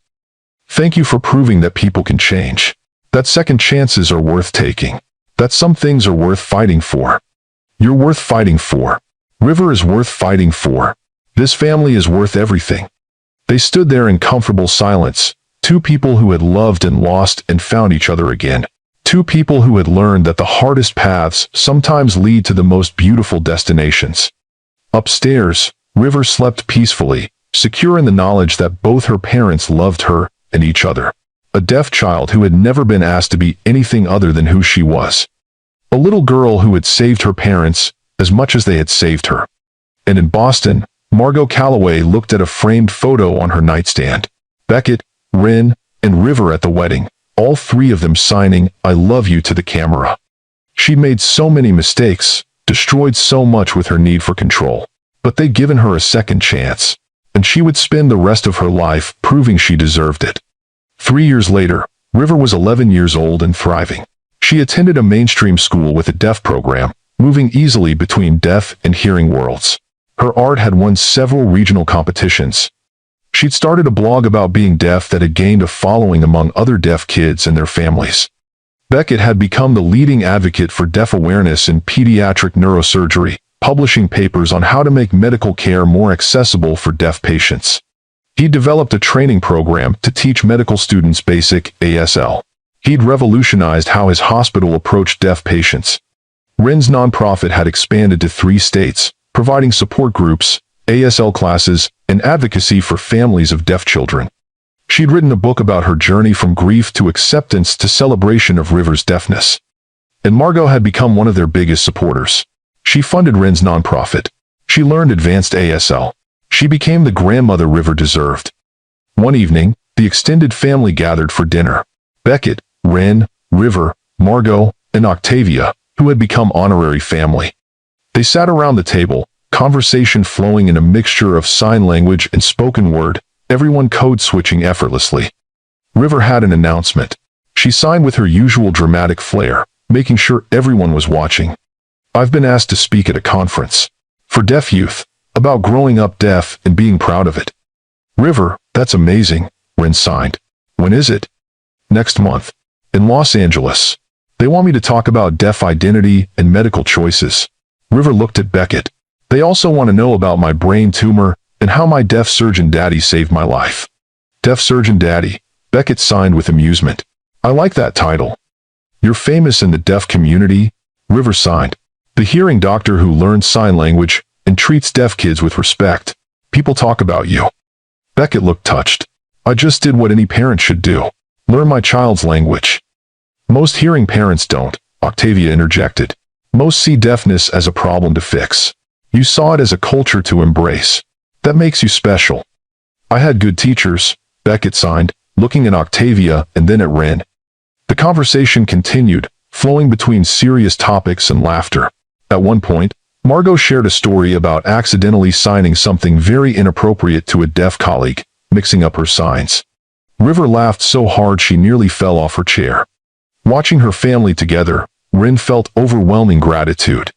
Thank you for proving that people can change. That second chances are worth taking. That some things are worth fighting for. You're worth fighting for. River is worth fighting for. This family is worth everything." They stood there in comfortable silence, two people who had loved and lost and found each other again. Two people who had learned that the hardest paths sometimes lead to the most beautiful destinations. Upstairs, River slept peacefully, secure in the knowledge that both her parents loved her and each other. A deaf child who had never been asked to be anything other than who she was. A little girl who had saved her parents as much as they had saved her. And in Boston, Margot Calloway looked at a framed photo on her nightstand. Beckett, Ren, and River at the wedding, all three of them signing "I love you" to the camera. She'd made so many mistakes, destroyed so much with her need for control. But they'd given her a second chance, and she would spend the rest of her life proving she deserved it. 3 years later, River was 11 years old and thriving. She attended a mainstream school with a deaf program, moving easily between deaf and hearing worlds. Her art had won several regional competitions. She'd started a blog about being deaf that had gained a following among other deaf kids and their families. Beckett had become the leading advocate for deaf awareness in pediatric neurosurgery, publishing papers on how to make medical care more accessible for deaf patients. He developed a training program to teach medical students basic ASL. He'd revolutionized how his hospital approached deaf patients. Ren's nonprofit had expanded to 3 states, providing support groups, ASL classes, and advocacy for families of deaf children. She'd written a book about her journey from grief to acceptance to celebration of River's deafness. And Margot had become one of their biggest supporters. She funded Ren's nonprofit. She learned advanced ASL. She became the grandmother River deserved. One evening, the extended family gathered for dinner. Beckett, Ren, River, Margot, and Octavia, who had become honorary family. They sat around the table, conversation flowing in a mixture of sign language and spoken word, everyone code-switching effortlessly. River had an announcement. She signed with her usual dramatic flair, making sure everyone was watching. "I've been asked to speak at a conference for deaf youth, about growing up deaf and being proud of it." "River, that's amazing," Ren signed. "When is it?" "Next month. In Los Angeles. They want me to talk about deaf identity and medical choices." River looked at Beckett. "They also want to know about my brain tumor and how my deaf surgeon daddy saved my life." "Deaf surgeon daddy," Beckett signed with amusement. "I like that title." "You're famous in the deaf community," River signed. "The hearing doctor who learns sign language and treats deaf kids with respect. People talk about you." Beckett looked touched. "I just did what any parent should do. Learn my child's language." "Most hearing parents don't," Octavia interjected. "Most see deafness as a problem to fix. You saw it as a culture to embrace. That makes you special." "I had good teachers," Beckett signed, looking at Octavia and then at Ren. The conversation continued, flowing between serious topics and laughter. At one point, Margot shared a story about accidentally signing something very inappropriate to a deaf colleague, mixing up her signs. River laughed so hard she nearly fell off her chair. Watching her family together, Ren felt overwhelming gratitude.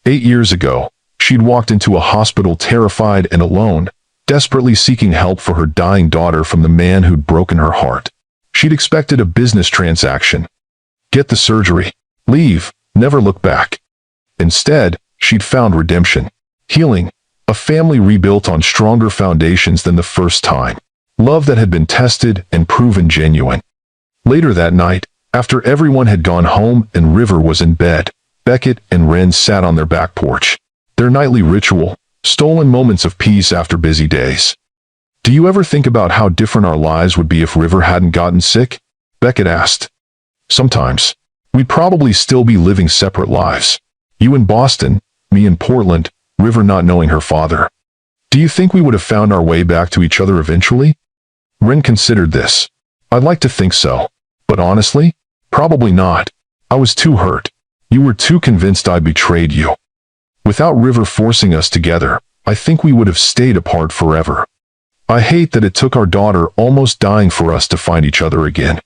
8 years ago, she'd walked into a hospital terrified and alone, desperately seeking help for her dying daughter from the man who'd broken her heart. She'd expected a business transaction. Get the surgery. Leave. Never look back. Instead, she'd found redemption. Healing. A family rebuilt on stronger foundations than the first time. Love that had been tested and proven genuine. Later that night, after everyone had gone home and River was in bed, Beckett and Ren sat on their back porch. Their nightly ritual, stolen moments of peace after busy days. "Do you ever think about how different our lives would be if River hadn't gotten sick?" Beckett asked. "Sometimes. We'd probably still be living separate lives. You in Boston, me in Portland, River not knowing her father. Do you think we would have found our way back to each other eventually?" Ren considered this. "I'd like to think so. But honestly, probably not. I was too hurt. You were too convinced I betrayed you. Without River forcing us together, I think we would have stayed apart forever. I hate that it took our daughter almost dying for us to find each other again."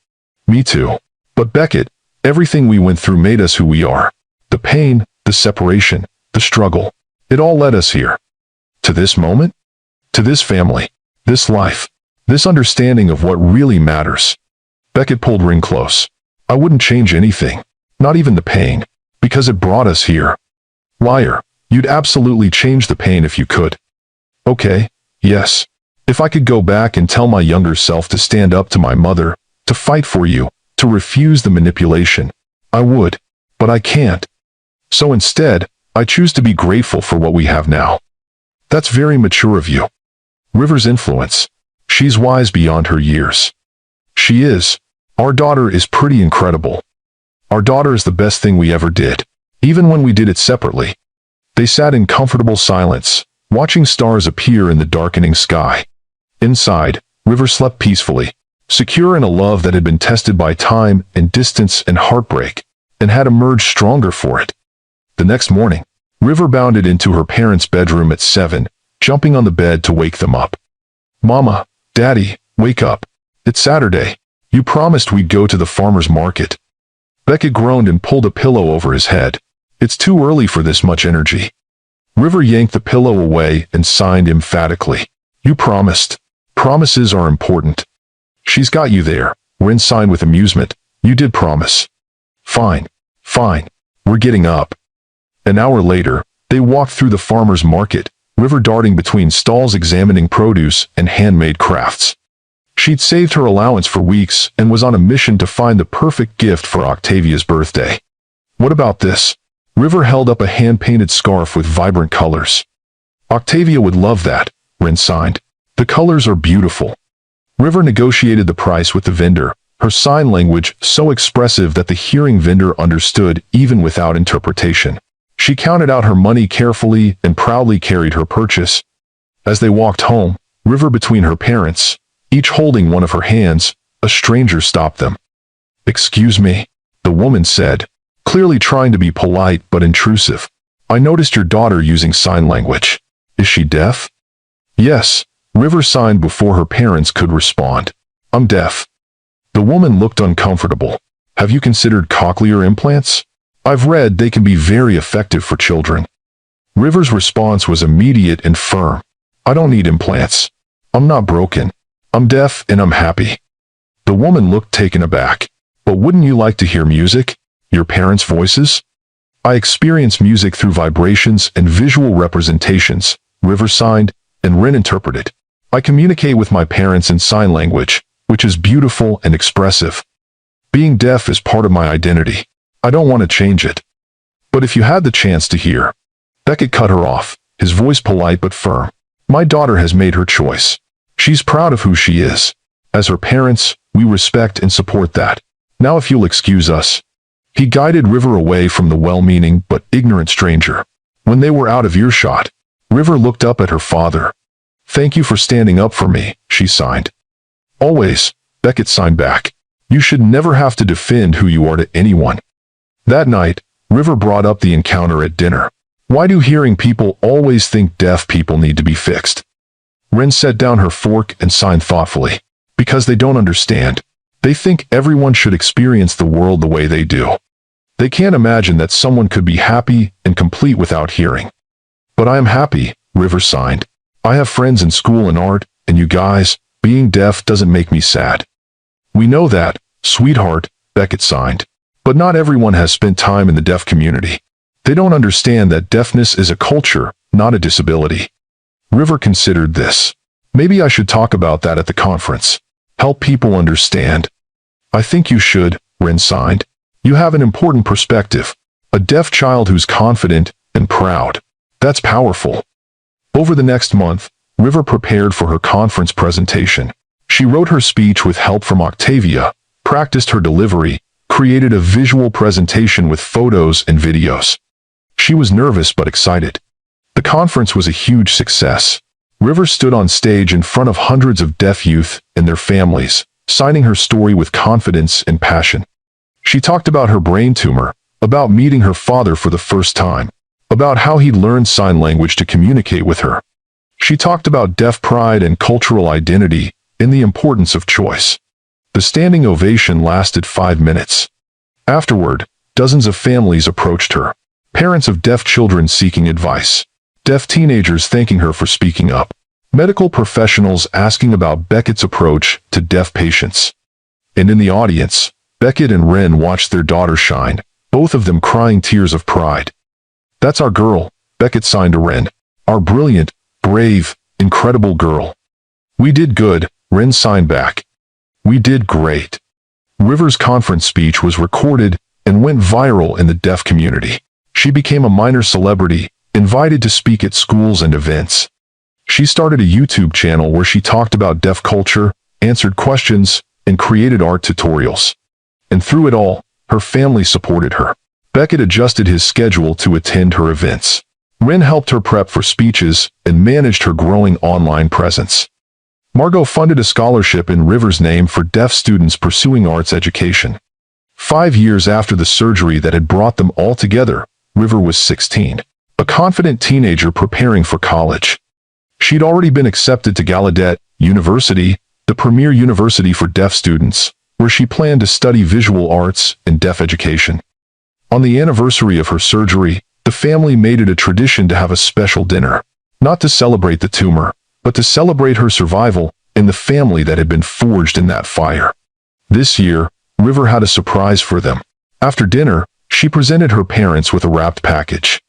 "Me too. But Beckett, everything we went through made us who we are. The pain, the separation, the struggle. It all led us here. To this moment? To this family. This life. This understanding of what really matters." Beckett pulled Ren close. "I wouldn't change anything. Not even the pain. Because it brought us here." "Liar. You'd absolutely change the pain if you could." "Okay, yes. If I could go back and tell my younger self to stand up to my mother, to fight for you, to refuse the manipulation, I would. But I can't. So instead, I choose to be grateful for what we have now." "That's very mature of you." "River's influence. She's wise beyond her years." "She is. Our daughter is pretty incredible. Our daughter is the best thing we ever did, even when we did it separately." They sat in comfortable silence, watching stars appear in the darkening sky. Inside, River slept peacefully, secure in a love that had been tested by time and distance and heartbreak, and had emerged stronger for it. The next morning, River bounded into her parents' bedroom at 7, jumping on the bed to wake them up. "Mama, Daddy, wake up. It's Saturday. You promised we'd go to the farmer's market." Beckett groaned and pulled a pillow over his head. "It's too early for this much energy." River yanked the pillow away and signed emphatically. "You promised. Promises are important." "She's got you there," Ren signed with amusement. "You did promise." Fine. We're getting up." An hour later, they walked through the farmer's market, River darting between stalls examining produce and handmade crafts. She'd saved her allowance for weeks and was on a mission to find the perfect gift for Octavia's birthday. What about this? River held up a hand-painted scarf with vibrant colors. Octavia would love that, Ren signed. The colors are beautiful. River negotiated the price with the vendor, her sign language so expressive that the hearing vendor understood even without interpretation. She counted out her money carefully and proudly carried her purchase. As they walked home, River between her parents, each holding one of her hands, a stranger stopped them. "Excuse me," the woman said, clearly trying to be polite but intrusive. "I noticed your daughter using sign language. Is she deaf?" "Yes," River signed before her parents could respond. "I'm deaf." The woman looked uncomfortable. "Have you considered cochlear implants? I've read they can be very effective for children." River's response was immediate and firm. "I don't need implants. I'm not broken. I'm deaf and I'm happy." The woman looked taken aback. "But wouldn't you like to hear music? Your parents' voices?" "I experience music through vibrations and visual representations," River signed, and Ren interpreted. "I communicate with my parents in sign language, which is beautiful and expressive. Being deaf is part of my identity. I don't want to change it." "But if you had the chance to hear..." Beckett cut her off, his voice polite but firm. "My daughter has made her choice. She's proud of who she is. As her parents, we respect and support that. Now if you'll excuse us." He guided River away from the well-meaning but ignorant stranger. When they were out of earshot, River looked up at her father. "Thank you for standing up for me," she signed. "Always," Beckett signed back. "You should never have to defend who you are to anyone." That night, River brought up the encounter at dinner. "Why do hearing people always think deaf people need to be fixed?" Ren set down her fork and signed thoughtfully. "Because they don't understand. They think everyone should experience the world the way they do. They can't imagine that someone could be happy and complete without hearing." "But I am happy," River signed. "I have friends in school and art, and you guys, being deaf doesn't make me sad." "We know that, sweetheart," Beckett signed. "But not everyone has spent time in the deaf community. They don't understand that deafness is a culture, not a disability." River considered this. "Maybe I should talk about that at the conference. Help people understand." "I think you should," Ren signed. "You have an important perspective. A deaf child who's confident and proud. That's powerful." Over the next month, River prepared for her conference presentation. She wrote her speech with help from Octavia, practiced her delivery, created a visual presentation with photos and videos. She was nervous but excited. The conference was a huge success. River stood on stage in front of hundreds of deaf youth and their families, signing her story with confidence and passion. She talked about her brain tumor, about meeting her father for the first time, about how he'd learned sign language to communicate with her. She talked about deaf pride and cultural identity and the importance of choice. The standing ovation lasted 5 minutes. Afterward, dozens of families approached her, parents of deaf children seeking advice, deaf teenagers thanking her for speaking up, medical professionals asking about Beckett's approach to deaf patients. And in the audience, Beckett and Ren watched their daughter shine, both of them crying tears of pride. "That's our girl," Beckett signed to Ren. "Our brilliant, brave, incredible girl." "We did good," Ren signed back. "We did great." River's conference speech was recorded and went viral in the deaf community. She became a minor celebrity, invited to speak at schools and events. She started a YouTube channel where she talked about deaf culture, answered questions, and created art tutorials. And through it all, her family supported her. Beckett adjusted his schedule to attend her events. Ren helped her prep for speeches and managed her growing online presence. Margot funded a scholarship in River's name for deaf students pursuing arts education. 5 years after the surgery that had brought them all together, River was 16, a confident teenager preparing for college. She'd already been accepted to Gallaudet University, the premier university for deaf students, where she planned to study visual arts and deaf education. On the anniversary of her surgery, the family made it a tradition to have a special dinner, not to celebrate the tumor, but to celebrate her survival and the family that had been forged in that fire. This year, River had a surprise for them. After dinner, she presented her parents with a wrapped package.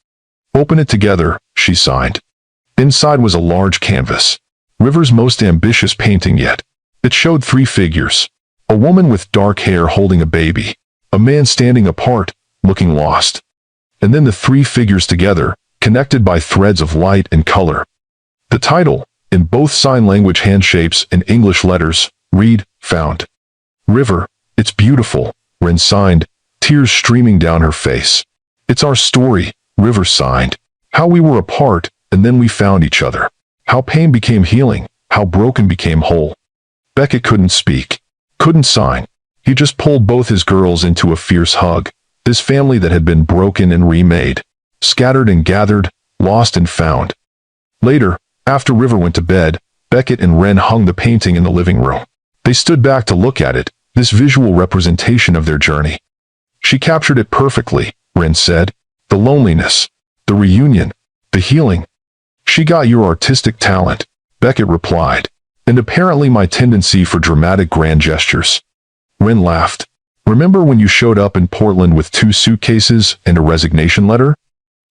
"Open it together," she signed. Inside was a large canvas, River's most ambitious painting yet. It showed 3 figures: a woman with dark hair holding a baby, a man standing apart, looking lost, and then the 3 figures together, connected by threads of light and color. The title, in both sign language hand shapes and English letters, read, Found. River, it's beautiful, Ren signed, tears streaming down her face. It's our story, River signed. How we were apart, and then we found each other. How pain became healing, how broken became whole. Beckett couldn't speak, couldn't sign. He just pulled both his girls into a fierce hug. This family that had been broken and remade, scattered and gathered, lost and found. Later, after River went to bed, Beckett and Ren hung the painting in the living room. They stood back to look at it, this visual representation of their journey. She captured it perfectly, Ren said. The loneliness, the reunion, the healing. She got your artistic talent, Beckett replied, and apparently my tendency for dramatic grand gestures. Ren laughed. Remember when you showed up in Portland with 2 suitcases and a resignation letter?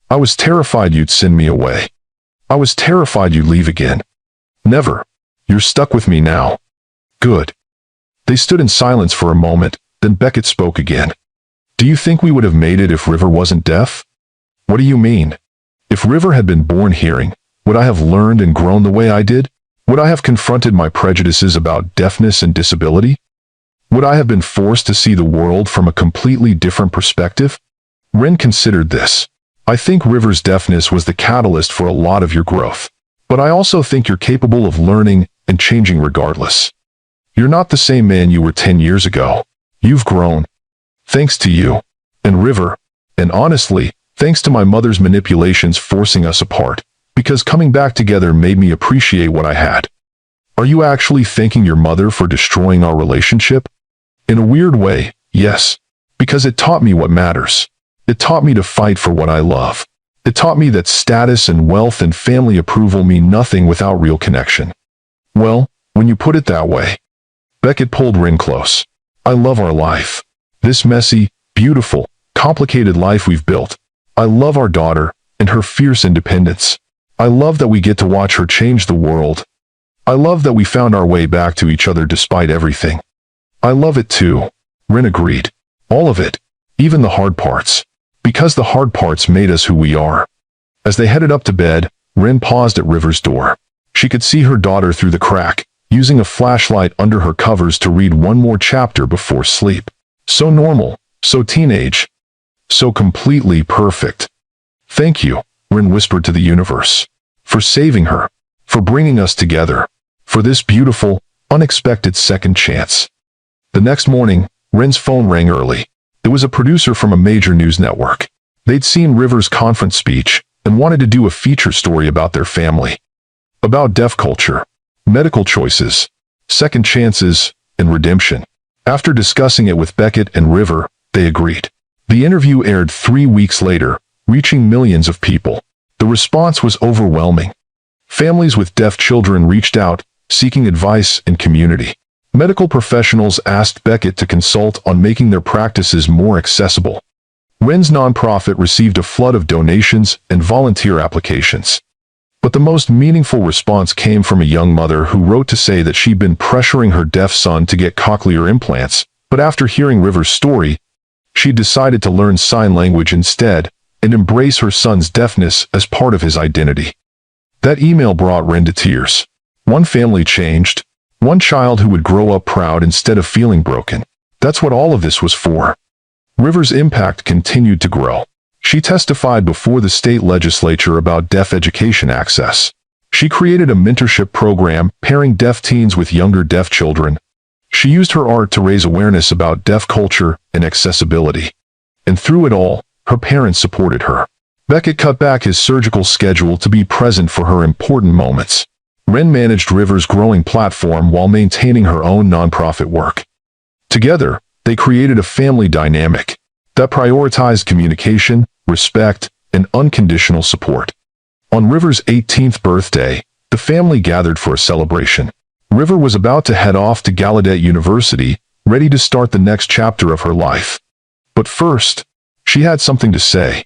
I was terrified you'd send me away. I was terrified you'd leave again. Never. You're stuck with me now. Good. They stood in silence for a moment, then Beckett spoke again. Do you think we would have made it if River wasn't deaf? What do you mean? If River had been born hearing, would I have learned and grown the way I did? Would I have confronted my prejudices about deafness and disability? Would I have been forced to see the world from a completely different perspective? Ren considered this. I think River's deafness was the catalyst for a lot of your growth. But I also think you're capable of learning and changing regardless. You're not the same man you were 10 years ago. You've grown. Thanks to you. And River. And honestly, thanks to my mother's manipulations forcing us apart. Because coming back together made me appreciate what I had. Are you actually thanking your mother for destroying our relationship? In a weird way, yes. Because it taught me what matters. It taught me to fight for what I love. It taught me that status and wealth and family approval mean nothing without real connection. Well, when you put it that way. Beckett pulled Ren close. I love our life. This messy, beautiful, complicated life we've built. I love our daughter and her fierce independence. I love that we get to watch her change the world. I love that we found our way back to each other despite everything. I love it too. Ren agreed. All of it. Even the hard parts. Because the hard parts made us who we are. As they headed up to bed, Ren paused at River's door. She could see her daughter through the crack, using a flashlight under her covers to read one more chapter before sleep. So normal, so teenage, so completely perfect. Thank you, Ren whispered to the universe. For saving her. For bringing us together. For this beautiful, unexpected second chance. The next morning, Ren's phone rang early. It was a producer from a major news network. They'd seen River's conference speech and wanted to do a feature story about their family. About deaf culture, medical choices, second chances, and redemption. After discussing it with Beckett and River, they agreed. The interview aired 3 weeks later, reaching millions of people. The response was overwhelming. Families with deaf children reached out, seeking advice and community. Medical professionals asked Beckett to consult on making their practices more accessible. Ren's nonprofit received a flood of donations and volunteer applications. But the most meaningful response came from a young mother who wrote to say that she'd been pressuring her deaf son to get cochlear implants, but after hearing River's story, she decided to learn sign language instead and embrace her son's deafness as part of his identity. That email brought Ren to tears. One family changed. One child who would grow up proud instead of feeling broken. That's what all of this was for. River's impact continued to grow. She testified before the state legislature about deaf education access. She created a mentorship program pairing deaf teens with younger deaf children. She used her art to raise awareness about deaf culture and accessibility. And through it all, her parents supported her. Beckett cut back his surgical schedule to be present for her important moments. Ren managed River's growing platform while maintaining her own nonprofit work. Together, they created a family dynamic that prioritized communication, respect, and unconditional support. On River's 18th birthday, the family gathered for a celebration. River was about to head off to Gallaudet University, ready to start the next chapter of her life. But first, she had something to say.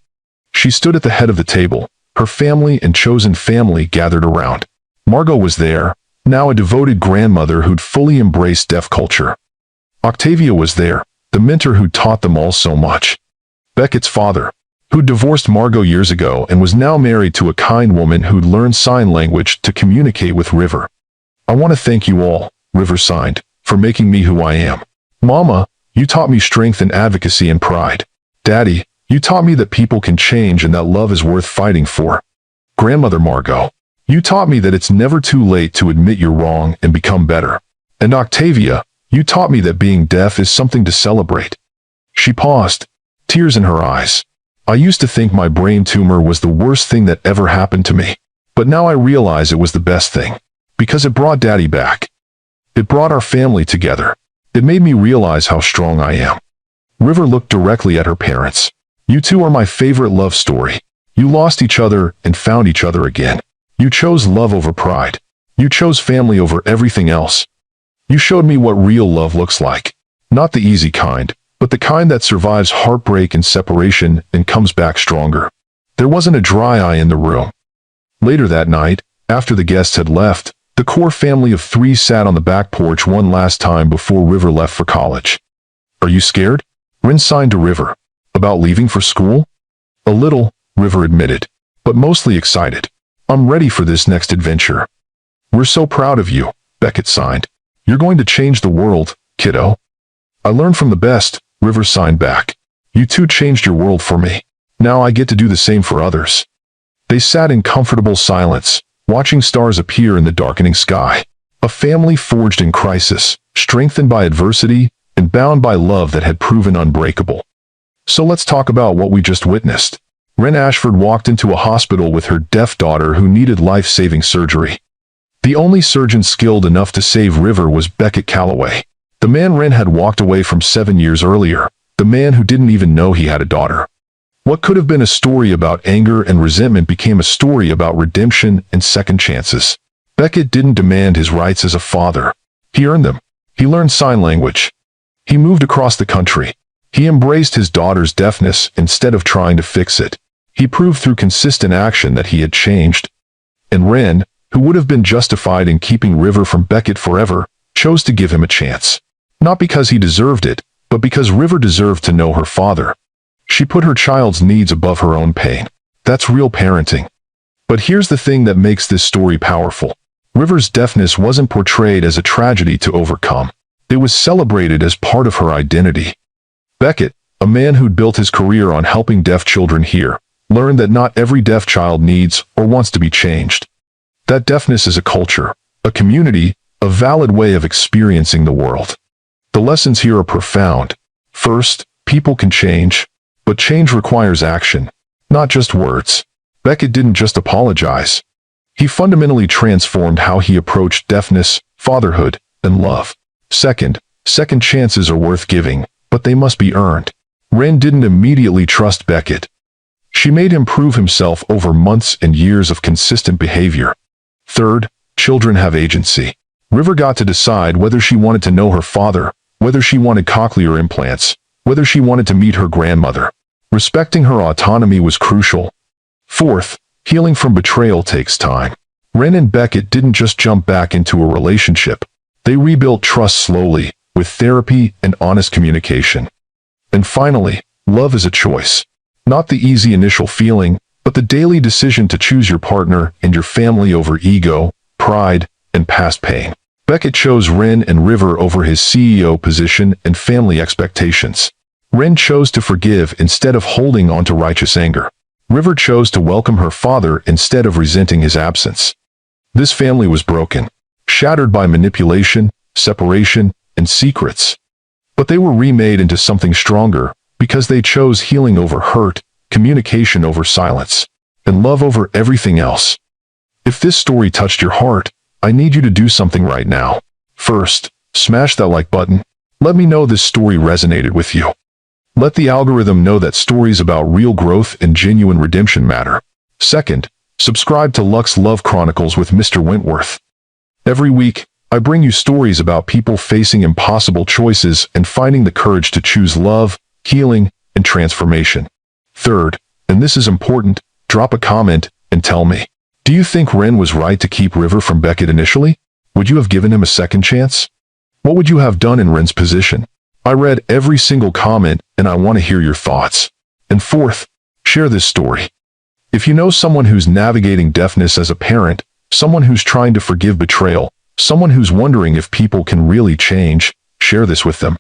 She stood at the head of the table, Her family and chosen family gathered around. Margot was there, now a devoted grandmother who'd fully embraced deaf culture. Octavia was there, the mentor who taught them all so much. Beckett's father, who'd divorced Margot years ago and was now married to a kind woman who'd learned sign language to communicate with River. "I want to thank you all," River signed, "for making me who I am. Mama, you taught me strength and advocacy and pride. Daddy, you taught me that people can change and that love is worth fighting for. Grandmother Margot, you taught me that it's never too late to admit you're wrong and become better. And Octavia, you taught me that being deaf is something to celebrate." She paused, tears in her eyes. "I used to think my brain tumor was the worst thing that ever happened to me. But now I realize it was the best thing. Because it brought Daddy back. It brought our family together. It made me realize how strong I am." River looked directly at her parents. "You two are my favorite love story. You lost each other and found each other again. You chose love over pride. You chose family over everything else. You showed me what real love looks like. Not the easy kind, but the kind that survives heartbreak and separation and comes back stronger." There wasn't a dry eye in the room. Later that night, after the guests had left, the core family of 3 sat on the back porch one last time before River left for college. "Are you scared?" Ren signed to River. "About leaving for school?" "A little," River admitted, "but mostly excited. I'm ready for this next adventure." "We're so proud of you," Beckett signed. "You're going to change the world, kiddo." "I learned from the best," River signed back. "You two changed your world for me. Now I get to do the same for others." They sat in comfortable silence, watching stars appear in the darkening sky. A family forged in crisis, strengthened by adversity, and bound by love that had proven unbreakable. "So let's talk about what we just witnessed." Ren Ashford walked into a hospital with her deaf daughter who needed life-saving surgery. The only surgeon skilled enough to save River was Beckett Calloway, the man Ren had walked away from 7 years earlier, the man who didn't even know he had a daughter. What could have been a story about anger and resentment became a story about redemption and second chances. Beckett didn't demand his rights as a father. He earned them. He learned sign language. He moved across the country. He embraced his daughter's deafness instead of trying to fix it. He proved through consistent action that he had changed. And Ren, who would have been justified in keeping River from Beckett forever, chose to give him a chance. Not because he deserved it, but because River deserved to know her father. She put her child's needs above her own pain. That's real parenting. But here's the thing that makes this story powerful. River's deafness wasn't portrayed as a tragedy to overcome. It was celebrated as part of her identity. Beckett, a man who'd built his career on helping deaf children hear, learned that not every deaf child needs or wants to be changed. That deafness is a culture, a community, a valid way of experiencing the world. The lessons here are profound. First, people can change, but change requires action, not just words. Beckett didn't just apologize. He fundamentally transformed how he approached deafness, fatherhood, and love. Second chances are worth giving, but they must be earned. Ren didn't immediately trust Beckett. She made him prove himself over months and years of consistent behavior. Third, children have agency. River got to decide whether she wanted to know her father, whether she wanted cochlear implants, whether she wanted to meet her grandmother. Respecting her autonomy was crucial. Fourth, healing from betrayal takes time. Ren and Beckett didn't just jump back into a relationship. They rebuilt trust slowly, with therapy and honest communication. And finally, love is a choice. Not the easy initial feeling, but the daily decision to choose your partner and your family over ego, pride, and past pain. Beckett chose Ren and River over his CEO position and family expectations. Ren chose to forgive instead of holding on to righteous anger. River chose to welcome her father instead of resenting his absence. This family was broken, shattered by manipulation, separation, and secrets. But they were remade into something stronger because they chose healing over hurt, communication over silence, and love over everything else. If this story touched your heart, I need you to do something right now. First, smash that like button. Let me know this story resonated with you. Let the algorithm know that stories about real growth and genuine redemption matter. Second, subscribe to Lux Love Chronicles with Mr. Wentworth. Every week, I bring you stories about people facing impossible choices and finding the courage to choose love, healing, and transformation. Third, and this is important, drop a comment And tell me, do you think Ren was right to keep River from Beckett initially? Would you have given him a second chance? What would you have done in Ren's position? I read every single comment and I want to hear your thoughts. And fourth, share this story. If you know someone who's navigating deafness as a parent, someone who's trying to forgive betrayal, someone who's wondering if people can really change, share this with them.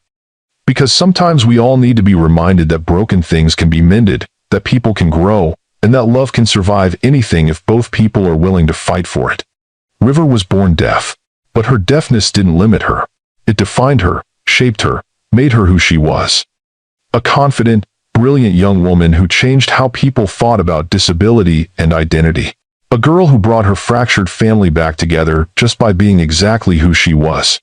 Because sometimes we all need to be reminded that broken things can be mended, that people can grow, and that love can survive anything if both people are willing to fight for it. River was born deaf, but her deafness didn't limit her. It defined her, shaped her, made her who she was. A confident, brilliant young woman who changed how people thought about disability and identity. A girl who brought her fractured family back together just by being exactly who she was.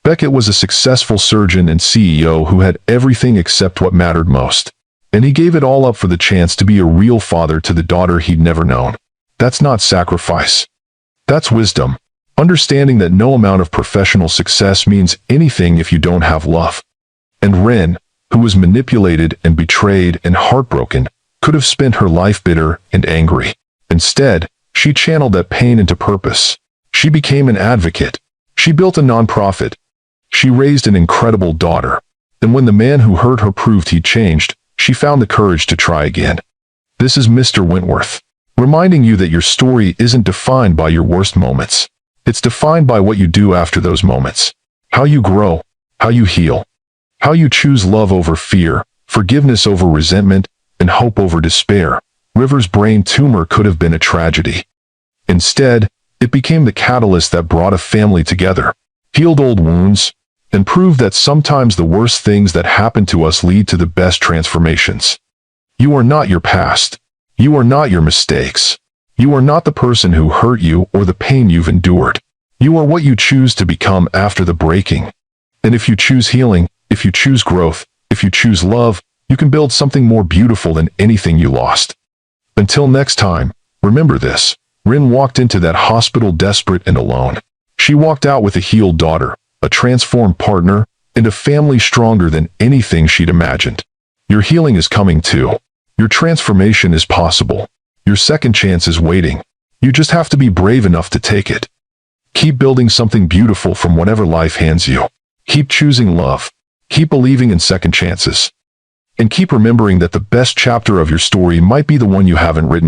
Beckett was a successful surgeon and CEO who had everything except what mattered most. And he gave it all up for the chance to be a real father to the daughter he'd never known. That's not sacrifice. That's wisdom. Understanding that no amount of professional success means anything if you don't have love. And Ren, who was manipulated and betrayed and heartbroken, could have spent her life bitter and angry. Instead, she channeled that pain into purpose. She became an advocate. She built a nonprofit. She raised an incredible daughter. And when the man who hurt her proved he'd changed, she found the courage to try again. This is Mr. Wentworth, reminding you that your story isn't defined by your worst moments. It's defined by what you do after those moments. How you grow, how you heal, how you choose love over fear, forgiveness over resentment, and hope over despair. River's brain tumor could have been a tragedy. Instead, it became the catalyst that brought a family together, healed old wounds, and proved that sometimes the worst things that happen to us lead to the best transformations. You are not your past. You are not your mistakes. You are not the person who hurt you or the pain you've endured. You are what you choose to become after the breaking. And if you choose healing, if you choose growth, if you choose love, you can build something more beautiful than anything you lost. Until next time, remember this. Rin walked into that hospital desperate and alone. She walked out with a healed daughter, a transformed partner, and a family stronger than anything she'd imagined. Your healing is coming too. Your transformation is possible. Your second chance is waiting. You just have to be brave enough to take it. Keep building something beautiful from whatever life hands you. Keep choosing love. Keep believing in second chances. And keep remembering that the best chapter of your story might be the one you haven't written